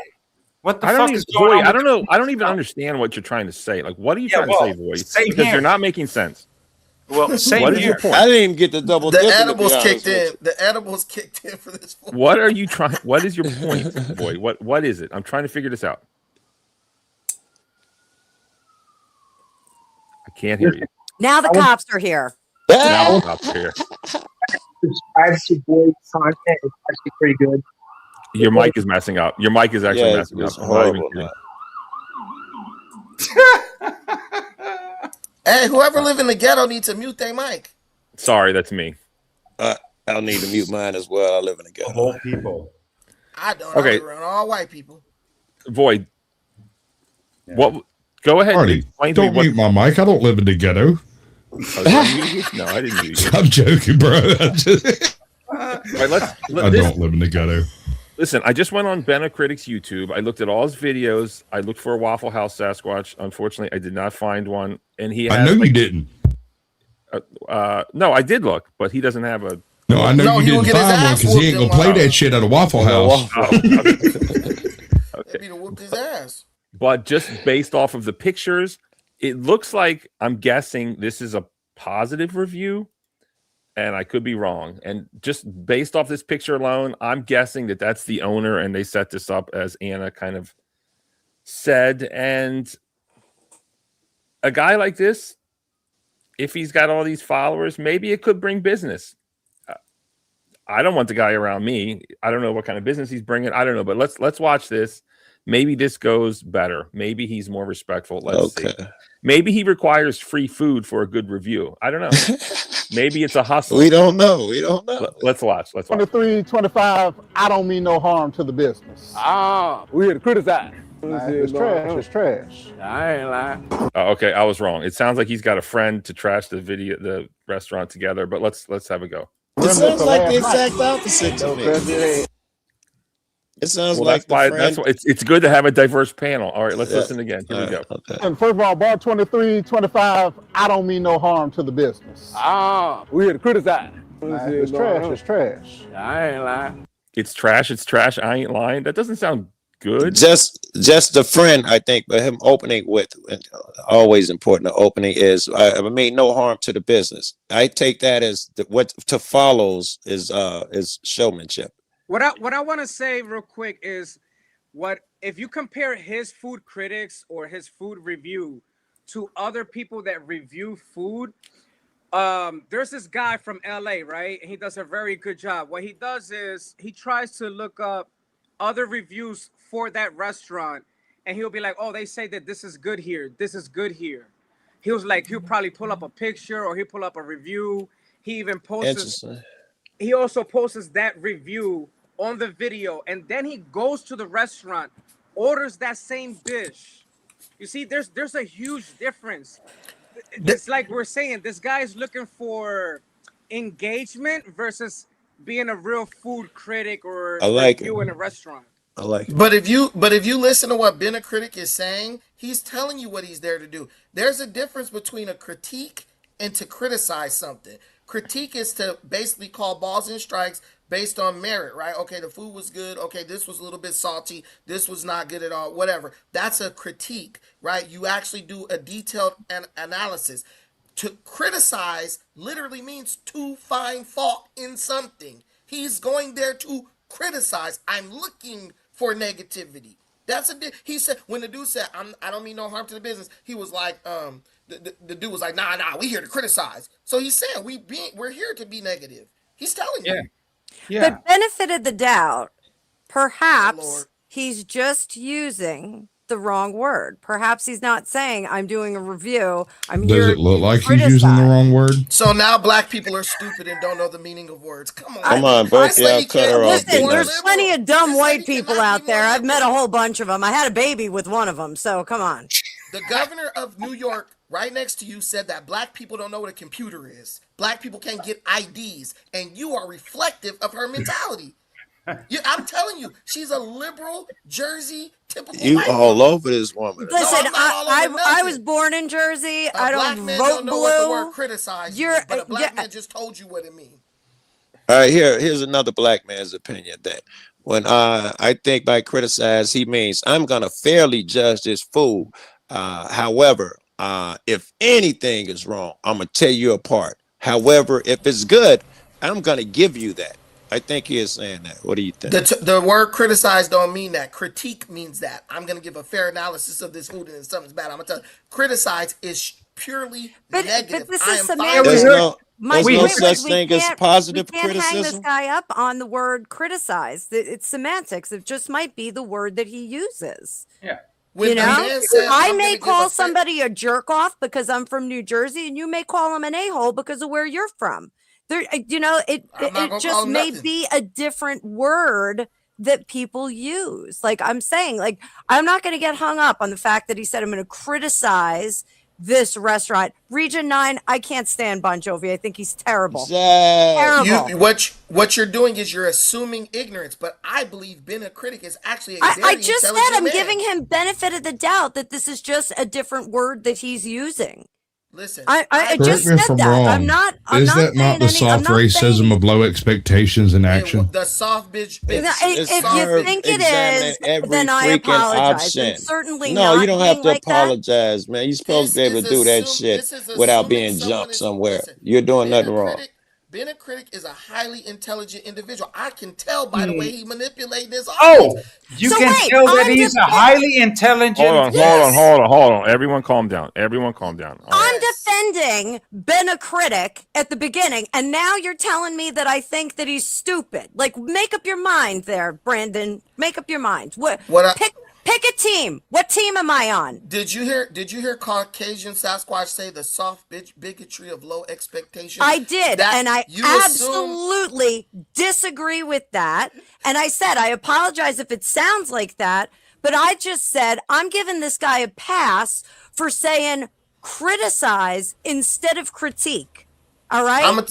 What the I fuck don't even, is going Voy, on? I with don't the know. I don't even stuff? understand what you're trying to say. Like, what are you Yeah, trying to say, Voy? same Because here. you're not making sense. Well, same What is here. your point? I didn't even get the double The dipping, to be edibles honest kicked with in. you. The edibles kicked in for this. What are you trying? What is your point, Voy? What is it? I'm trying to figure this out. I can't hear you. Now the cops are here. Now it's up here. Subscribe to Boyd's content. It's actually pretty good. Your mic is messing up. Your mic is actually Yeah, messing up. it's I'm not even horrible kidding. now. Hey, whoever live in the ghetto needs to mute their mic. Sorry, that's me. I'll need to mute mine as well. I live in a ghetto. Whole people. I don't. Okay. I live around all white people. Void. What? Go ahead. Marty, Explain to me don't what. mute my mic. I don't live in the ghetto. Oh, did I mute you? No, I didn't mute you. I'm joking, bro. All right, I don't live in the ghetto. Listen, I just went on Ben Critic's YouTube. I looked at all his videos. I looked for a Waffle House Sasquatch. Unfortunately, I did not find one. And he has, I know you didn't. No, I did look, but he doesn't have a. No, I know you didn't find one because he ain't gonna play that shit at a Waffle House. They be to whoop his ass. But just based off of the pictures, it looks like, I'm guessing this is a positive review, and I could be wrong. And just based off this picture alone, I'm guessing that that's the owner, and they set this up as Anna kind of said. And a guy like this, if he's got all these followers, maybe it could bring business. I don't want the guy around me. I don't know what kind of business he's bringing. I don't know, but let's watch this. Maybe this goes better. Maybe he's more respectful. Let's see. Maybe he requires free food for a good review. I don't know. Maybe it's a hustle. We don't know. We don't know. Let's watch. Let's watch. 23, 25, I don't mean no harm to the business. We here to criticize. It's trash. It's trash. I ain't lying. Okay, I was wrong. It sounds like he's got a friend to trash the restaurant together. But let's have a go. It sounds like the exact opposite to me. It sounds like that's why it's good to have a diverse panel. All right, let's listen again. Here we go. Okay. And first of all, bar 23, 25, I don't mean no harm to the business. We here to criticize. It's trash. It's trash. I ain't lying. It's trash. It's trash. I ain't lying. That doesn't sound good. Just the friend, I think, but him opening with always important. The opening is I mean no harm to the business. I take that as what to follows is showmanship. What I want to say real quick is if you compare his food critics or his food review to other people that review food, there's this guy from LA, right? And he does a very good job. What he does is he tries to look up other reviews for that restaurant, and he'll be like, oh, they say that this is good here. This is good here. He'll probably pull up a picture or he'll pull up a review. He even posts. He also posts that review on the video, and then he goes to the restaurant, orders that same dish. You see, there's a huge difference. It's like we're saying, this guy is looking for engagement versus being a real food critic or review in a restaurant. I like it. But if you listen to what Ben a Critic is saying, he's telling you what he's there to do. There's a difference between a critique and to criticize something. Critique is to basically call balls and strikes based on merit, right? Okay, the food was good. Okay, this was a little bit salty. This was not good at all. Whatever. That's a critique, right? You actually do a detailed analysis. To criticize literally means to find fault in something. He's going there to criticize. I'm looking for negativity. He said, when the dude said, I don't mean no harm to the business, he was like, the dude was like, nah, we here to criticize. So he's saying we're here to be negative. He's telling you. Yeah. The benefit of the doubt, perhaps he's just using the wrong word. Perhaps he's not saying I'm doing a review. Does it look like he's using the wrong word? So now black people are stupid and don't know the meaning of words. Come on, Berkey, I'll cut her off. Listen, there's plenty of dumb white people out there. I've met a whole bunch of them. I had a baby with one of them, so come on. The governor of New York, right next to you, said that black people don't know what a computer is. Black people can't get IDs, and you are reflective of her mentality. I'm telling you, she's a liberal Jersey typical. You all over this woman. Listen, I was born in Jersey. I don't vote blue. What the word criticize means, but a black man just told you what it means. All right, here's another black man's opinion that when I think by criticize, he means I'm gonna fairly judge this food. However, if anything is wrong, I'm gonna tear you apart. However, if it's good, I'm gonna give you that. I think he is saying that. What do you think? The word criticize don't mean that. Critique means that. I'm going to give a fair analysis of this food and if something's bad, I'm going to tell you. Criticize is purely negative. But this I is am There's no such thing as positive criticism. We can't hang this criticism. guy up on the word criticize. It's semantics. It just might be the word that he uses. Yeah. When you the know, man said, I I'm may gonna give call a somebody a jerk off because I'm from New Jersey, and you may call him an a-hole because of where you're from. There, you know, it just may be a different word that people use. Like I'm saying, like I'm not going to get hung up on the fact that he said I'm going to criticize this restaurant. Region 9, I can't stand Bon Jovi. I think he's terrible. Terrible. What you're doing is you're assuming ignorance, but I believe Ben a Critic is actually a very I just said intelligent I'm man. giving him benefit of the doubt that this is just a different word that he's using. Listen, I Correct just me if said I'm that. wrong. I'm Is not that not the soft racism of low expectations in action? The soft bitch. If you think it is, then I apologize. And certainly no, not you don't have being to like that. apologize, man. You're supposed to be able to do that shit without being jumped somewhere. You're doing nothing wrong. Ben a Critic is a highly intelligent individual. I can tell by the way he manipulated this Oh, audience. you can tell that he's a highly intelligent. Hold on. Everyone calm down. I'm defending Ben a Critic at the beginning, and now you're telling me that I think that he's stupid. Like, make up your mind there, Brandon. Make up your mind. Pick a team. What team am I on? Did you hear Caucasian Sasquatch say the soft bitch bigotry of low expectations? I did, and I absolutely disagree with that. And I said I apologize if it sounds like that, But I just said I'm giving this guy a pass for saying criticize instead of critique. All right. I'm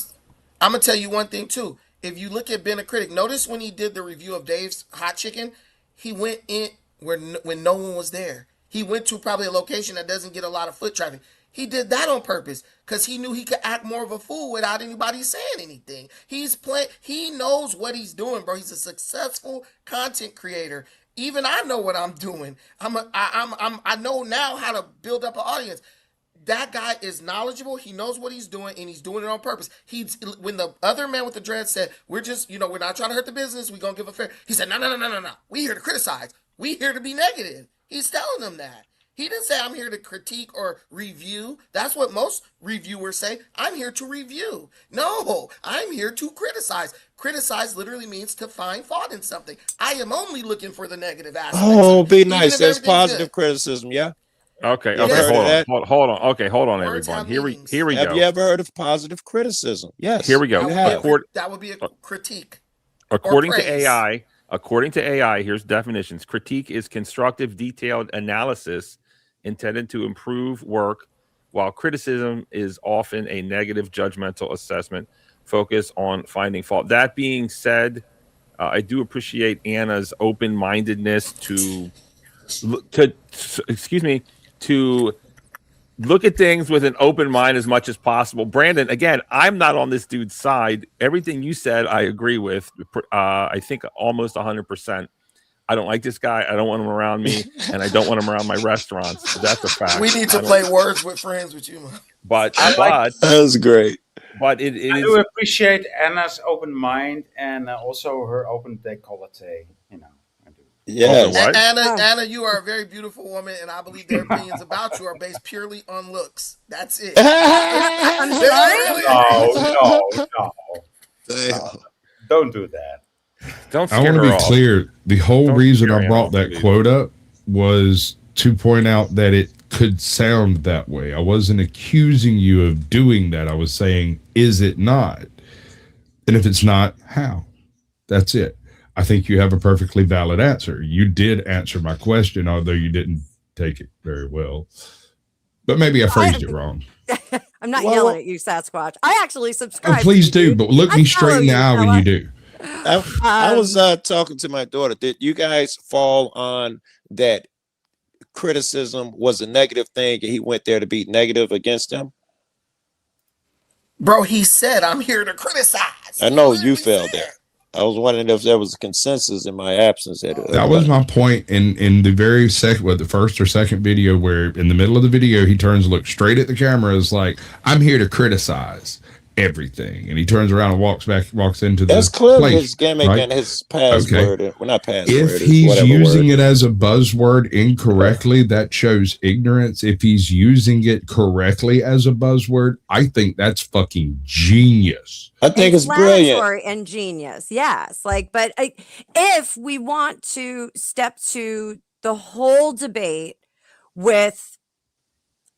gonna tell you one thing too. If you look at Ben a Critic, notice when he did the review of Dave's Hot Chicken, he went in when no one was there. He went to probably a location that doesn't get a lot of foot traffic. He did that on purpose because he knew he could act more of a fool without anybody saying anything. He knows what he's doing, bro. He's a successful content creator. Even I know what I'm doing. I know now how to build up an audience. That guy is knowledgeable. He knows what he's doing, and he's doing it on purpose. When the other man with the dread said, "We're just, we're not trying to hurt the business. We're gonna give a fair." He said, "No. We here to criticize. We here to be negative." He's telling them that. He didn't say, "I'm here to critique or review." That's what most reviewers say. I'm here to review. No, I'm here to criticize. Criticize literally means to find fault in something. I am only looking for the negative aspects. Oh, be nice. if There's everything's positive good. criticism. Yeah. Okay, You ever heard of that? hold on. Okay, hold on, Words everyone. have Here we Have go. you ever heard of positive criticism? Yes. Here we go. That would be a critique. According to praise. AI, here's definitions. Critique is constructive, detailed analysis intended to improve work, while criticism is often a negative, judgmental assessment focused on finding fault. That being said, I do appreciate Anna's open-mindedness to look at things with an open mind as much as possible. Brandon, again, I'm not on this dude's side. Everything you said, I agree with. I think almost 100%. I don't like this guy. I don't want him around me, and I don't want him around my restaurants. That's a fact. We need to play Words with Friends with you, man. But that was great. But I do appreciate Anna's open mind and also her open décolleté. I do. Yes. Anna, you are a very beautiful woman, and I believe their opinions about you are based purely on looks. That's it. I'm sorry? No. Don't do that. Don't I want to be clear. The whole reason I brought that quote up was to point out that it could sound that way. I wasn't accusing you of doing that. I was saying, is it not? And if it's not, how? That's it. I think you have a perfectly valid answer. You did answer my question, although you didn't take it very well. But maybe I phrased it wrong. I'm not yelling at you, Sasquatch. I actually subscribe. Oh, please to you. do, but look I me straight in the eye when you do. I was talking to my daughter. Did you guys fall on that criticism was a negative thing and he went there to be negative against them? Bro, he said, "I'm here to criticize." I know you fell there. I was wondering if there was a consensus in my absence. That was my point in the very second, the first or second video, where in the middle of the video, he turns, looks straight at the camera, is like, "I'm here to criticize everything," and he turns around and walks into the That's clearly place, his gimmick right? and his password. Okay. Well, not password. If he's using it as a buzzword incorrectly, that shows ignorance. If he's using it correctly as a buzzword, I think that's fucking genius. I think it's brilliant and genius. Yes. But if we want to step to the whole debate with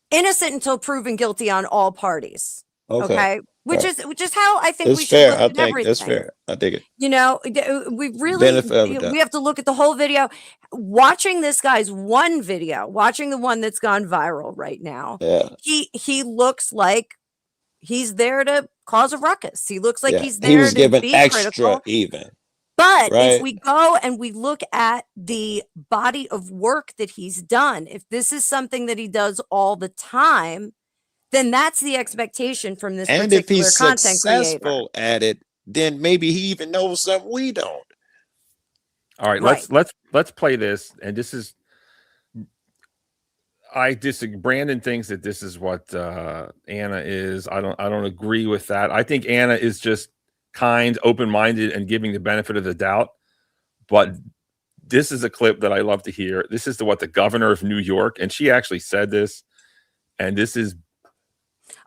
innocent until proven guilty on all parties. Okay. Which is how I think it's we should fair. look I at think everything. that's fair. I dig it. We really we have to look at the whole video. Watching this guy's one video, watching the one that's gone viral right now. Yeah. He looks like he's there to cause a ruckus. He looks like he's there he was to given be extra critical. even. But right? If we go and we look at the body of work that he's done, if this is something that he does all the time, then that's the expectation from this And particular if he's content successful creator. at it, then maybe he even knows something we don't. All right, let's play this. And this is, I disagree. Brandon thinks that this is what Anna is. I don't agree with that. I think Anna is just kind, open-minded, and giving the benefit of the doubt. But this is a clip that I love to hear. This is what the governor of New York, and she actually said this. And this is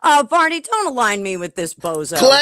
Barney, don't align me with this bozo. Don't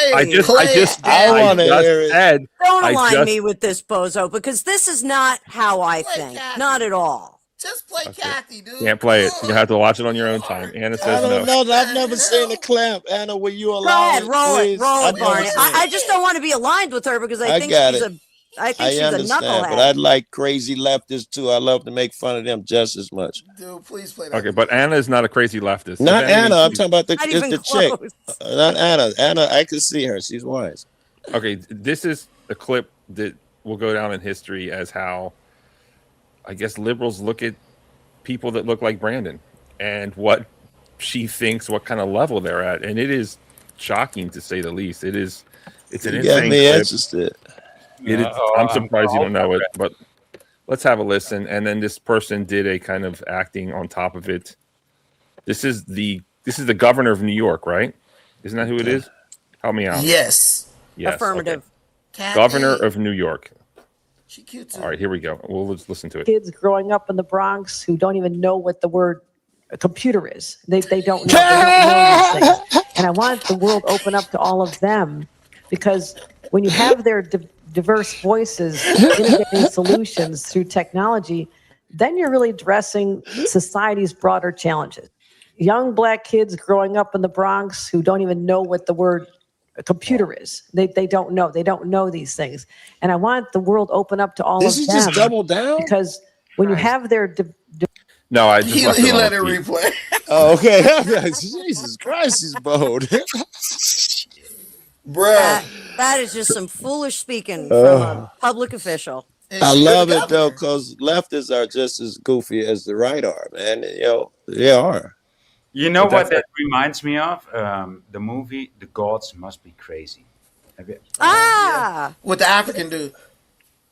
align me with this bozo, because this is not how I think. Kathy. Not at all. Just play Kathy, dude. Can't play it. You're gonna have to watch it on your own time. Anna I says don't no. know. I've never seen a clip. Anna, will you Go allow ahead, roll please? it, roll I've it, never Barney. seen I just don't want to be aligned with her because I think got she's it. I think she's a understand, knucklehead. but I like crazy leftists too. I love to make fun of them just as much. Dude, please play that. Okay, but Anna is not a crazy leftist. Not If anything, Anna. I'm talking about the Not it's even the chick. close. Not Anna. Anna, I can see her. She's wise. Okay, this is a clip that will go down in history as how I guess liberals look at people that look like Brandon and what she thinks, what kind of level they're at, and it is shocking to say the least. It's an You got insane me clip. interested. It is, I'm surprised you don't know it, but let's have a listen. And then this person did a kind of acting on top of it. This is the governor of New York, right? Isn't that who it is? Help me out. Yes. Yes. Affirmative. Okay. Governor of New York. She cute too. All right, here we go. Well, let's listen to it. Kids growing up in the Bronx who don't even know what the word a computer is. They don't know. They don't know these things. And I want the world open up to all of them, because when you have their diverse voices innovating solutions through technology, then you're really addressing society's broader challenges. Young Black kids growing up in the Bronx who don't even know what the word a computer is. They don't know. They don't know these things. And I want the world open up to all This of is them. just double down? Because when you have their No, I just He let it replay. Oh, okay. Jesus Christ, he's bold. Bruh. That is just some foolish speaking from a public official. I love it though, because leftists are just as goofy as the right are, man. You know, they are. You know But what that's that reminds me of? The movie The Gods Must Be Crazy. Have you, Ah, With the African dude.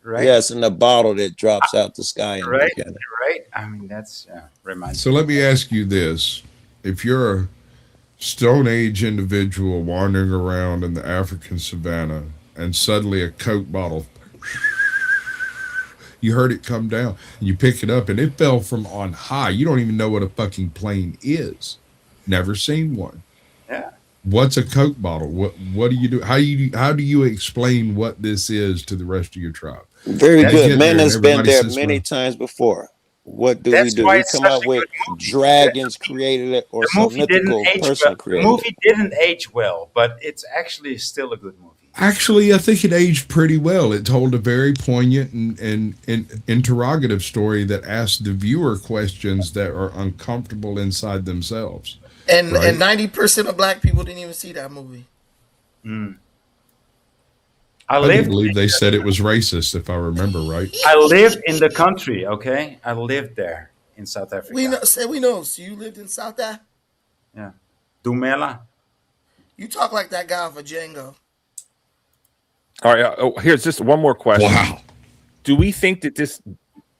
right? Yes, in a bottle that drops out the sky. In Right, the beginning. right. I mean, that's reminds So me. let me ask you this. If you're a Stone Age individual wandering around in the African savannah and suddenly a Coke bottle, you heard it come down and you pick it up and it fell from on high. You don't even know what a fucking plane is. Never seen one. Yeah. What's a Coke bottle? What do you do? How do you explain what this is to the rest of your tribe? Very You get good. there Man and has been everybody there sits many around. times before. What do That's we do? why We it's come such up a with good movie. dragons created it or The some movie didn't mythical age person well. The created it. movie didn't age well, but it's actually still a good movie. Actually, I think it aged pretty well. It told a very poignant and interrogative story that asked the viewer questions that are uncomfortable inside themselves. And Right. 90% of Black people didn't even see that movie. I do believe they said it was racist, if I remember right. I lived in the country, okay? I lived there in South Africa. We know. So you lived in South Africa? Yeah. Dumela. You talk like that guy for Django. All right. Here's just one more question. Wow. Do we think that this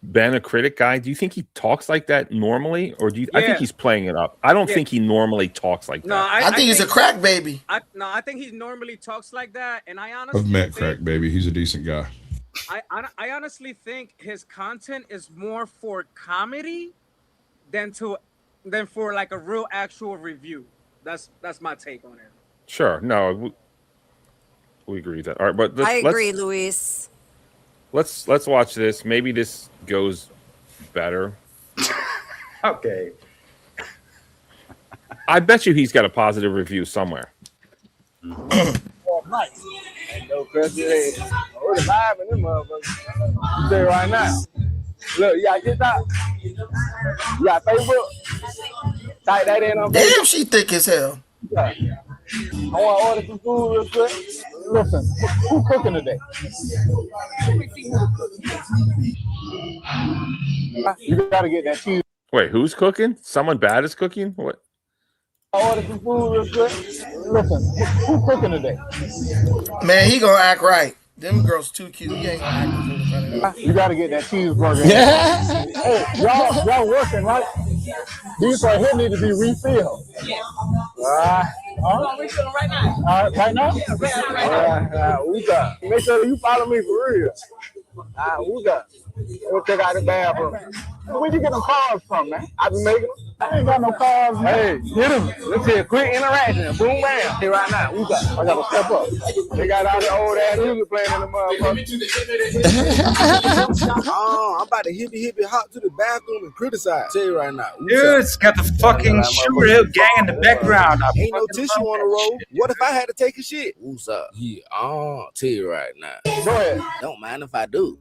Ben, a critic guy, do you think he talks like that normally, or do you? I think Yeah. he's playing it up. I don't Yeah. think he normally talks like No, that. I think he's a crack baby. I think he normally talks like that, and I honestly I've met think, Crack Baby. He's a decent guy. I honestly think his content is more for comedy than for like a real actual review. That's my take on it. Sure. No, we agree with that. All right, but I agree, Luis. Let's watch this. Maybe this goes better. Okay. I bet you he's got a positive review somewhere. Nice. No Percy. We're the vibe in them motherfuckers. I'll tell you right now. Look, you gotta get that. You got Facebook. Type that in on Facebook. Damn, she thick as hell. Yeah. I want to order some food real quick. Listen, who cooking today? You gotta get that cheese. Wait, who's cooking? Someone bad is cooking? What? I order some food real quick. Listen, who cooking today? Man, he gonna act right. Them girls too cute. He ain't gonna act in front of them. You gotta get that cheeseburger. Hey, y'all working, right? These right here need to be refilled. Yeah. All right, Refilling right now. all right, right now? Yeah, right All right, we got. Make sure you follow me for real. All right, we got. We'll check out the bathroom. Where you get them cars from, man? I be making them. I ain't got no cars, man. Hey, hit them. Let's see a quick interaction. Boom, bam. Hey, right now, I gotta step up. They got all the old ass music playing in the motherfucker. Oh, I'm about to hippie hop to the bathroom and criticize. Tell you right now. Dude, it's got the fucking Sugar Hill Gang in the background. Ain't no tissue on the road. What if I had to take a shit? What's up? Yeah, tell you right now. Go ahead. Don't mind if I do.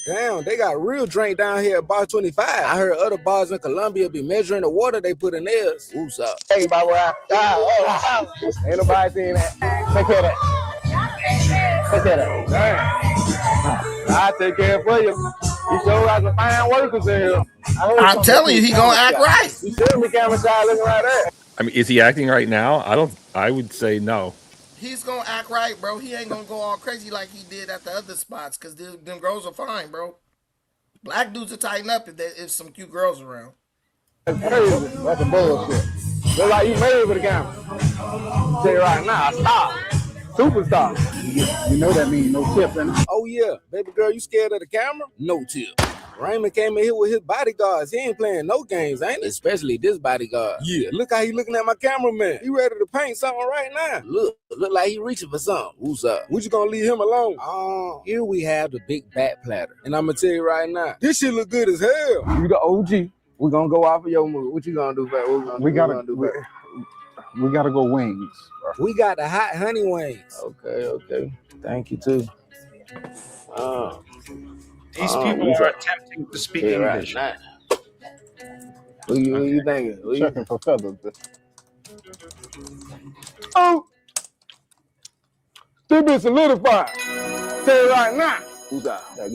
Damn, they got real drink down here at Bar 25. I heard other bars in Colombia be measuring the water they put in theirs. What's up? Hey, by the way, ain't nobody seeing that. Take care of that. Take care of that. Damn. I take care of it for you. You sure got some fine workers in here. I'm telling you, he gonna act right. You see me camera side looking like that. I mean, is he acting right now? I would say no. He's gonna act right, bro. He ain't gonna go all crazy like he did at the other spots, because them girls are fine, bro. Black dudes will tighten up if some cute girls around. That's crazy. That's a bullshit. Look like you made for the camera. Tell you right now, stop. Superstar. You know that means no tip, innit? Oh yeah, baby girl, you scared of the camera? No tip. Raymond came in here with his bodyguards. He ain't playing no games, ain't he? Especially this bodyguard. Yeah, look how he looking at my cameraman. He ready to paint something right now. Look like he reaching for something. Who's up? We just gonna leave him alone? Here we have the big bat platter. And I'm gonna tell you right now, this shit look good as hell. You the OG. We gonna go off of your move. What you gonna do, fat? We gotta go wings. We got the hot honey wings. Okay. Thank you too. These people are attempting to speak English. Right. What you thinking? Checking for feathers. Oh, this bitch solidified. Tell you right now. Who's that? That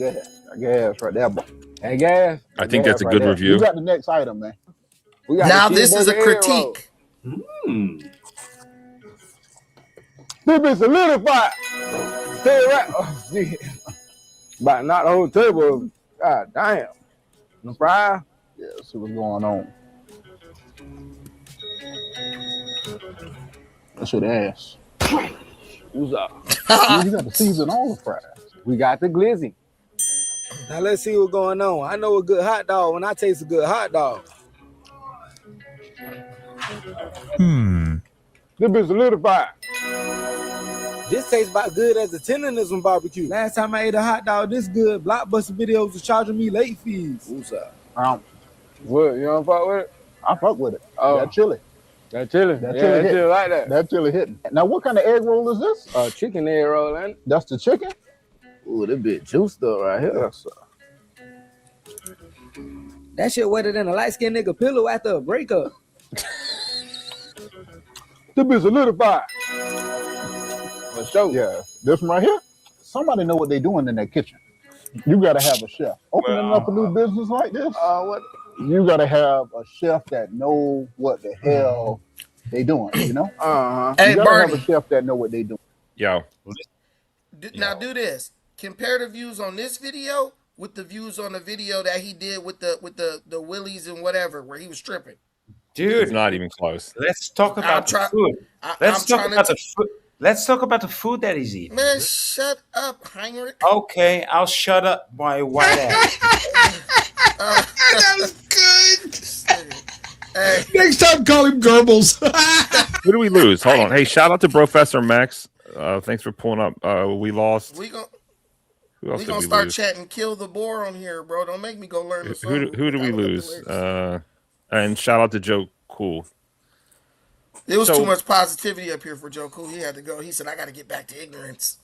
gas right there, boy. That gas. I think that's a good review. We got the next item, man. We got Now this is a critique. This bitch solidified. Tell you right. About not the whole table. God damn. The fry. Yeah, see what's going on. That's your ass. Who's up? You got to season all the fries. We got the glizzy. Now let's see what's going on. I know a good hot dog when I taste a good hot dog. This bitch solidified. This tastes about good as the tenderness from barbecue. Last time I ate a hot dog this good, Blockbuster Videos was charging me late fees. What's up? What? You don't fuck with it? I fuck with it. Oh. That chili. That chili. That Yeah, chili that hitting. chili like that. That chili hitting. Now, what kind of egg roll is this? Chicken egg roll, ain't it? That's the chicken? Ooh, this bit juiced up right here. Yes, sir. That shit wetter than a light-skinned nigga pillow after a breakup. This bitch solidified. For sure. Yeah, this one right here, somebody know what they doing in that kitchen. You got to have a chef. Opening up a new business like this, you got to have a chef that know what the hell they doing, you know? Hey, you got to have Barney. a chef that know what they doing. Yo. Now do this. Compare the views on this video with the views on the video that he did with the Willies and whatever, where he was stripping. Dude, it's not even close. Let's talk about the food. Let's talk about the food that he's eating. Man, shut up, Heinrich. Okay, I'll shut up, my white ass. That was good. Next time, call him Goebbels. Who do we lose? Hold on. Hey, shout out to Professor Max. Thanks for pulling up. We lost. We gonna we start lose? chatting "Kill the Boar" on here, bro. Don't make me go learn the song. Who do we lose? And shout out to Joe Cool. There was too much positivity up here for Joe Cool. He had to go. He said, "I got to get back to ignorance."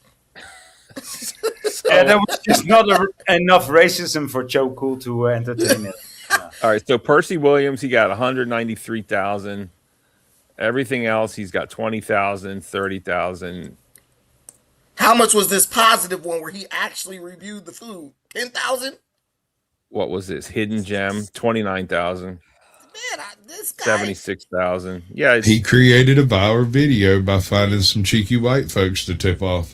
Yeah, there was just not enough racism for Joe Cool to entertain it. All right, so Percy Williams, he got 193,000. Everything else, he's got 20,000, 30,000. How much was this positive one where he actually reviewed the food? 10,000? What was this? Hidden Gem, 29,000. Man, this guy. 76,000. Yeah, He created a viral video by finding some cheeky white folks to tip off.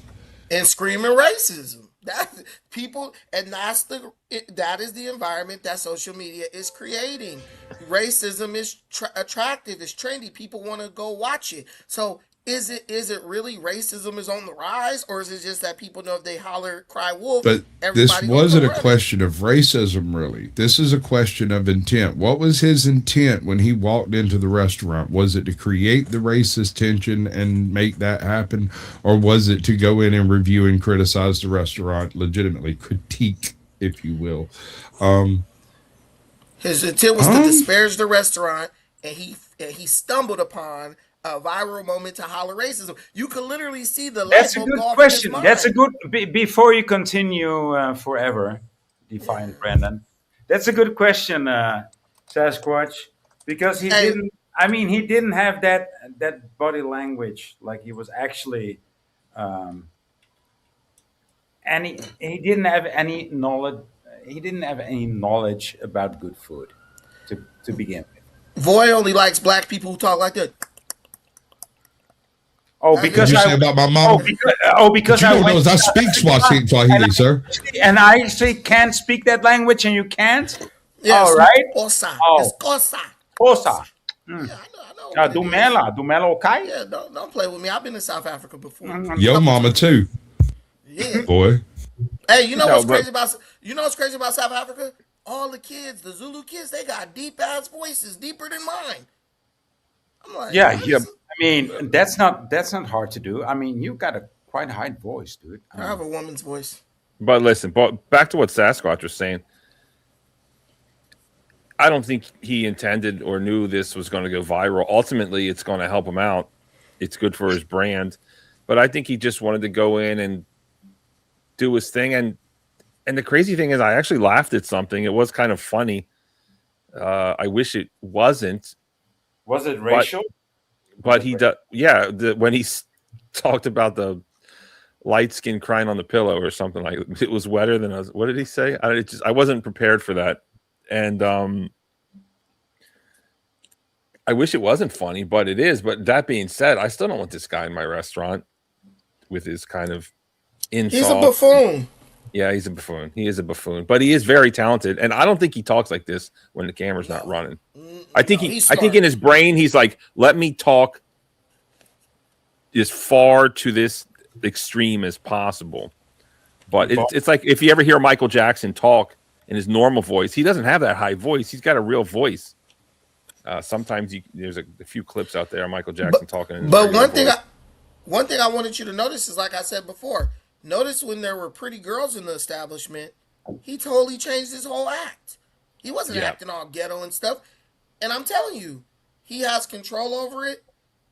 And screaming racism. That people, and that is the environment that social media is creating. Racism is attractive, it's trendy. People want to go watch it. So is it really racism is on the rise, or is it just that people know if they holler, cry wolf, But this everybody gonna wasn't come a running? question of racism, really. This is a question of intent. What was his intent when he walked into the restaurant? Was it to create the racist tension and make that happen? Or was it to go in and review and criticize the restaurant, legitimately critique, if you will? His intent was to disparage the restaurant, and he stumbled upon a viral moment to holler racism. You could literally see the light That's a bulb good go off in his question. mind. That's a good. Before you continue forever, Defiant Brandon, that's a good question, Sasquatch, because he didn't. I mean, he didn't have that body language. Like he was actually, and he didn't have any knowledge. He didn't have any knowledge about good food to begin with. Voy only likes black people who talk like that. Oh, because Did you say about my mom? Because you I don't know went is I speak Swahili, sir. and I actually can't speak that language, and you can't. Yes, All right. Cosa. Oh, It's cosa. Cosa. I know. Dumela, okay. Yeah, don't play with me. I've been to South Africa before. Yo, mama too. Yeah. Boy. Hey, you know what's crazy about South Africa? All the kids, the Zulu kids, they got deep ass voices, deeper than mine. I'm like, Yeah. I mean, that's not hard to do. I mean, you got a quite high voice, dude. I have a woman's voice. But listen, back to what Sasquatch was saying. I don't think he intended or knew this was going to go viral. Ultimately, it's going to help him out. It's good for his brand. But I think he just wanted to go in and do his thing. And the crazy thing is I actually laughed at something. It was kind of funny. I wish it wasn't. Was it racial? But he does. Yeah, when he talked about the light skin crying on the pillow or something like it was wetter than us. What did he say? I wasn't prepared for that. And I wish it wasn't funny, but it is. But that being said, I still don't want this guy in my restaurant with his kind of insult. He's a buffoon. Yeah, he's a buffoon. He is a buffoon, but he is very talented. And I don't think he talks like this when the camera's not running. I think I think in his brain he's like, let me talk as far to this extreme as possible. But it's like if you ever hear Michael Jackson talk in his normal voice, he doesn't have that high voice. He's got a real voice. Sometimes there's a few clips out there of Michael Jackson talking. But one thing I wanted you to notice is, like I said before, notice when there were pretty girls in the establishment, he totally changed his whole act. He wasn't acting all ghetto and stuff. And I'm telling you, he has control over it.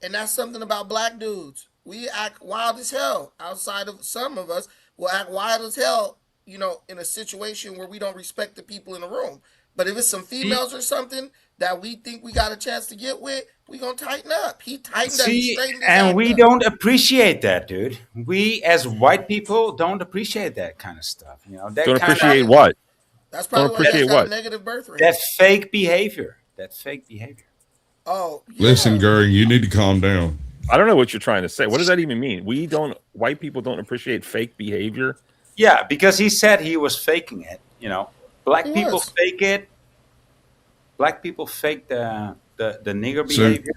And that's something about black dudes. We act wild as hell. Outside of some of us will act wild as hell, you know, in a situation where we don't respect the people in the room. But if it's some females or something that we think we got a chance to get with, we gonna tighten up. He tightened up. He straightened his and act we up. don't appreciate that, dude. We as white people don't appreciate that kind of stuff. You know, that Don't kind appreciate of, what? That's probably Don't why he's appreciate got what? a negative birth rate. that fake behavior. That fake behavior. Oh, Listen, Goering, you need to calm down. I don't know what you're trying to say. What does that even mean? White people don't appreciate fake behavior. Yeah, because he said he was faking it. You know, black He people was. fake it. Black people fake the nigger So- behavior.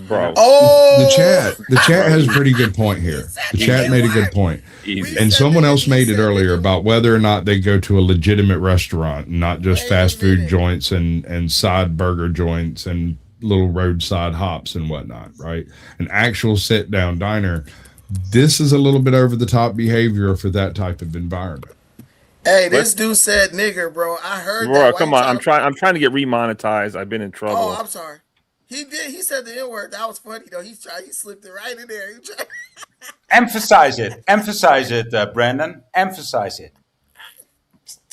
Bro. The chat has a pretty good point here. The chat made a good point. And someone else made it earlier about whether or not they go to a legitimate restaurant, not just fast food joints and side burger joints and little roadside hops and whatnot, right? An actual sit down diner. This is a little bit over the top behavior for that type of environment. Hey, this dude said nigger, bro. I heard Bro, that. come on. I'm trying to get remonetized. I've been in trouble. Oh, I'm sorry. He did. He said the N word. That was funny though. He slipped it right in there. Emphasize it, Brandon. Emphasize it.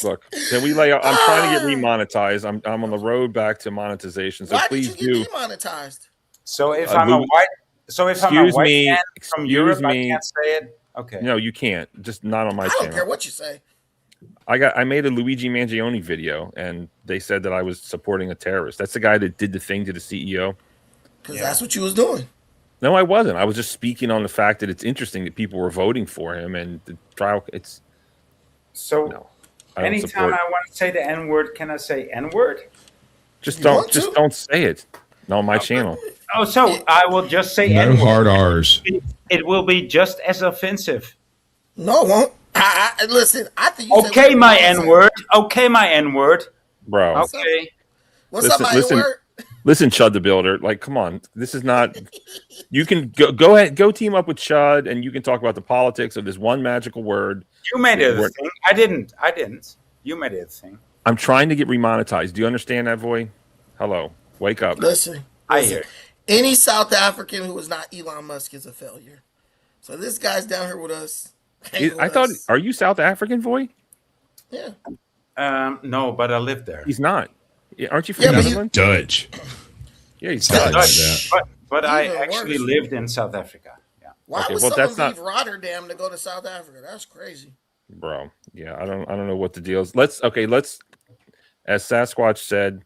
Look, can we lay out? I'm trying to get remonetized. I'm on the road back to monetization. So Why please did you do. get demonetized? So if I'm a white man from Europe, I can't say it. Okay. No, you can't. Just not on my I channel. don't care what you say. I made a Luigi Mangione video, and they said that I was supporting a terrorist. That's the guy that did the thing to the CEO. Because that's what you was doing. No, I wasn't. I was just speaking on the fact that it's interesting that people were voting for him, and the trial. It's so. No, I don't Anytime support. I want to say the N word, can I say N word? Just don't say it. No, on my channel. Oh, so I will just say No N-word. hard R's. It will be just as offensive. No, it won't. Listen, I think you Okay, said my N-word. Okay, my N-word. Bro. Okay. What's up, my N-word? Listen, Chud the Builder. Like, come on. This is not. You can go ahead, go team up with Chud, and you can talk about the politics of this one magical word. You made it a thing. I didn't. You made it a thing. I'm trying to get remonetized. Do you understand that, Voy? Hello. Wake up. Listen. I hear. Any South African who is not Elon Musk is a failure. So this guy's down here with us. I thought, are you South African, Voy? Yeah. No, but I live there. He's not. Aren't you from Netherlands? Dutch. Yeah, he's Something Dutch. like that. But I Even actually worse. lived in South Africa. Yeah. Why would someone leave Rotterdam to go to South Africa? That's crazy. Bro. Yeah, I don't know what the deal is. Let's as Sasquatch said,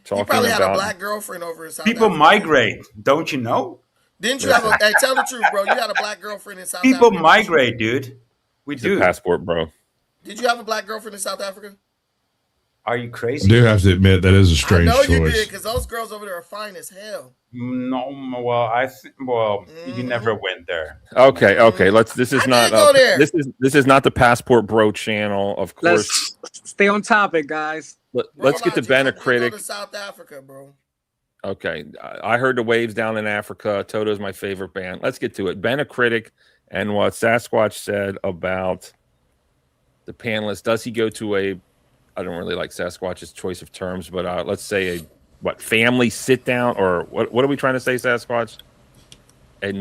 talking You probably had a about black girlfriend over in South People Africa. migrate, don't you know? Didn't you have a hey, tell the truth, bro? You had a black girlfriend in South People Africa. migrate, dude. We it's do. a passport, bro. Did you have a black girlfriend in South Africa? Are you I crazy? do have to admit that is a strange I know you choice. did, because those girls over there are fine as hell. No, well, you never went there. Okay. This is not go there. this is not the Passport Bro channel, of course. Let's stay on topic, guys. Let's get to Ben a Critic. Go to South Africa, bro. Okay. I heard the Waves down in Africa. Toto's my favorite band. Let's get to it. Ben a Critic and what Sasquatch said about the panelist. Does he go to a, I don't really like Sasquatch's choice of terms, but let's say a family sit down, or what are we trying to say, Sasquatch? A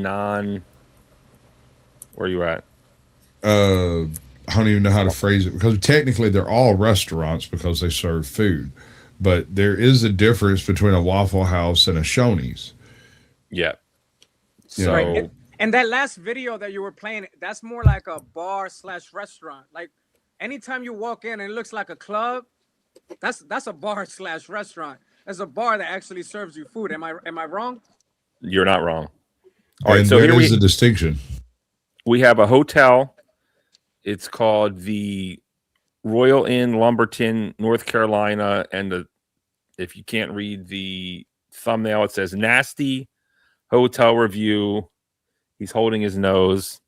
where are you at? I don't even know how to phrase it, because technically they're all restaurants because they serve food, but there is a difference between a Waffle House and a Shoney's. Yeah. So Right. And that last video that you were playing, that's more like a bar/restaurant. Like anytime you walk in and it looks like a club, that's a bar/restaurant. There's a bar that actually serves you food. Am I wrong? You're not wrong. All right, and so there here is a distinction. We have a hotel. It's called the Royal Inn, Lumberton, North Carolina, and if you can't read the thumbnail, it says nasty hotel review. He's holding his nose.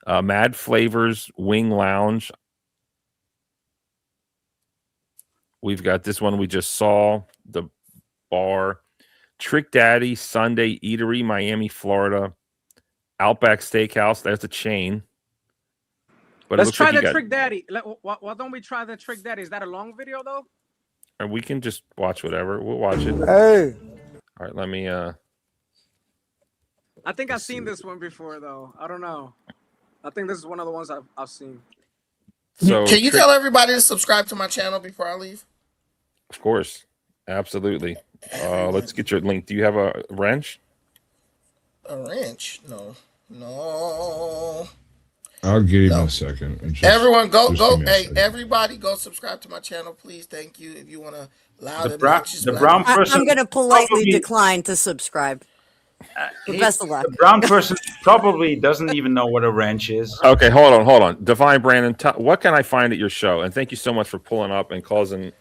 Mad Flavors Wing Lounge. We've got this one we just saw, the bar. Trick Daddy Sunday Eatery, Miami, Florida. Outback Steakhouse, that's a chain. But Let's try the Trick Daddy. Why don't we try the Trick Daddy? Is that a long video though? And we can just watch whatever. We'll watch it. Hey. All right, let me I think I've seen this one before though. I don't know. I think this is one of the ones I've seen. So Can you tell everybody to subscribe to my channel before I leave? Of course. Absolutely. Let's get your link. Do you have a wrench? A wrench? No. I'll give you a second. And just- Everyone go. give me a Hey, second. everybody go subscribe to my channel, please. Thank you. If you want to allow The brown I'm person going to politely probably- decline to subscribe. Best of luck. The brown person probably doesn't even know what a wrench is. Okay, hold on. Divine Brandon, what can I find at your show? And thank you so much for pulling up and causing.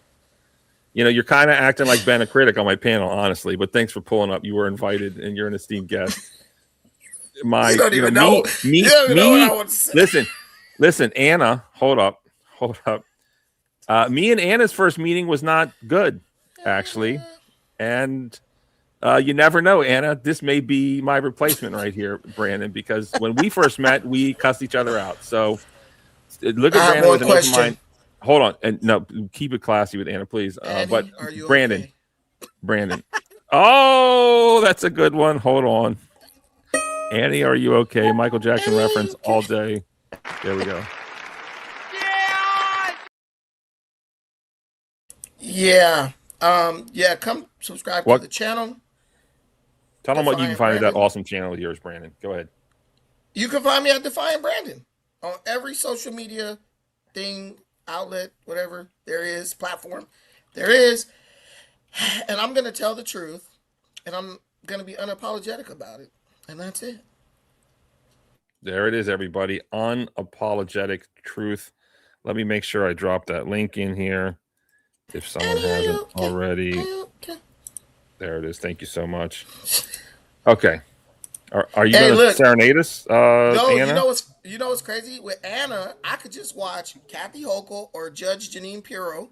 You know, you're kind of acting like Ben a Critic on my panel, honestly. But thanks for pulling up. You were invited, and you're an esteemed guest. You don't even know. You don't even know what I want to say. Listen, Anna, hold up. Me and Anna's first meeting was not good, actually, and you never know, Anna. This may be my replacement right here, Brandon, because when we first met, we cussed each other out. So look at Brandon with an open mind. Hold on, and no, keep it classy with Anna, please. But Brandon, okay? Brandon. Oh, that's a good one. Hold on. Annie, are you okay? Michael Jackson reference all day. There we go. Yeah. Yeah, come subscribe to the channel. Tell them what you can Defiant find at that Brandon. awesome channel of yours, Brandon. Go ahead. You can find me at Defiant Brandon on every social media thing, outlet, whatever there is, platform there is. And I'm going to tell the truth, and I'm going to be unapologetic about it. And that's it. There it is, everybody. Unapologetic truth. Let me make sure I drop that link in here if someone hasn't already. There it is. Thank you so much. Okay. Are you Hey, gonna look. serenade us, No, Anna? you know what's crazy with Anna? I could just watch Kathy Hochul or Judge Janine Pirro,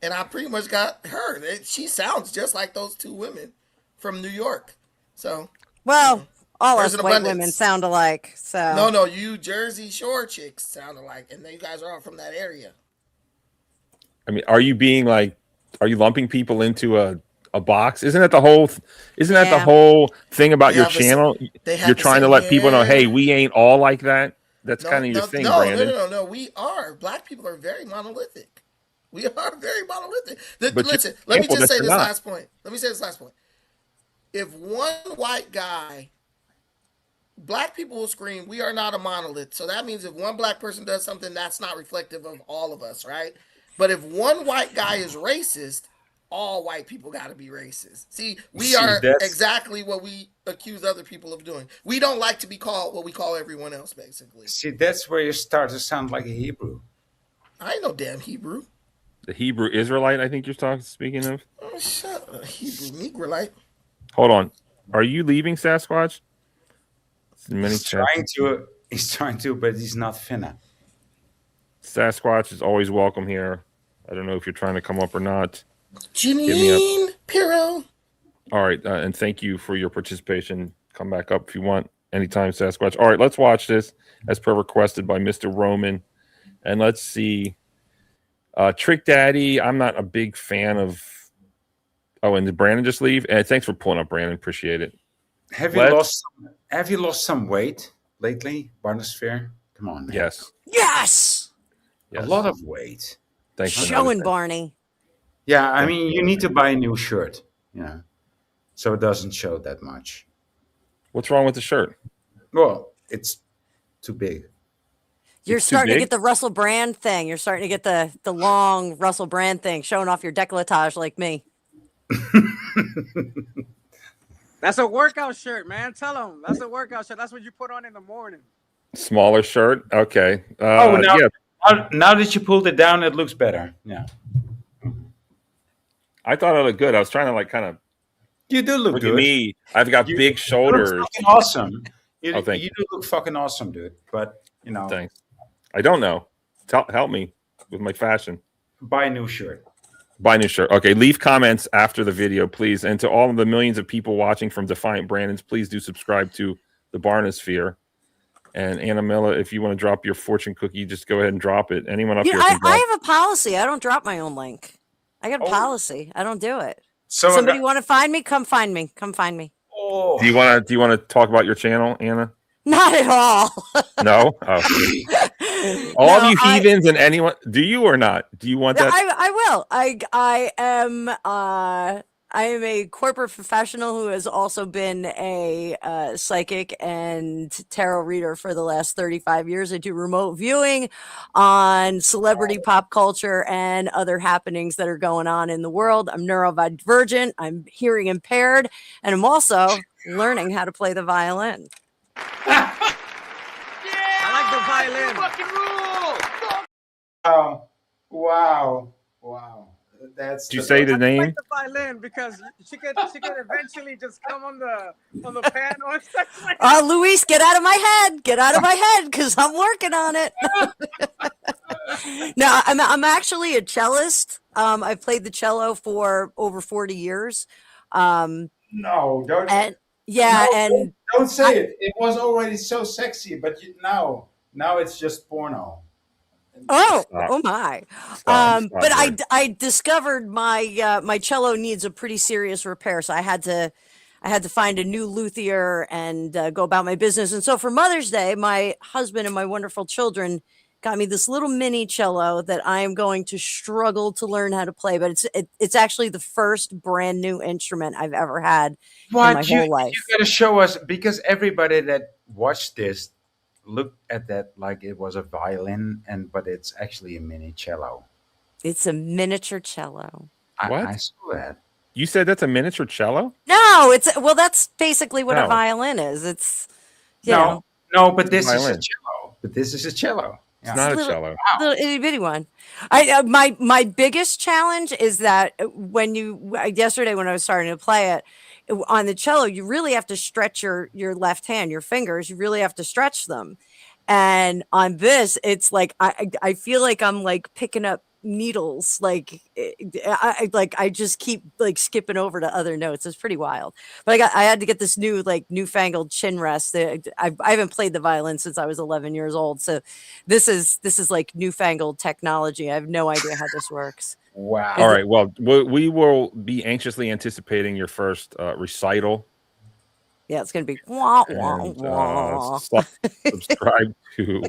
and I pretty much got her. She sounds just like those two women from New York. So, Well, all there's us an white abundance. women sound alike. So No, you Jersey Shore chicks sound alike, and you guys are all from that area. I mean, are you being like, are you lumping people into a box? Isn't that the whole? Isn't that the whole thing about They your have channel? they have You're the trying to same let people know, hey, hair. we ain't all like that. That's No, kind of your no, thing, no, Brandon. no. We are. Black people are very monolithic. We are very monolithic. But Listen, you're let me example just that say you're this not. last point. If one white guy, black people will scream, we are not a monolith. So that means if one black person does something, that's not reflective of all of us, right? But if one white guy is racist, all white people got to be racist. See, we are exactly what we accuse other people of doing. We don't like to be called what we call everyone else, basically. See, that's where you start to sound like a Hebrew. I ain't no damn Hebrew. The Hebrew Israelite, I think you're speaking of. Oh, shut up, Hebrew Negroite. Hold on. Are you leaving, Sasquatch? He's trying to, but he's not finna. Sasquatch is always welcome here. I don't know if you're trying to come up or not. Janine Pirro. All right, and thank you for your participation. Come back up if you want anytime, Sasquatch. All right, let's watch this as per requested by Mr. Roman, and let's see. Trick Daddy, I'm not a big fan of. Oh, and did Brandon just leave? And thanks for pulling up, Brandon. Appreciate it. Have you lost some weight lately, Barnosphere? Come on, man. yes, a lot of weight. Thanks for showing Barney. Yeah, I mean, you need to buy a new shirt, so it doesn't show that much. What's wrong with the shirt? Well, it's too big. You're starting to get the Russell Brand thing. You're starting to get the long Russell Brand thing, showing off your décolletage like me. That's a workout shirt, man. Tell them that's a workout shirt. That's what you put on in the morning. Smaller shirt. Okay. Now Yeah. that you pulled it down, it looks better. Yeah. I thought it looked good. I was trying to kind of. You do look good. At me. I've got big shoulders. You look fucking awesome. You thank you. do look fucking awesome, dude. But Thanks. I don't know. Help me with my fashion. Buy a new shirt. Buy a new shirt. Okay, leave comments after the video, please. And to all of the millions of people watching from Defiant Brandons, please do subscribe to the Barnosphere. And Anna Miller, if you want to drop your fortune cookie, just go ahead and drop it. Anyone up here can drop. I have a policy. I don't drop my own link. I got a policy. I don't do it. So somebody want to find me? Come find me. Come find me. Oh. Do you want to talk about your channel, Anna? Not at all. No? Oh. All of you heathens and anyone, do you or not? Do you want that? I will. I am a corporate professional who has also been a psychic and tarot reader for the last 35 years. I do remote viewing on celebrity pop culture and other happenings that are going on in the world. I'm neurodivergent. I'm hearing impaired. And I'm also learning how to play the violin. I like the violin. Fucking rule. Wow. That's. Did you say the name? I like the violin because she could eventually just come on the piano. Luis, get out of my head! Get out of my head, because I'm working on it. No, I'm actually a cellist. I've played the cello for over 40 years. No, don't. And yeah, no, and don't say it. It was already so sexy, but now it's just porno. Oh my! But I discovered my cello needs a pretty serious repair, so I had to find a new luthier and go about my business. And so for Mother's Day, my husband and my wonderful children got me this little mini cello that I am going to struggle to learn how to play. But it's actually the first brand new instrument I've ever had in my whole life. You gotta show us, because everybody that watched this looked at that like it was a violin, but it's actually a mini cello. It's a miniature cello. What? I saw that. You said that's a miniature cello? No, that's basically what a violin is. It's no, but this is a cello. But this is a cello. It's not a cello. Little itty bitty one. My biggest challenge is that yesterday when I was starting to play it, on the cello, you really have to stretch your left hand, your fingers. You really have to stretch them. And on this, it's like I feel like I'm like picking up needles. Like I just keep like skipping over to other notes. It's pretty wild. But I had to get this newfangled chin rest. I haven't played the violin since I was 11 years old. So this is like newfangled technology. I have no idea how this works. Wow. All right. Well, we will be anxiously anticipating your first recital. Yeah, it's going to be wah, wah, And, wah. subscribe to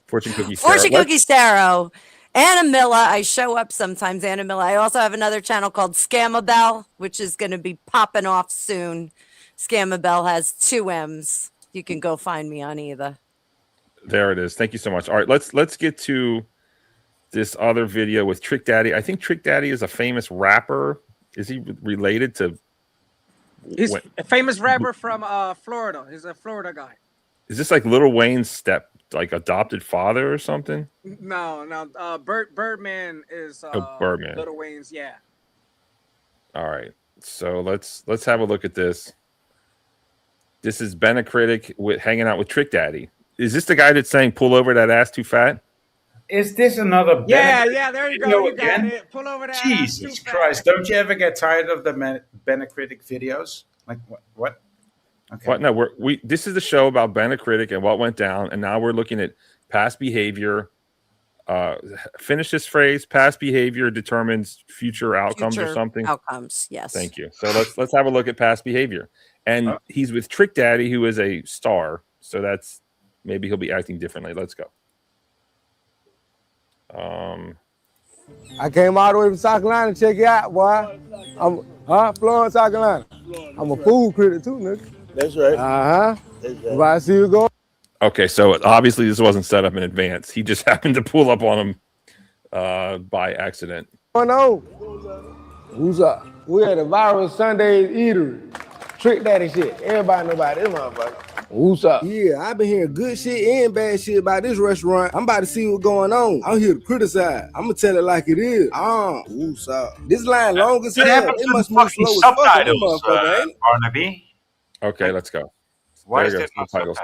Fortune Cookie Fortune Cookie Starro. Anna Milla. I show up sometimes, Anna Milla. I also have another channel called Scamabelle, which is going to be popping off soon. Scamabelle has 2 M's. You can go find me on either. There it is. Thank you so much. All right, let's get to this other video with Trick Daddy. I think Trick Daddy is a famous rapper. Is he related to? He's a famous rapper from Florida. He's a Florida guy. Is this like Lil Wayne's adopted father or something? No. Birdman is Birdman. Lil Wayne's. Yeah. All right. So let's have a look at this. This is Ben a Critic hanging out with Trick Daddy. Is this the guy that's saying "Pull over that ass too fat"? Is this another? Yeah. There you go. You again? got it. Pull over that. Jesus Christ! Don't you ever get tired of the Ben a Critic videos? Like what? Okay. What? No, this is the show about Ben a Critic and what went down, and now we're looking at past behavior. Finish this phrase: past behavior determines future outcomes or something. Outcomes, yes. Thank you. So let's have a look at past behavior. And he's with Trick Daddy, who is a star. So that's maybe he'll be acting differently. Let's go. I came all the way from South Carolina to check it out, boy. Florence, South Carolina. I'm a food critic too, nigga. That's right. That's right. If I see you going. Okay, so obviously this wasn't set up in advance. He just happened to pull up on him by accident. Oh no. Who's up? We had a viral Sunday eatery. Trick Daddy shit. Everybody know about this motherfucker. Who's up? Yeah, I've been hearing good shit and bad shit about this restaurant. I'm about to see what's going on. I'm here to criticize. I'm gonna tell it like it is. Who's up? This line long as hell. It must move slow as fuck. Subtitles, Barnaby. Okay, let's go. Why is There there you go, no subtitles.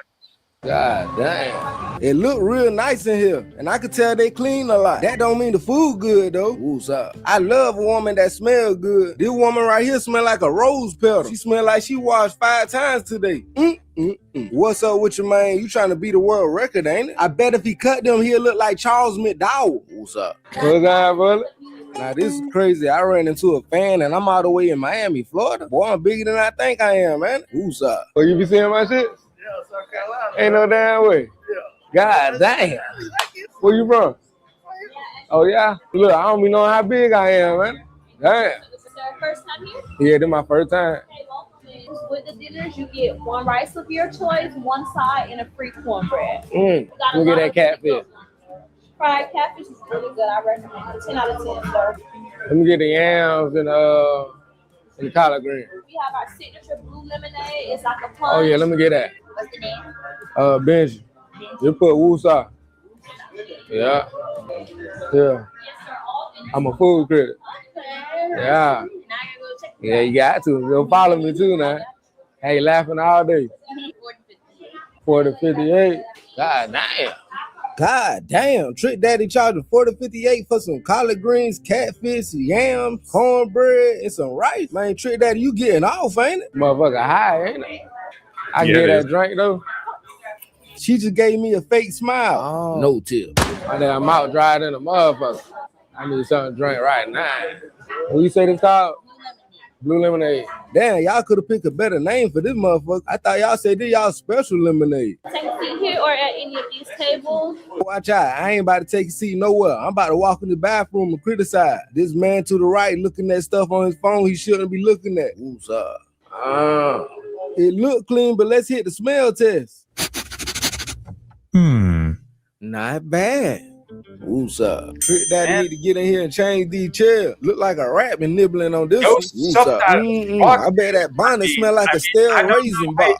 God damn. It look real nice in here. And I could tell they clean a lot. That don't mean the food good though. Who's up? I love a woman that smells good. This woman right here smell like a rose petal. She smell like she washed 5 times today. What's up with you, man? You trying to beat the world record, ain't it? I bet if he cut them, he'll look like Charles McDowell. What's up? What's up, brother? Now this is crazy. I ran into a fan and I'm all the way in Miami, Florida. Boy, I'm bigger than I think I am, man. Who's up? Oh, you be seeing my shit? Yeah, South Carolina. Ain't no damn way. God damn. Where you from? Oh yeah? Look, I don't be knowing how big I am, man. Damn. This is your first time here? Yeah, this my first time. Okay, welcome. With the dinners, you get 1 rice of your choice, 1 side, and a free cornbread. Let me get that catfish. Fried catfish is really good. I recommend it. 10 out of 10, sir. Let me get the yams and the collard green. We have our signature blue lemonade. It's like a punch. Oh yeah, let me get that. What's the name? Benji. You put woosah. Yeah. Yeah. I'm a food critic. Yeah. Yeah, you got to. Go follow me too now. Hey, laughing all day. 40-58. God damn. God damn. Trick Daddy charging 40-58 for some collard greens, catfish, yams, cornbread, and some rice. Man, Trick Daddy, you getting off, ain't it? Motherfucker high, ain't it? I Yeah, get it that is. drink though. She just gave me a fake smile. No tip. My damn mouth dried in a motherfucker. I need something to drink right now. What you say this called? Blue lemonade. Damn, y'all could have picked a better name for this motherfucker. I thought y'all said this y'all special lemonade. Take a seat here or at any of these tables. Watch out, I ain't about to take a seat nowhere. I'm about to walk in the bathroom and criticize. This man to the right looking at stuff on his phone he shouldn't be looking at. Who's up? It look clean, but let's hit the smell test. Not bad. Who's up? Trick Daddy need to get in here and change these chairs. Look like a rat been nibbling on this one. Who's up? I bet that bonnet smell like a stale raisin box.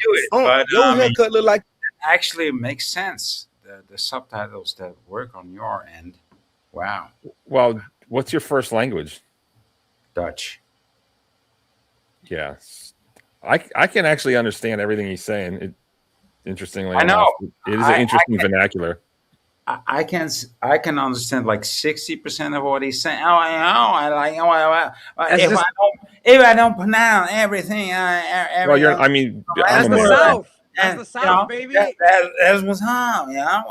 Your haircut look like. Actually makes sense. The subtitles that work on your end. Wow. Well, what's your first language? Dutch. Yeah. I can actually understand everything he's saying. Interestingly I know. enough, it is an interesting vernacular. I can understand like 60% of what he's saying. I like if I don't pronounce everything, Well, I mean, That's I'm the American. South. That's the South, baby. That's what's up, you know.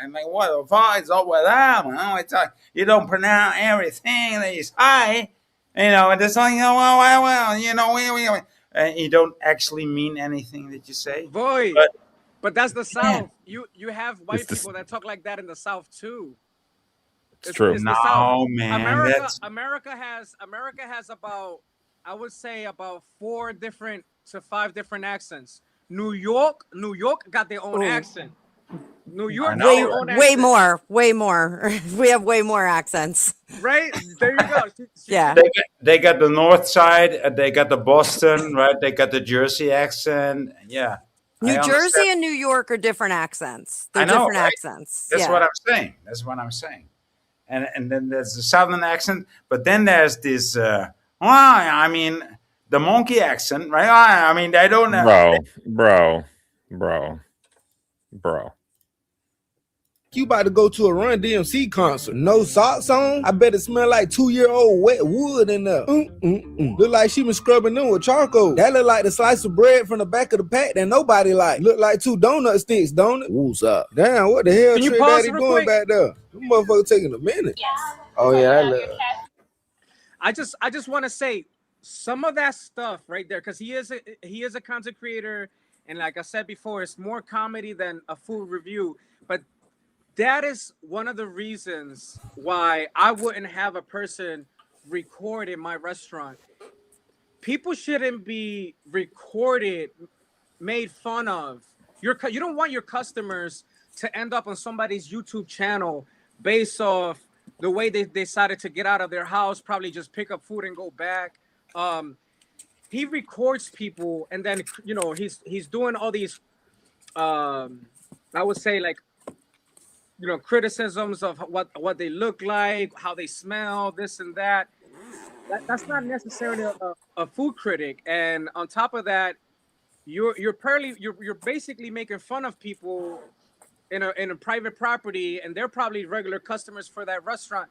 I'm like, what the fuck is up with that? You know, it's like you don't pronounce everything that you say, you know. And it's like, well, you know, you don't actually mean anything that you say. Boy, but that's the South. You have white people that talk like that in the South too. It's true. It's the South. Man, America has about, I would say, about 4 different to 5 different accents. New York got their own accent. New York got their own accent. Way more. We have way more accents. Right? There you go. Yeah. They got the North Side. They got the Boston, right? They got the Jersey accent. Yeah. New Jersey and New York are different accents. They're different accents. That's what I'm saying. And then there's the Southern accent, but then there's this. I mean, the monkey accent, right? I mean, they don't. Bro. You about to go to a Run DMC concert? No socks on? I bet it smell like 2-year-old wet wood in there. Look like she been scrubbing them with charcoal. That look like the slice of bread from the back of the pack that nobody like. Look like 2 donut sticks, don't it? What's up? Damn, what the hell Can you Trick pause Daddy real doing quick? back there? Them motherfucker taking a minute. Oh yeah, that look. I just want to say some of that stuff right there, because he is a content creator, and like I said before, it's more comedy than a food review. But that is one of the reasons why I wouldn't have a person record in my restaurant. People shouldn't be recorded, made fun of. You don't want your customers to end up on somebody's YouTube channel based off the way they decided to get out of their house, probably just pick up food and go back. He records people, and then he's doing all these I would say, like, criticisms of what they look like, how they smell, this and that. That's not necessarily a food critic. And on top of that, you're basically making fun of people in a private property, and they're probably regular customers for that restaurant.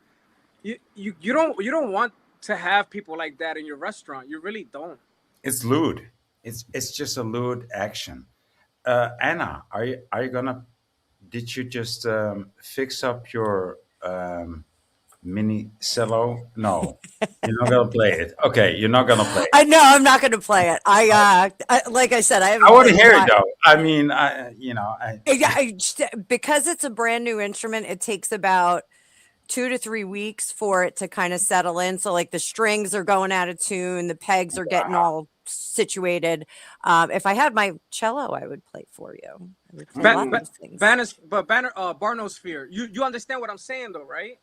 You don't want to have people like that in your restaurant. You really don't. It's lewd. It's just a lewd action. Anna, are you gonna? Did you just fix up your mini cello? No, you're not gonna play it. Okay, you're not gonna play it. I'm not going to play it. I like I said, I want to hear it though. I mean, because it's a brand new instrument, it takes about 2 to 3 weeks for it to kind of settle in. So like the strings are going out of tune, the pegs are getting all situated. If I had my cello, I would play for you. Barnosphere. You understand what I'm saying though, right?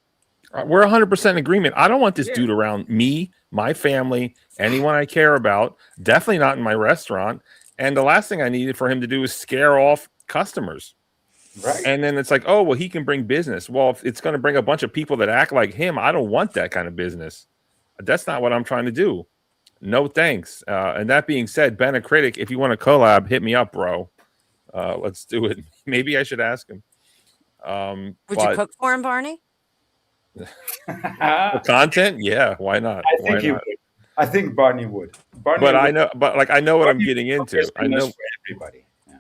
We're 100% in agreement. I don't want this dude around me, my family, anyone I care about. Definitely not in my restaurant. And the last thing I needed for him to do is scare off customers. Right. And then it's like, oh, well, he can bring business. Well, if it's going to bring a bunch of people that act like him, I don't want that kind of business. That's not what I'm trying to do. No thanks. And that being said, Ben, a critic, if you want to collab, hit me up, bro. Let's do it. Maybe I should ask him. Would you cook for him, Barney? For content? Yeah, why not? I think he would. I think Barney would. But I know what I'm getting into. I know for everybody. Yeah.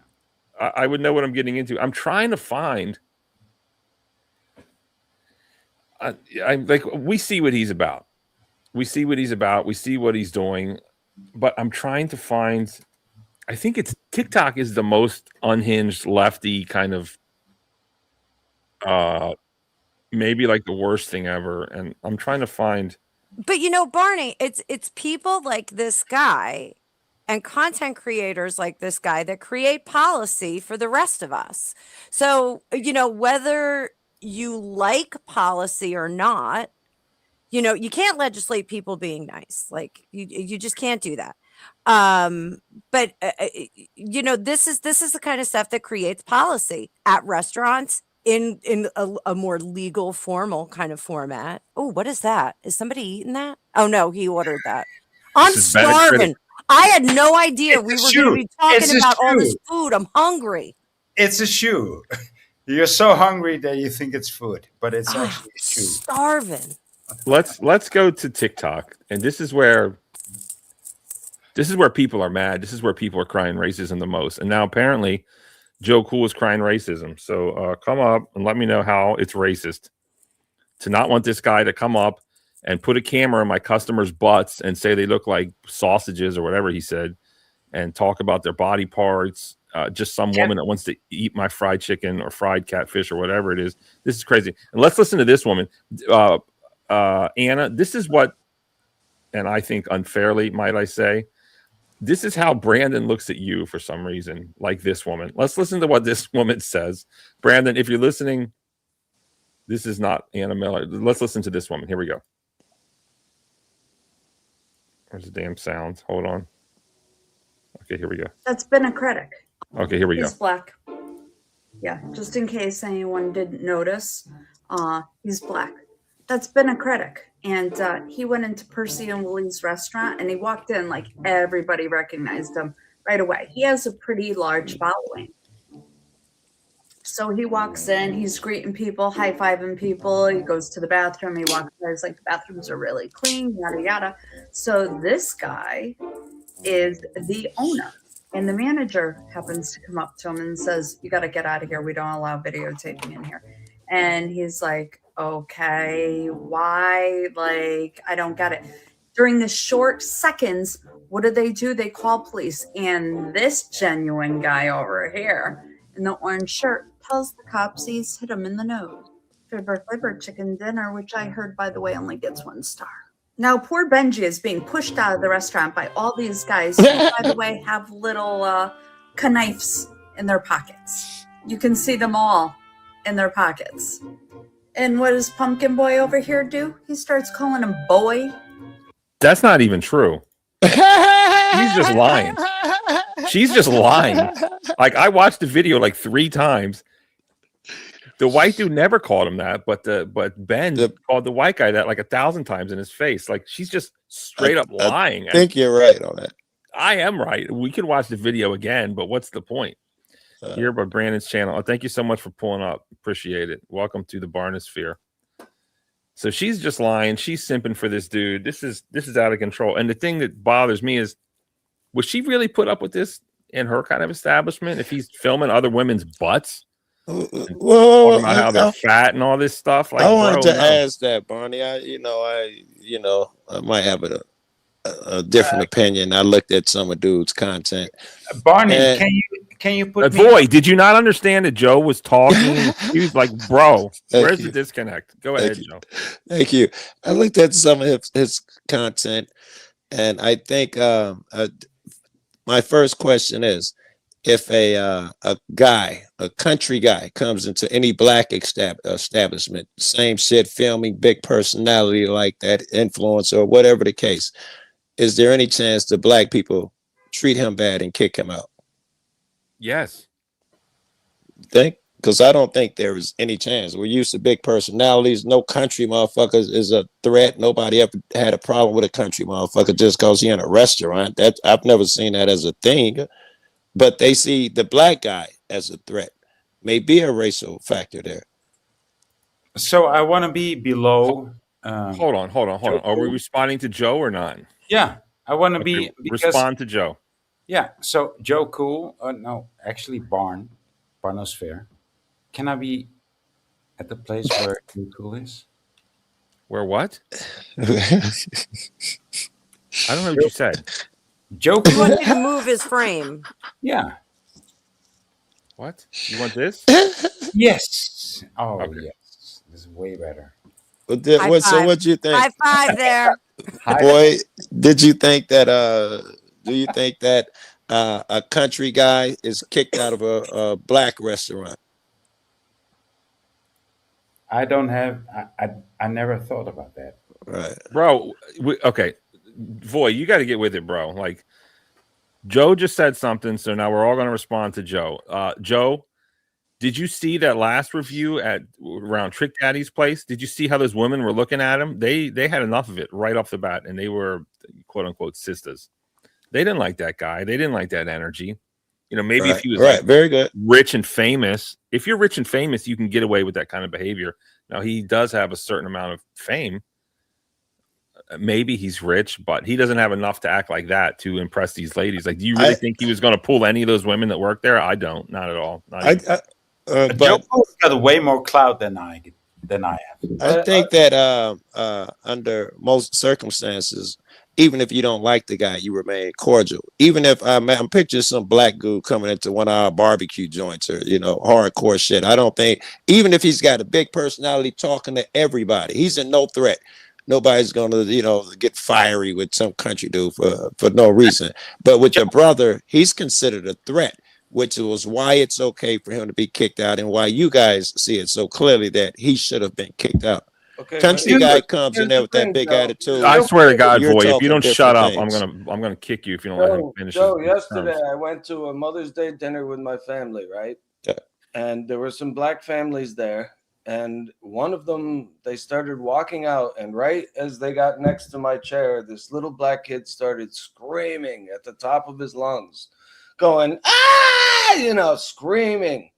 I would know what I'm getting into. I'm trying to find. We see what he's about. We see what he's about. We see what he's doing. But I'm trying to find. I think it's TikTok is the most unhinged lefty kind of. Maybe like the worst thing ever, and I'm trying to find. But Barney, it's people like this guy and content creators like this guy that create policy for the rest of us. So, whether you like policy or not, you can't legislate people being nice. Like you just can't do that. But this is the kind of stuff that creates policy at restaurants in a more legal, formal kind of format. Oh, what is that? Is somebody eating that? Oh no, he ordered that. I'm starving. I had no idea we It's a were going to shoe. be talking It's a about all this shoe. food. I'm hungry. It's a shoe. You're so hungry that you think it's food, but it's actually a shoe. Starving. Let's go to TikTok, and this is where people are mad. This is where people are crying racism the most. And now apparently Joe Cool is crying racism. So come up and let me know how it's racist to not want this guy to come up and put a camera in my customers' butts and say they look like sausages or whatever he said, and talk about their body parts. Just some woman that wants to eat my fried chicken or fried catfish or whatever it is. This is crazy. And let's listen to this woman. Anna, this is what, and I think unfairly, might I say, this is how Brandon looks at you for some reason, like this woman. Let's listen to what this woman says. Brandon, if you're listening, this is not Anna Miller. Let's listen to this woman. Here we go. Where's the damn sound? Hold on. Okay, here we go. That's been a critic. Okay, here we go. He's black. Yeah, just in case anyone didn't notice, he's black. That's been a critic. And he went into Percy and Willies restaurant, and he walked in like everybody recognized him right away. He has a pretty large following. So he walks in, he's greeting people, high-fiving people. He goes to the bathroom. He walks by, he's like, the bathrooms are really clean, yada, yada. So this guy is the owner. And the manager happens to come up to him and says, you got to get out of here. We don't allow videotaping in here. And he's like, okay, why? Like, I don't get it. During the short seconds, what do? They call police. And this genuine guy over here in the orange shirt tells the cops he's hit him in the nose. Fibber flibber chicken dinner, which I heard, by the way, only gets 1 star. Now, poor Benji is being pushed out of the restaurant by all these guys who, by the way, have little knives in their pockets. You can see them all in their pockets. And what does Pumpkin Boy over here do? He starts calling him boy. That's not even true. She's just lying. She's just lying. Like, I watched the video like 3 times. The white dude never called him that, but Ben called the white guy that like 1,000 times in his face. Like, she's just straight up lying. I think you're right on that. I am right. We could watch the video again, but what's the point? Here by Brandon's channel. Oh, thank you so much for pulling up. Appreciate it. Welcome to the Barnosphere. So she's just lying. She's simping for this dude. This is out of control. And the thing that bothers me is, would she really put up with this in her kind of establishment if he's filming other women's butts? Well, talking about how they're fat and all this stuff. Like, I wanted to ask that, Barney. I might have a different opinion. I looked at some of dude's content. Barney, can you put boy, did you not understand that Joe was talking? He was like, bro, where's the disconnect? Go ahead, Joe. Thank you. I looked at some of his content, and I think my first question is, if a country guy comes into any black establishment, same shit, filming, big personality like that, influencer or whatever the case, is there any chance the black people treat him bad and kick him out? Yes. Think? Because I don't think there is any chance. We're used to big personalities. No country motherfuckers is a threat. Nobody ever had a problem with a country motherfucker just because he's in a restaurant. That I've never seen that as a thing. But they see the black guy as a threat. Maybe a racial factor there. So I want to be below. Hold on. Are we responding to Joe or not? Yeah, I want to be. Respond to Joe. Yeah, so Joe Cool. No, actually Barnosphere. Can I be at the place where Joe Cool is? Where what? I don't know what you said. Joe You Cool. want me to move his frame? Yeah. What? You want this? Yes. Oh, okay. Yes. This is way better. So what do you think? High five there. Boy, did you think that do you think that a country guy is kicked out of a black restaurant? I don't have. I never thought about that. Right, bro. Okay, Voy, you got to get with it, bro. Like, Joe just said something, so now we're all going to respond to Joe. Joe, did you see that last review around Trick Daddy's place? Did you see how those women were looking at him? They had enough of it right off the bat, and they were quote unquote sisters. They didn't like that guy. They didn't like that energy. You know, maybe if he was right, like very good, rich and famous. If you're rich and famous, you can get away with that kind of behavior. Now he does have a certain amount of fame. Maybe he's rich, but he doesn't have enough to act like that to impress these ladies. Like, do you really think he was going to pull any of those women that work there? I don't, not at all. Not but Joe's got way more clout than I have. I think that under most circumstances, even if you don't like the guy, you remain cordial. Even if I'm picturing some black dude coming into one of our barbecue joints or, you know, hardcore shit. I don't think, even if he's got a big personality talking to everybody, he's a no threat. Nobody's gonna, you know, get fiery with some country dude for no reason. But with your brother, he's considered a threat, which was why it's okay for him to be kicked out and why you guys see it so clearly that he should have been kicked out. Okay, Country guy comes in there with that big attitude. I swear to God, you're boy, if you talking don't shut different up, things. I'm gonna kick you if you don't let him finish. Joe, his yesterday terms. I went to a Mother's Day dinner with my family, right? Yeah. And there were some black families there. And one of them, they started walking out. And right as they got next to my chair, this little black kid started screaming at the top of his lungs, going, ah, you know, screaming.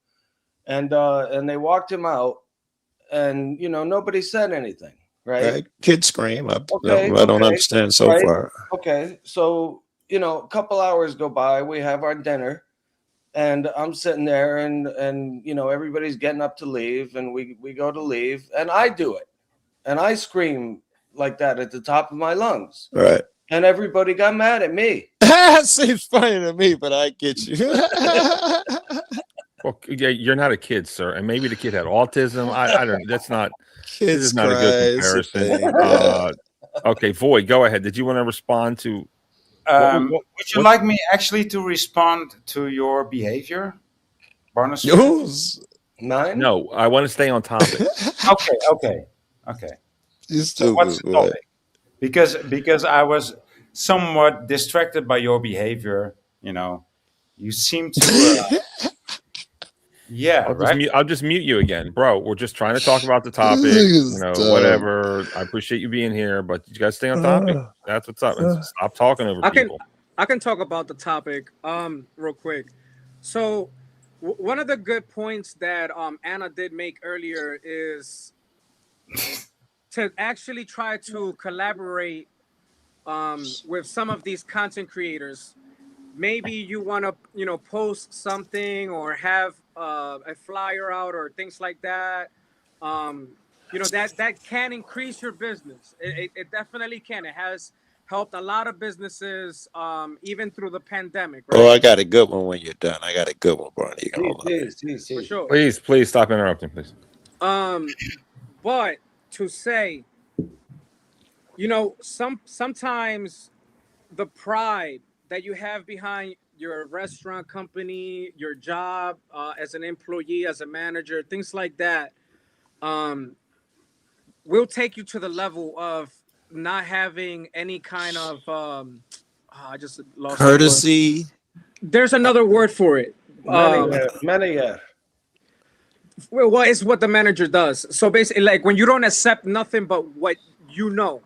And they walked him out. And, you know, nobody said anything, right? Kids scream. I don't Okay, understand so right? far. Okay. So, you know, a couple hours go by, we have our dinner. And I'm sitting there and you know, everybody's getting up to leave and we go to leave and I do it. And I scream like that at the top of my lungs. Right. And everybody got mad at me. Seems funny to me, but I get you. Well, yeah, you're not a kid, sir, and maybe the kid had autism. I don't. That's not. This Kids is not a good cry, it's a comparison. thing, yeah. Okay, Void, go ahead. Did you want to respond to? Would you like me actually to respond to your behavior, Barnosphere? Mine? No, I want to stay on topic. Okay. So what's the topic? Because I was somewhat distracted by your behavior. You know, you seem to. I'll just mute you again, bro. We're just trying to talk about the topic. You know, whatever. I appreciate you being here, but you guys stay on topic. That's what's up. And stop talking over people. I can talk about the topic real quick. So one of the good points that Anna did make earlier is to actually try to collaborate with some of these content creators. Maybe you want to, you know, post something or have a flyer out or things like that. You know, that can increase your business. It definitely can. It has helped a lot of businesses, even through the pandemic. Right? Oh, I got a good one when you're done. I got a good one, Barney. For sure. Please stop interrupting, please. But to say, you know, sometimes the pride that you have behind your restaurant company, your job as an employee, as a manager, things like that, will take you to the level of not having any kind of I just lost courtesy. There's another word for it. Manager. Well, it's what the manager does. So basically, like when you don't accept nothing but what you know.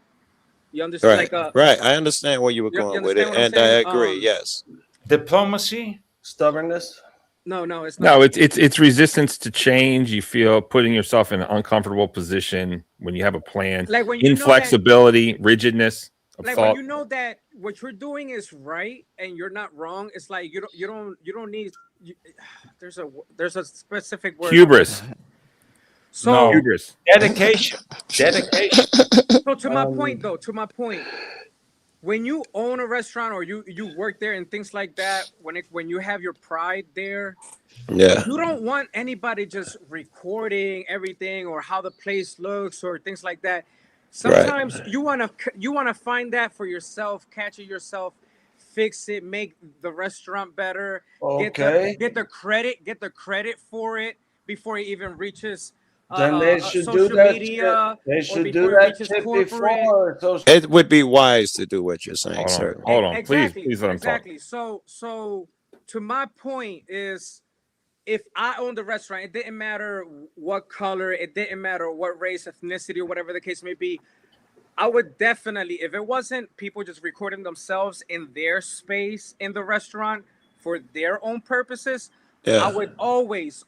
You understand? Right, right. I understand where you were going with it, and I agree. Yes. Diplomacy, stubbornness. No, it's not. No, it's resistance to change. You feel putting yourself in an uncomfortable position when you have a plan. Like when you know inflexibility, rigidness of like thought. when you know that what you're doing is right and you're not wrong. It's like you don't need. There's a specific word. Hubris. So hubris. Dedication. So to my point, when you own a restaurant or you work there and things like that, when you have your pride there, yeah, you don't want anybody just recording everything or how the place looks or things like that. Sometimes you wanna find that for yourself, catch it yourself, fix it, make the restaurant better. Okay. Get the credit for it before it even reaches. Then they should do social that. media, They should or do before it that reaches shit corporate. before. It would be wise to do what you're saying, sir. Hold on, Exactly, please let him talk. exactly. So to my point is, if I owned the restaurant, it didn't matter what color, it didn't matter what race, ethnicity, or whatever the case may be. I would definitely, if it wasn't people just recording themselves in their space in the restaurant for their own purposes, I Yeah. would always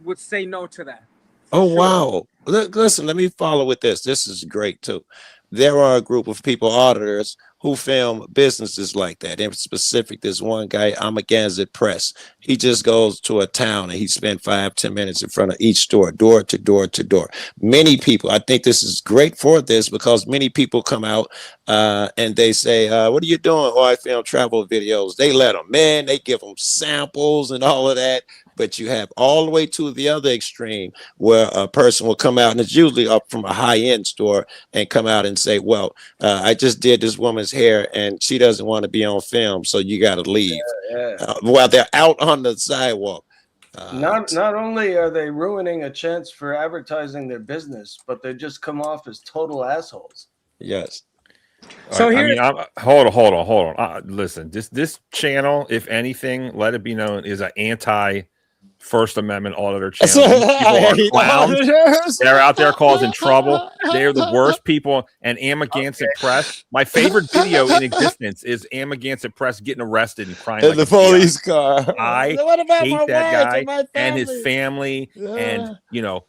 would say no to that. Oh, Sure. wow. Listen, let me follow with this. This is great too. There are a group of people, auditors, who film businesses like that. In specific, there's one guy, Amagansett Press. He just goes to a town and he spent 5-10 minutes in front of each store, door to door to door. Many people, I think this is great for this because many people come out and they say, what are you doing? Oh, I film travel videos. They let them in, they give them samples and all of that. But you have all the way to the other extreme where a person will come out, and it's usually up from a high-end store, and come out and say, well, I just did this woman's hair and she doesn't want to be on film, so you got to leave. While they're out on the sidewalk. Not only are they ruining a chance for advertising their business, but they just come off as total assholes. Yes. So I mean, hold on. Listen, this channel, if anything, let it be known, is an anti First Amendment auditor channel. People are clowns. They're out there causing trouble. They're the worst people. And Amagansett Press, my favorite video in existence is Amagansett Press getting arrested and crying In like the a police fiat. car. I What about hate my that wife guy and my and his family. And, you know,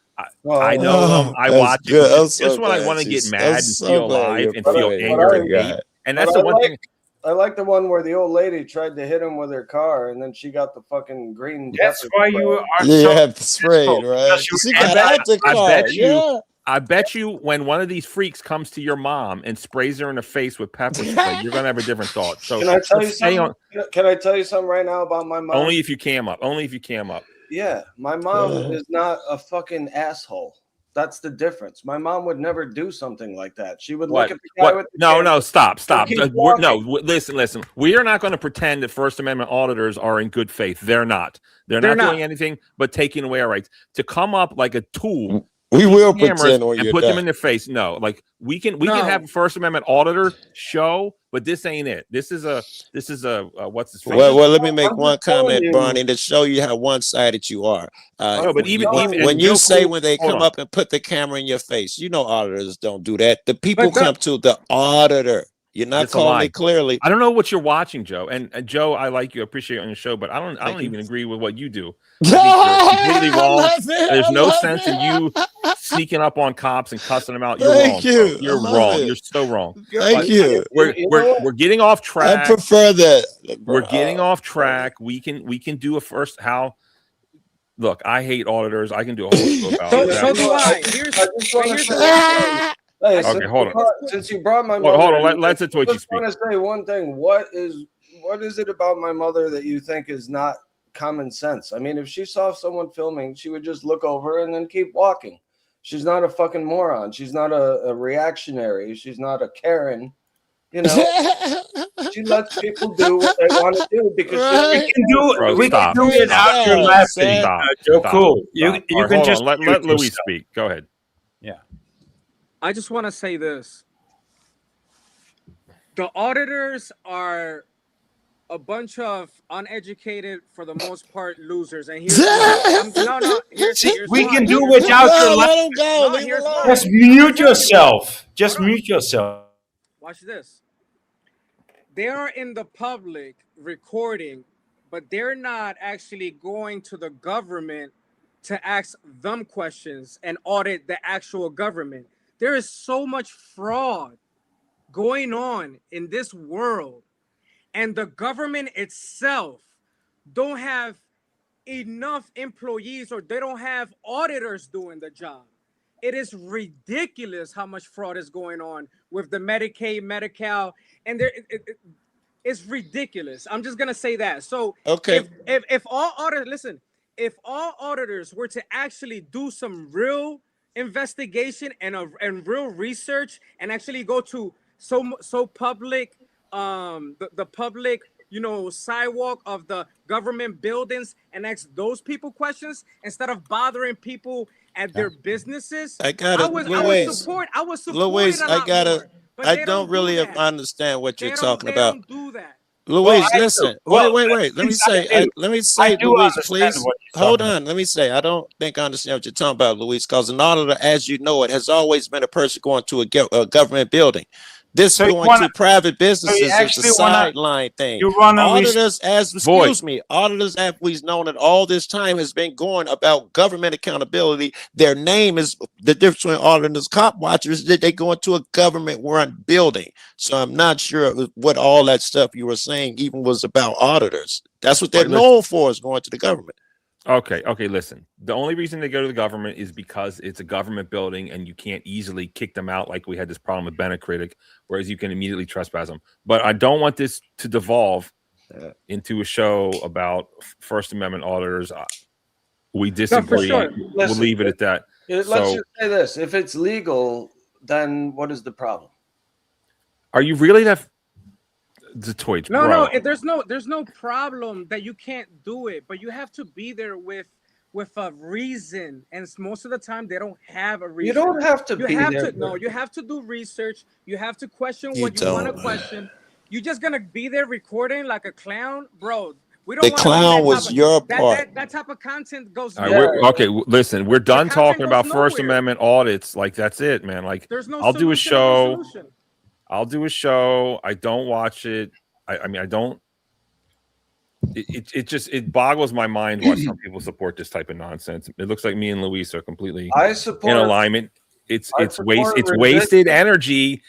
I know them. I That's watch it. good. I'm Just so when I glad want to you- get I'm mad and so feel glad alive you're and feel praising anger the and hate. guy. And that's But the one thing. I like the one where the old lady tried to hit him with her car, and then she got the fucking green. That's pepper why spray. you are You so have sprayed, right? She got out the car. Yeah. I bet you when one of these freaks comes to your mom and sprays her in the face with pepper spray, you're gonna have a different thought. So Can I tell you let's stay something? Can I tell you something right now about my mom? only if you cam up. Only if you cam up. Yeah, my mom is not a fucking asshole. That's the difference. My mom would never do something like that. She would What? look at the guy What? with the No, camera stop. and keep Listen. We are not going to pretend that First Amendment auditors are in good faith. They're not. They're not doing anything but taking away our rights. To come up like a tool. We will cameras pretend when and you're put them done. in their face. No, like we can have a First Amendment auditor show, but this ain't it. This is a what's his face? Well, let me make one telling comment, you. But to show you how one-sided you are. But even when you Joe say Cool- when they hold come on. up and put the camera in your face, you know auditors don't do that. The people come to the auditor. You're not It's a calling lie. it clearly. I don't know what you're watching, Joe. And Joe, I like you, appreciate you on the show, but I don't even agree with what you do. I think you're completely wrong. There's no sense in you sneaking up on cops and cussing them out. You're wrong. Thank you. Bro. You're I love wrong. it. You're so wrong. Thank But you. We're getting off track. I prefer that. We're getting off track. We can do a first how. Look, I hate auditors. I can do a whole show about that. So do I. Here's the thing. Hey, Okay, hold on. Since you brought my Hold mother, on. Let's I Twitchy just want to say one thing. What is it about my mother that you think is not common sense? I mean, if she saw someone filming, she would just look over and then keep walking. She's not a fucking moron. She's not a reactionary. She's not a Karen. You know, she lets people do what they want to do because we can do it after laughing. Joe Cool. You Right, can hold just on. Let Louis speak. Go ahead. Yeah. I just want to say this. The auditors are a bunch of uneducated, for the most part, losers. And here's here's We why. can do Here's without why. your Let him go. No, Leave here's him alone. why. Just mute yourself. Just mute yourself. Watch this. They are in the public recording, but they're not actually going to the government to ask them questions and audit the actual government. There is so much fraud going on in this world, and the government itself don't have enough employees, or they don't have auditors doing the job. It is ridiculous how much fraud is going on with the Medicaid, Medi-Cal, and it's ridiculous. I'm just gonna say that. So Okay. if all auditors were to actually do some real investigation and real research and actually go to so public the public sidewalk of the government buildings and ask those people questions instead of bothering people at their businesses, I would support Louis, I don't really understand what you're talking about. do that. Louise, listen. Wait. Let me say, I do Louise, understand please what you're hold talking on. Let me say, I don't think I understand what you're talking about, Louise, because an auditor, as you know it, has always been a person going to a government building. This So you going wanna- to private so you businesses is a actually wanna- sideline thing. you wanna Auditors, Void. auditors, as we've known it all this time, has been going about government accountability. Their name is the difference between auditors, cop watchers, that they go into a government-run building. So I'm not sure what all that stuff you were saying even was about auditors. That's what they're Right, known for, is going to the government. Okay, listen. The only reason they go to the government is because it's a government building and you can't easily kick them out like we had this problem with Bennett Critic, whereas you can immediately trespass them. But I don't want this to devolve into a show about First Amendment auditors. We disagree. sure. We'll Listen, leave it at that. Let's So, just say this. If it's legal, then what is the problem? are you really that the toy? No, bro? there's no problem that you can't do it, but you have to be there with a reason, and most of the time they don't have a reason. You don't have to You be have there. to no. You have to do research. You have to question You what you want to don't. question. You're just gonna be there recording like a clown, bro. We don't The want to see clown that was type of, your that, part. that type of content goes All right, nowhere. listen, we're done content talking about goes First nowhere. Amendment audits. Like, that's it, man. Like, There's no I'll do a solution, no show. solution. I'll do a show. I don't watch it. I mean, I don't. It just boggles my mind why some people support this type of nonsense. It looks like me and Luis are completely in alignment. It's wasted energy.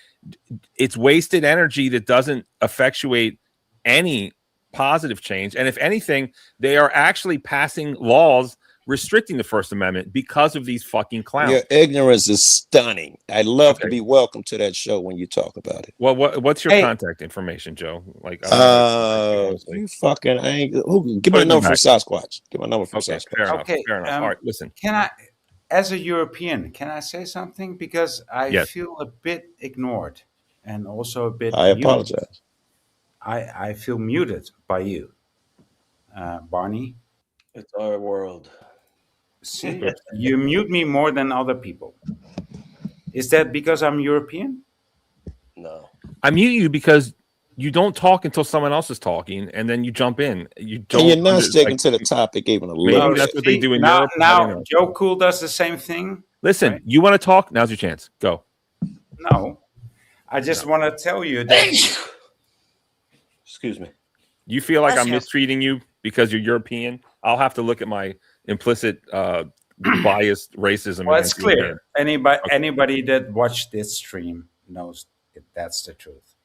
It's wasted energy that doesn't effectuate any positive change. And if anything, they are actually passing laws restricting the First Amendment because of these fucking clowns. Your ignorance is stunning. I'd love to be welcome to that show when you talk about it. Well, what's your contact information, Joe? Like, you fucking give my Put it number from back. Sasquatch. Give my number from Okay, Sasquatch. fair enough. Fair enough. All right, listen. Can I, as a European, can I say something? Because I Yes. feel a bit ignored and also a bit. I muted. apologize. I feel muted by you, Barney. It's our world. See, you mute me more than other people. Is that because I'm European? No. I mute you because you don't talk until someone else is talking, and then you jump in. You don't. And you're not sticking to the topic even a little Maybe bit. that's what they do in now, Europe. I don't Now, know. Joe Cool does the same thing. Listen, you want to talk? Now's your chance. Go. No, I just want to tell you that. Excuse me. You feel like Bless I'm you. mistreating you because you're European? I'll have to look at my implicit biased racism. Well, it's against you again. clear. Anybody that watched this stream knows that's the truth.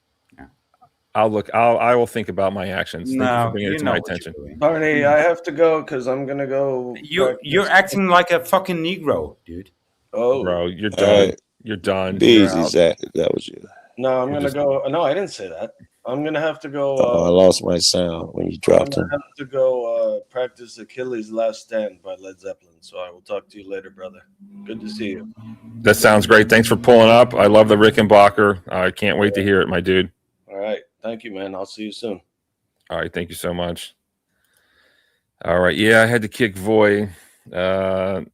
I'll look. I will think about my actions. Thank you No, for bringing you it to know my what you're attention. doing. Barney, I have to go because I'm gonna go. You're acting like a fucking Negro, dude. Oh, Bro, you're done. You're done. You're Easy, out. Zach. That was you. No, I'm You're gonna just- go. No, I didn't say that. I'm gonna have to go. I lost my sound when you I'm dropped gonna him. have to go practice Achilles' Last Stand by Led Zeppelin. So I will talk to you later, brother. Good to see you. That sounds great. Thanks for pulling up. I love the Rickenbacker. I can't wait to hear it, my dude. All right. Thank you, man. I'll see you soon. All right. Thank you so much. All right. Yeah, I had to kick Voy. That's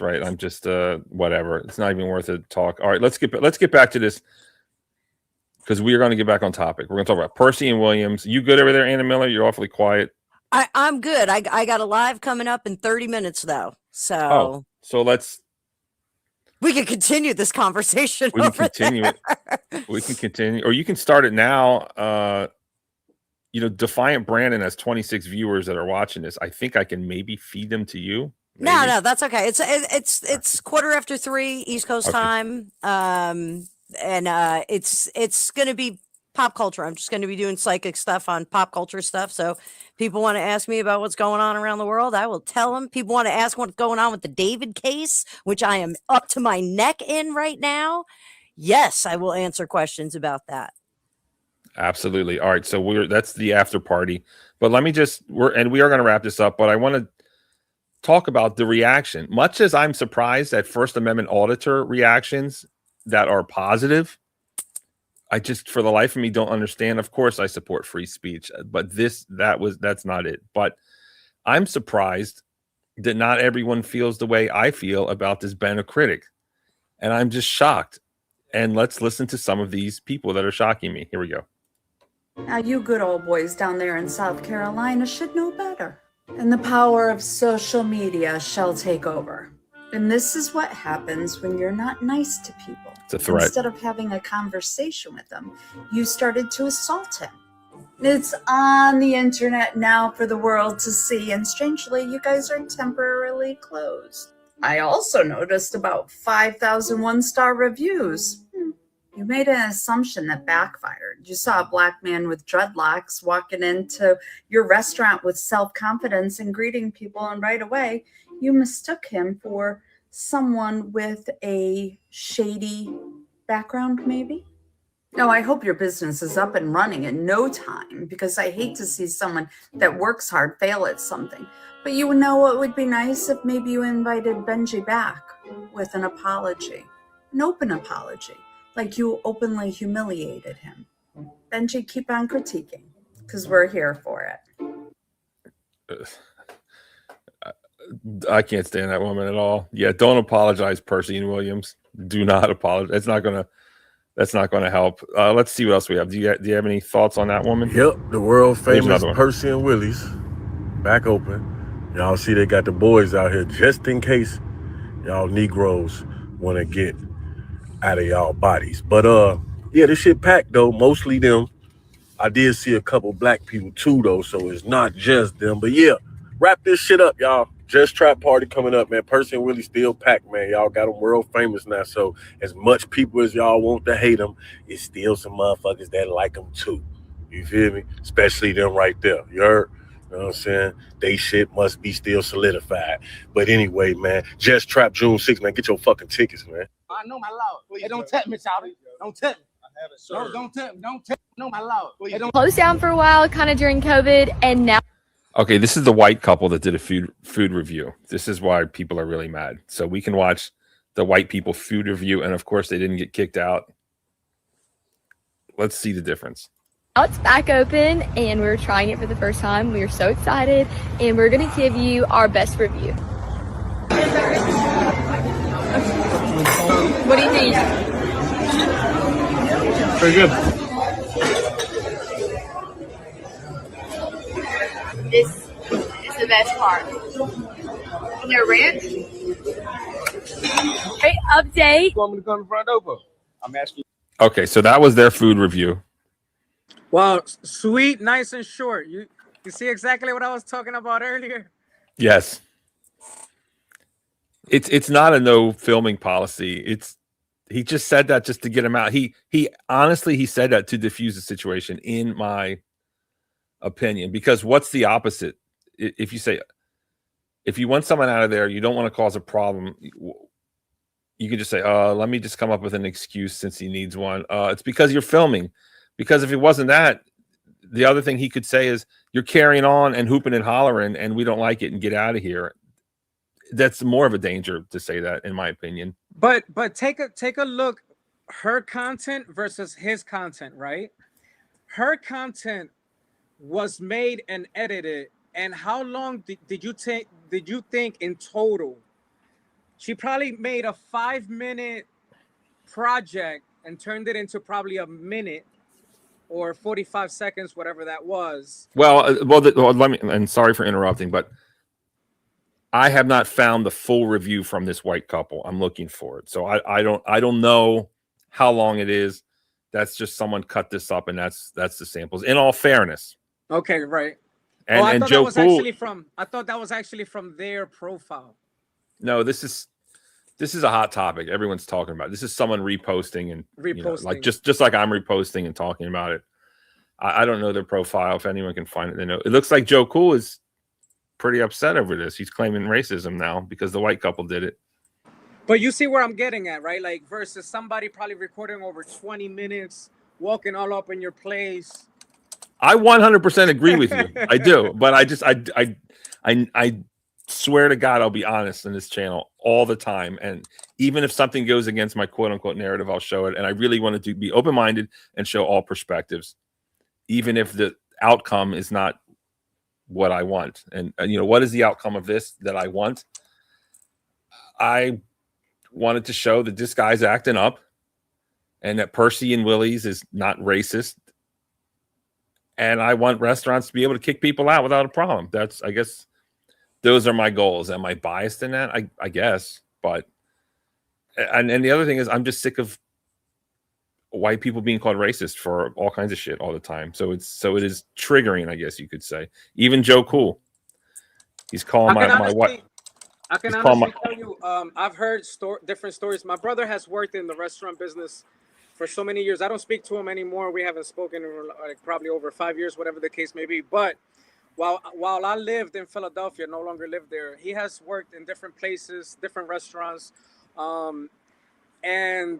right. I'm just whatever. It's not even worth a talk. All right, let's get back to this because we are going to get back on topic. We're going to talk about Percy and Williams. You good over there, Anna Miller? You're awfully quiet. I'm good. I got a live coming up in 30 minutes though. So So let's we can continue this conversation. we can over continue there. it. We can continue, or you can start it now. Defiant Brandon has 26 viewers that are watching this. I think I can maybe feed them to you. No, that's okay. It's 3:15 East Coast time. And it's gonna be pop culture. I'm just gonna be doing psychic stuff on pop culture stuff. So people want to ask me about what's going on around the world, I will tell them. People want to ask what's going on with the David case, which I am up to my neck in right now. Yes, I will answer questions about that. Absolutely. All right. So that's the after party. But let me we are going to wrap this up. But I want to talk about the reaction. Much as I'm surprised at First Amendment auditor reactions that are positive, I just, for the life of me, don't understand. Of course, I support free speech, but that's not it. But I'm surprised that not everyone feels the way I feel about this Ben a Critic, and I'm just shocked. And let's listen to some of these people that are shocking me. Here we go. Now, you good old boys down there in South Carolina should know better. And the power of social media shall take over. And this is what happens when you're not nice to people. It's a threat. Instead of having a conversation with them, you started to assault him. It's on the internet now for the world to see, and strangely, you guys are temporarily closed. I also noticed about 5,000 one-star reviews. You made an assumption that backfired. You saw a black man with dreadlocks walking into your restaurant with self-confidence and greeting people, and right away, you mistook him for someone with a shady background, maybe? No, I hope your business is up and running in no time, because I hate to see someone that works hard fail at something. But you know what would be nice if maybe you invited Benji back with an apology, an open apology, like you openly humiliated him. Benji, keep on critiquing, because we're here for it. I can't stand that woman at all. Yeah, don't apologize, Percy and Williams. Do not apologize. That's not gonna help. Let's see what else we have. Do you have any thoughts on that woman? Yep, the world There's famous another one. Percy and Willies back open. Y'all see they got the boys out here just in case y'all Negroes want to get out of y'all bodies. But yeah, this shit packed though. Mostly them. I did see a couple black people too though, so it's not just them. But yeah, wrap this shit up, y'all. Just Trap Party coming up, man. Percy and Willie still packed, man. Y'all got them world famous now. So as much people as y'all want to hate them, it's still some motherfuckers that like them too. You feel me? Especially them right there. You heard? You know what I'm saying? They shit must be still solidified. But anyway, man, Just Trap June 6th, man. Get your fucking tickets, man. I know my law. Hey, don't tempt me, Charlie. Don't tempt me. Don't tempt me. Don't tempt me. Know my law. Hey, don't Closed down for a while, kind of during COVID, and now. Okay, this is the white couple that did a food review. This is why people are really mad. So we can watch the white people food review, and of course they didn't get kicked out. Let's see the difference. Now it's back open, and we're trying it for the first time. We are so excited, and we're going to give you our best review. What do you think? Very good. This is the best part. And their ranch. Great update. You want me to come to the front door for? I'm asking you. Okay, so that was their food review. Well, sweet, nice and short. You see exactly what I was talking about earlier? Yes. It's not a no filming policy. He just said that just to get him out. He honestly said that to diffuse the situation, in my opinion, because what's the opposite? If you want someone out of there, you don't want to cause a problem, you can just say, let me just come up with an excuse since he needs one. It's because you're filming. Because if it wasn't that, the other thing he could say is, you're carrying on and hooping and hollering and we don't like it and get out of here. That's more of a danger to say that, in my opinion. But take a look, her content versus his content, right? Her content was made and edited, and how long did you think in total? She probably made a 5-minute project and turned it into probably a minute or 45 seconds, whatever that was. Well, let me, and sorry for interrupting, but I have not found the full review from this white couple. I'm looking for it. So I don't know how long it is. That's just someone cut this up, and that's the samples. In all fairness. Okay, right. And, I and thought Joe that was Cool, actually from their profile. no, this is a hot topic. Everyone's talking about it. This is someone reposting and like just like I'm reposting and talking about it. I don't know their profile. If anyone can find it, they know. It looks like Joe Cool is pretty upset over this. He's claiming racism now because the white couple did it. But you see where I'm getting at, right? Like versus somebody probably recording over 20 minutes, walking all up in your place. I 100% agree with you. I do, but I swear to God, I'll be honest in this channel all the time. And even if something goes against my quote unquote narrative, I'll show it. And I really wanted to be open-minded and show all perspectives, even if the outcome is not what I want. And what is the outcome of this that I want? I wanted to show that this guy's acting up and that Percy and Willies is not racist. and I want restaurants to be able to kick people out without a problem. That's, I guess, those are my goals. Am I biased in that? I guess, but and the other thing is, I'm just sick of white people being called racist for all kinds of shit all the time. So it is triggering, I guess you could say. Even Joe Cool, he's calling my wife. I can honestly tell you, I've heard different stories. My brother has worked in the restaurant business for so many years. I don't speak to him anymore. We haven't spoken in like probably over 5 years, whatever the case may be. But while I lived in Philadelphia, no longer live there, he has worked in different places, different restaurants, and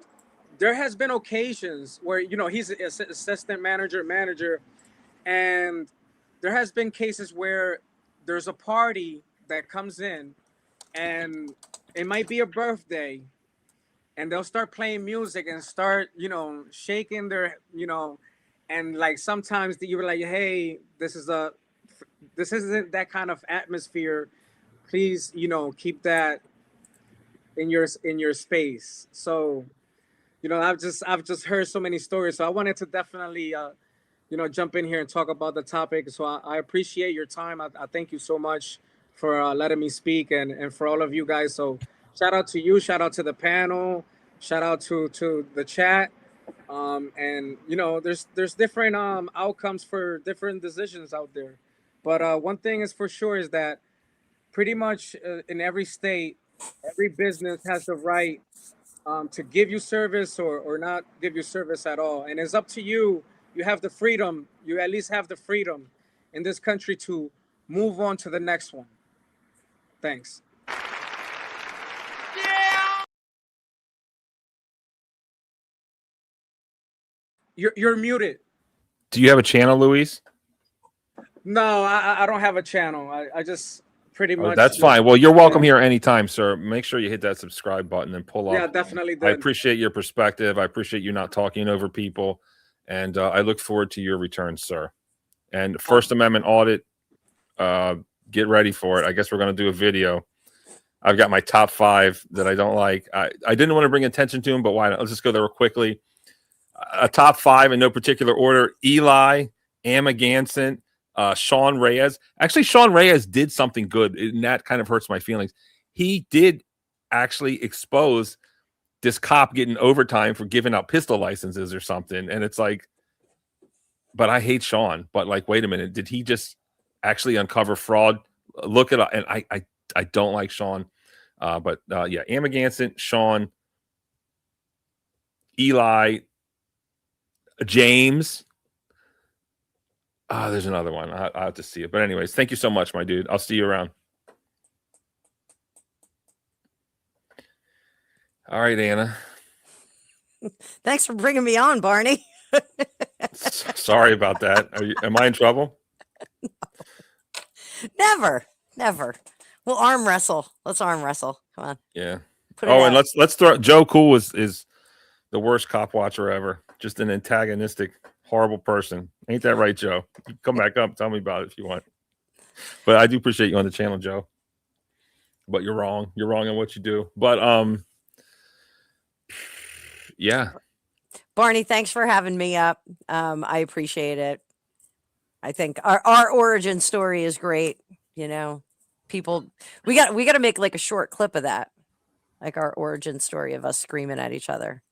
there has been occasions where, you know, he's an assistant manager, and there has been cases where there's a party that comes in, and it might be a birthday, and they'll start playing music and start, you know, shaking their, you know, and like sometimes you were like, hey, this isn't that kind of atmosphere. Please, you know, keep that in your space. So, you know, I've just heard so many stories. So I wanted to definitely, you know, jump in here and talk about the topic. So I appreciate your time. I thank you so much for letting me speak, and for all of you guys. So shout out to you, shout out to the panel, shout out to the chat. And you know, there's different outcomes for different decisions out there. But one thing is for sure is that pretty much in every state, every business has the right to give you service or not give you service at all. And it's up to you. You have the freedom. You at least have the freedom in this country to move on to the next one. Thanks. You're muted. Do you have a channel, Luis? No, I don't have a channel. I just pretty much. That's fine. Well, you're welcome here anytime, sir. Make sure you hit that subscribe button and pull up. Yeah, definitely. I appreciate your perspective. I appreciate you not talking over people. And I look forward to your return, sir. And First Amendment audit, get ready for it. I guess we're going to do a video. I've got my top 5 that I don't like. I didn't want to bring attention to them, but why not? Let's just go there real quickly. A top 5 in no particular order: Eli, Amagansett, Sean Reyes. Actually, Sean Reyes did something good, and that kind of hurts my feelings. He did actually expose this cop getting overtime for giving out pistol licenses or something. And it's like, but I hate Sean. But like, wait a minute, did he just actually uncover fraud? Look at it, and I don't like Sean. But yeah, Amagansett, Sean, Eli, James. There's another one. I have to see it. But anyways, thank you so much, my dude. I'll see you around. All right, Anna. Thanks for bringing me on, Barney. Sorry about that. Am I in trouble? No. Never. We'll arm wrestle. Let's arm wrestle. Come on. Yeah. Put it out. And let's throw Joe Cool is the worst cop watcher ever. Just an antagonistic, horrible person. Ain't that right, Joe? Come back up. Tell me about it if you want. But I do appreciate you on the channel, Joe. But you're wrong. You're wrong on what you do. But yeah. Barney, thanks for having me up. I appreciate it. I think our origin story is great. You know, people, we got to make like a short clip of that, like our origin story of us screaming at each other.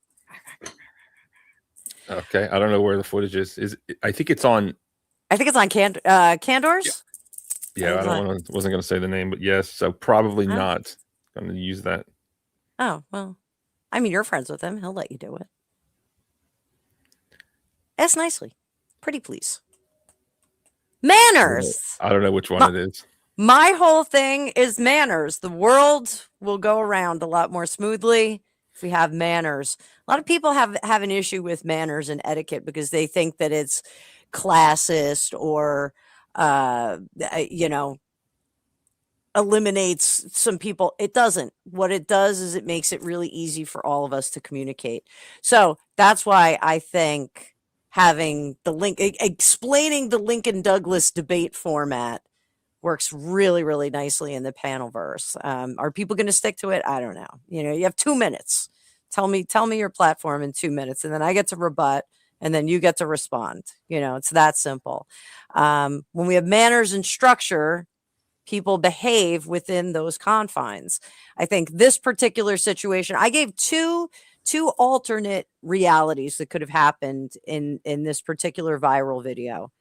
Okay, I don't know where the footage is. I think it's on. I think it's on Candor's. Yeah, wasn't going to say the name, but yes. So probably not going to use that. Oh well, I mean, you're friends with him. He'll let you do it. Ask nicely, pretty please. Manners. I don't know which one it is. My whole thing is manners. The world will go around a lot more smoothly if we have manners. A lot of people have an issue with manners and etiquette because they think that it's classist or, you know, eliminates some people. It doesn't. What it does is it makes it really easy for all of us to communicate. So that's why I think having explaining the Lincoln Douglas debate format works really, really nicely in the panel verse. Are people going to stick to it? I don't know. You know, you have 2 minutes. Tell me your platform in 2 minutes, and then I get to rebut, and then you get to respond. It's that simple. When we have manners and structure, people behave within those confines. I think this particular situation, I gave two alternate realities that could have happened in this particular viral video.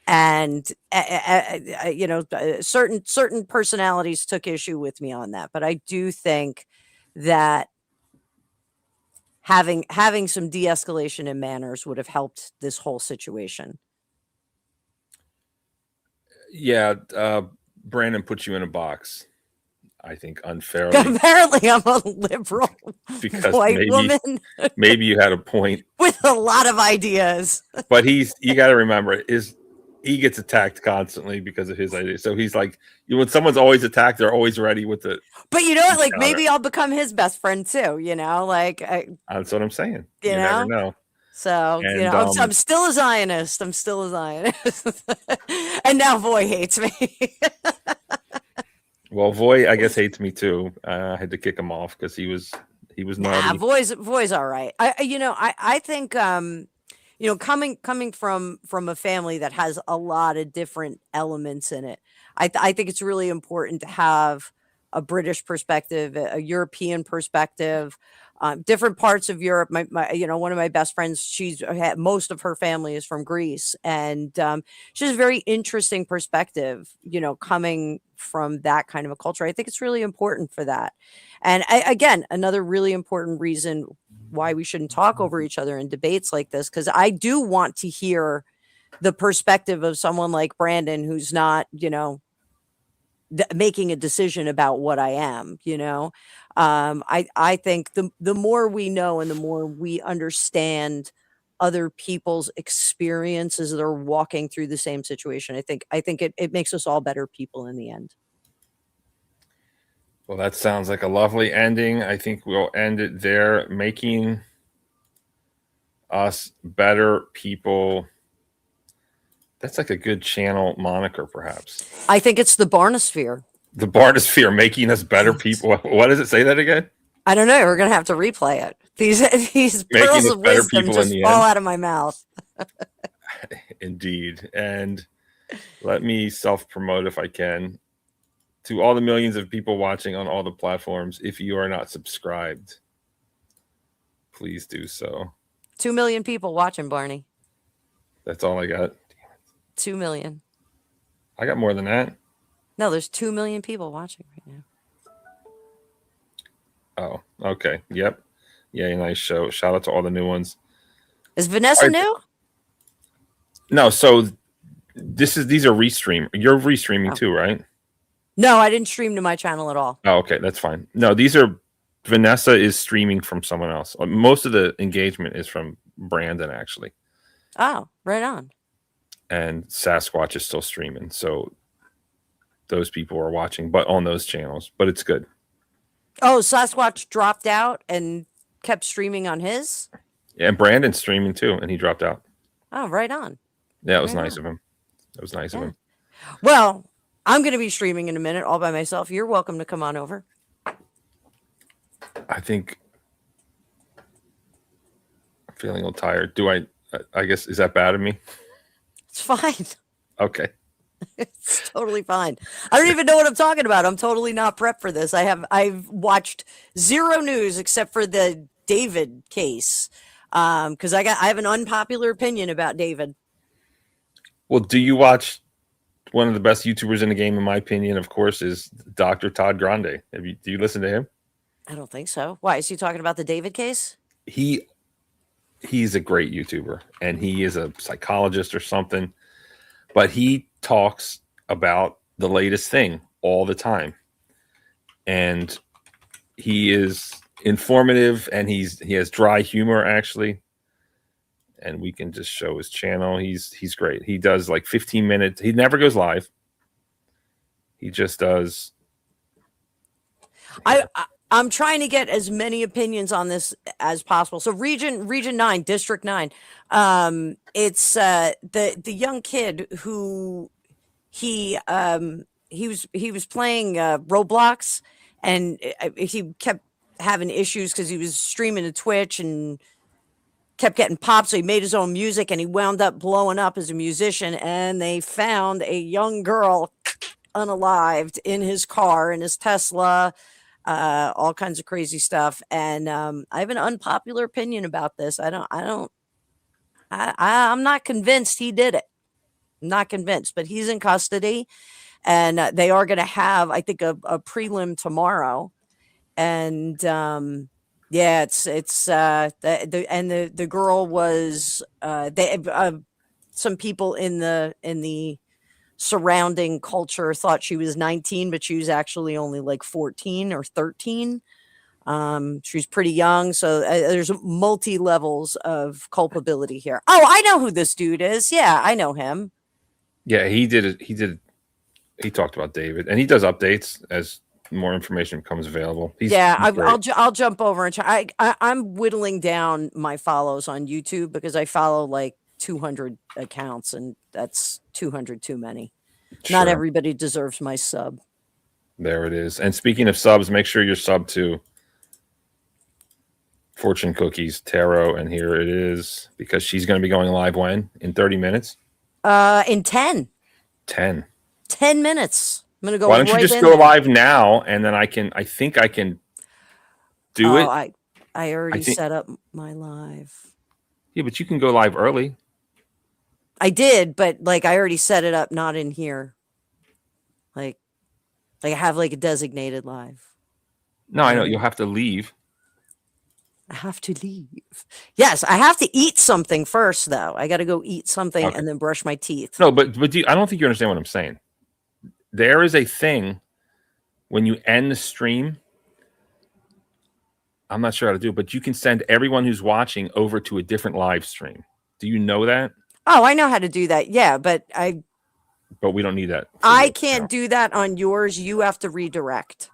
And certain personalities took issue with me on that, but I do think that having some de-escalation in manners would have helped this whole situation. Yeah, Brandon puts you in a box, I think, unfairly. Apparently, I'm a liberal because white woman maybe you had a point with a lot of ideas. But you got to remember, he gets attacked constantly because of his ideas. So he's like, when someone's always attacked, they're always ready with it. But you know what? Like, maybe I'll become his best friend too. That's what I'm saying. You never know. So, And, I'm still a Zionist. I'm still a Zionist. And now Voy hates me. Well, Voy, I guess, hates me too. I had to kick him off because he was naughty. Voy's all right. I think coming from a family that has a lot of different elements in it, I think it's really important to have a British perspective, a European perspective, different parts of Europe. My one of my best friends, most of her family is from Greece, and she has a very interesting perspective, coming from that kind of a culture. I think it's really important for that. And again, another really important reason why we shouldn't talk over each other in debates like this, because I do want to hear the perspective of someone like Brandon, who's not, making a decision about what I am. I think the more we know and the more we understand other people's experience as they're walking through the same situation, I think it makes us all better people in the end. Well, that sounds like a lovely ending. I think we'll end it there. Making us better people. That's like a good channel moniker, perhaps. I think it's the Barnosphere. The Barnosphere, making us better people. What does it say that again? I don't know. We're going to have to replay it. These pearls of wisdom just fall out of my mouth. Indeed. And let me self-promote if I can. To all the millions of people watching on all the platforms, if you are not subscribed, please do so. 2 million people watching, Barney. That's all I got. 2 million. I got more than that. No, there's 2 million people watching right now. Oh, okay. Yep. Yeah, nice show. Shout out to all the new ones. Is Vanessa new? No, so these are restream. You're restreaming too, right? No, I didn't stream to my channel at all. Oh, okay, that's fine. No, Vanessa is streaming from someone else. Most of the engagement is from Brandon, actually. Oh, right on. And Sasquatch is still streaming. So those people are watching, but on those channels. But it's good. Oh, Sasquatch dropped out and kept streaming on his? Yeah, and Brandon's streaming too, and he dropped out. Oh, right on. Yeah, it was nice of him. It was nice of him. Well, I'm going to be streaming in a minute all by myself. You're welcome to come on over. I think I'm feeling a little tired. I guess, is that bad of me? It's fine. Okay. It's totally fine. I don't even know what I'm talking about. I'm totally not prepped for this. I've watched zero news except for the David case. Because I have an unpopular opinion about David. Well, do you watch one of the best YouTubers in the game, in my opinion, of course, is Dr. Todd Grande. Do you listen to him? I don't think so. Why? Is he talking about the David case? He's a great YouTuber, and he is a psychologist or something, but he talks about the latest thing all the time. And he is informative, and he has dry humor, actually. And we can just show his channel. He's great. He does like 15 minutes. He never goes live. He just does. I'm trying to get as many opinions on this as possible. So Region 9, District 9. It's the young kid who he was playing Roblox, and he kept having issues because he was streaming to Twitch and kept getting popped. So he made his own music and he wound up blowing up as a musician. And they found a young girl unalived in his car, in his Tesla, all kinds of crazy stuff. And I have an unpopular opinion about this. I'm not convinced he did it. I'm not convinced, but he's in custody, and they are going to have, I think, a prelim tomorrow. And yeah, the girl was some people in the surrounding culture thought she was 19, but she was actually only like 14 or 13. She was pretty young, so there's multi levels of culpability here. Oh, I know who this dude is. Yeah, I know him. Yeah, he did it. He talked about David, and he does updates as more information becomes available. I'll jump over and try. I'm whittling down my follows on YouTube because I follow like 200 accounts, and that's 200 too many. Sure. Not everybody deserves my sub. There it is. And speaking of subs, make sure you're sub to Fortune Cookies Tarot, and here it is, because she's going to be going live when? In 30 minutes? In 10 minutes. I'm going to go. Why don't you just go live now, and then I think I can do it. I already set up my live. Yeah, but you can go live early. I did, but like I already set it up, not in here. Like I have like a designated live. No, I know you'll have to leave. I have to leave. Yes, I have to eat something first, though. I got to go eat something and then brush my teeth. No, but I don't think you understand what I'm saying. There is a thing when you end the stream. I'm not sure how to do it, but you can send everyone who's watching over to a different live stream. Do you know that? Oh, I know how to do that. Yeah, but we don't need that. I can't do that on yours. You have to redirect.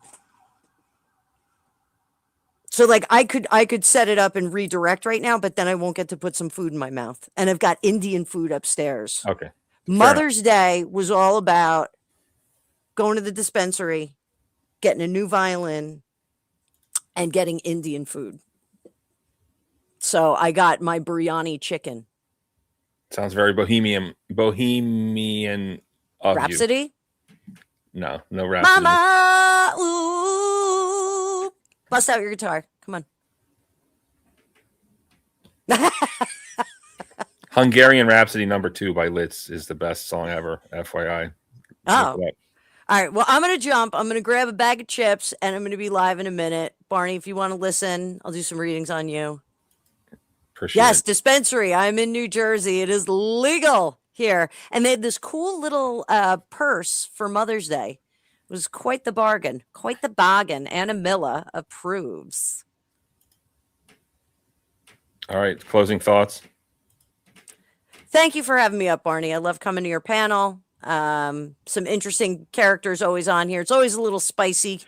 So like I could set it up and redirect right now, but then I won't get to put some food in my mouth. And I've got Indian food upstairs. Okay. Mother's Day was all about going to the dispensary, getting a new violin, and getting Indian food. So I got my biryani chicken. Sounds very bohemian of Rhapsody? You. No Rhapsody. Mama, ooh. Bust out your guitar. Come on. Hungarian Rhapsody #2 by Litz is the best song ever, FYI. Oh. All right. Well, I'm going to jump. I'm going to grab a bag of chips, and I'm going to be live in a minute. Barney, if you want to listen, I'll do some readings on you. Yes, dispensary. I'm in New Jersey. It is legal here. And they had this cool little purse for Mother's Day. It was quite the bargain. Quite the bargain. Anna Milla approves. All right. Closing thoughts. Thank you for having me up, Barney. I love coming to your panel. Some interesting characters always on here. It's always a little spicy,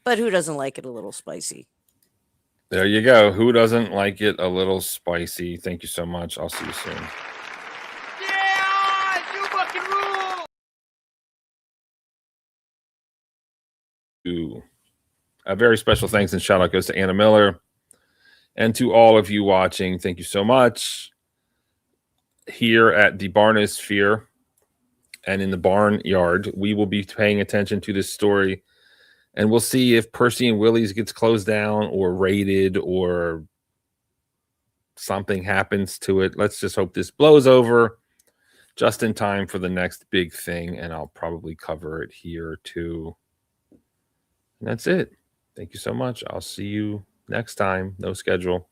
but who doesn't like it a little spicy? There you go. Who doesn't like it a little spicy? Thank you so much. I'll see you soon. Yeah, you fucking rule. A very special thanks and shout out goes to Anna Miller and to all of you watching. Thank you so much. Here at the Barnosphere and in the barnyard, we will be paying attention to this story, and we'll see if Percy and Willies gets closed down or raided or something happens to it. Let's just hope this blows over just in time for the next big thing, and I'll probably cover it here too. And that's it. Thank you so much. I'll see you next time. No schedule.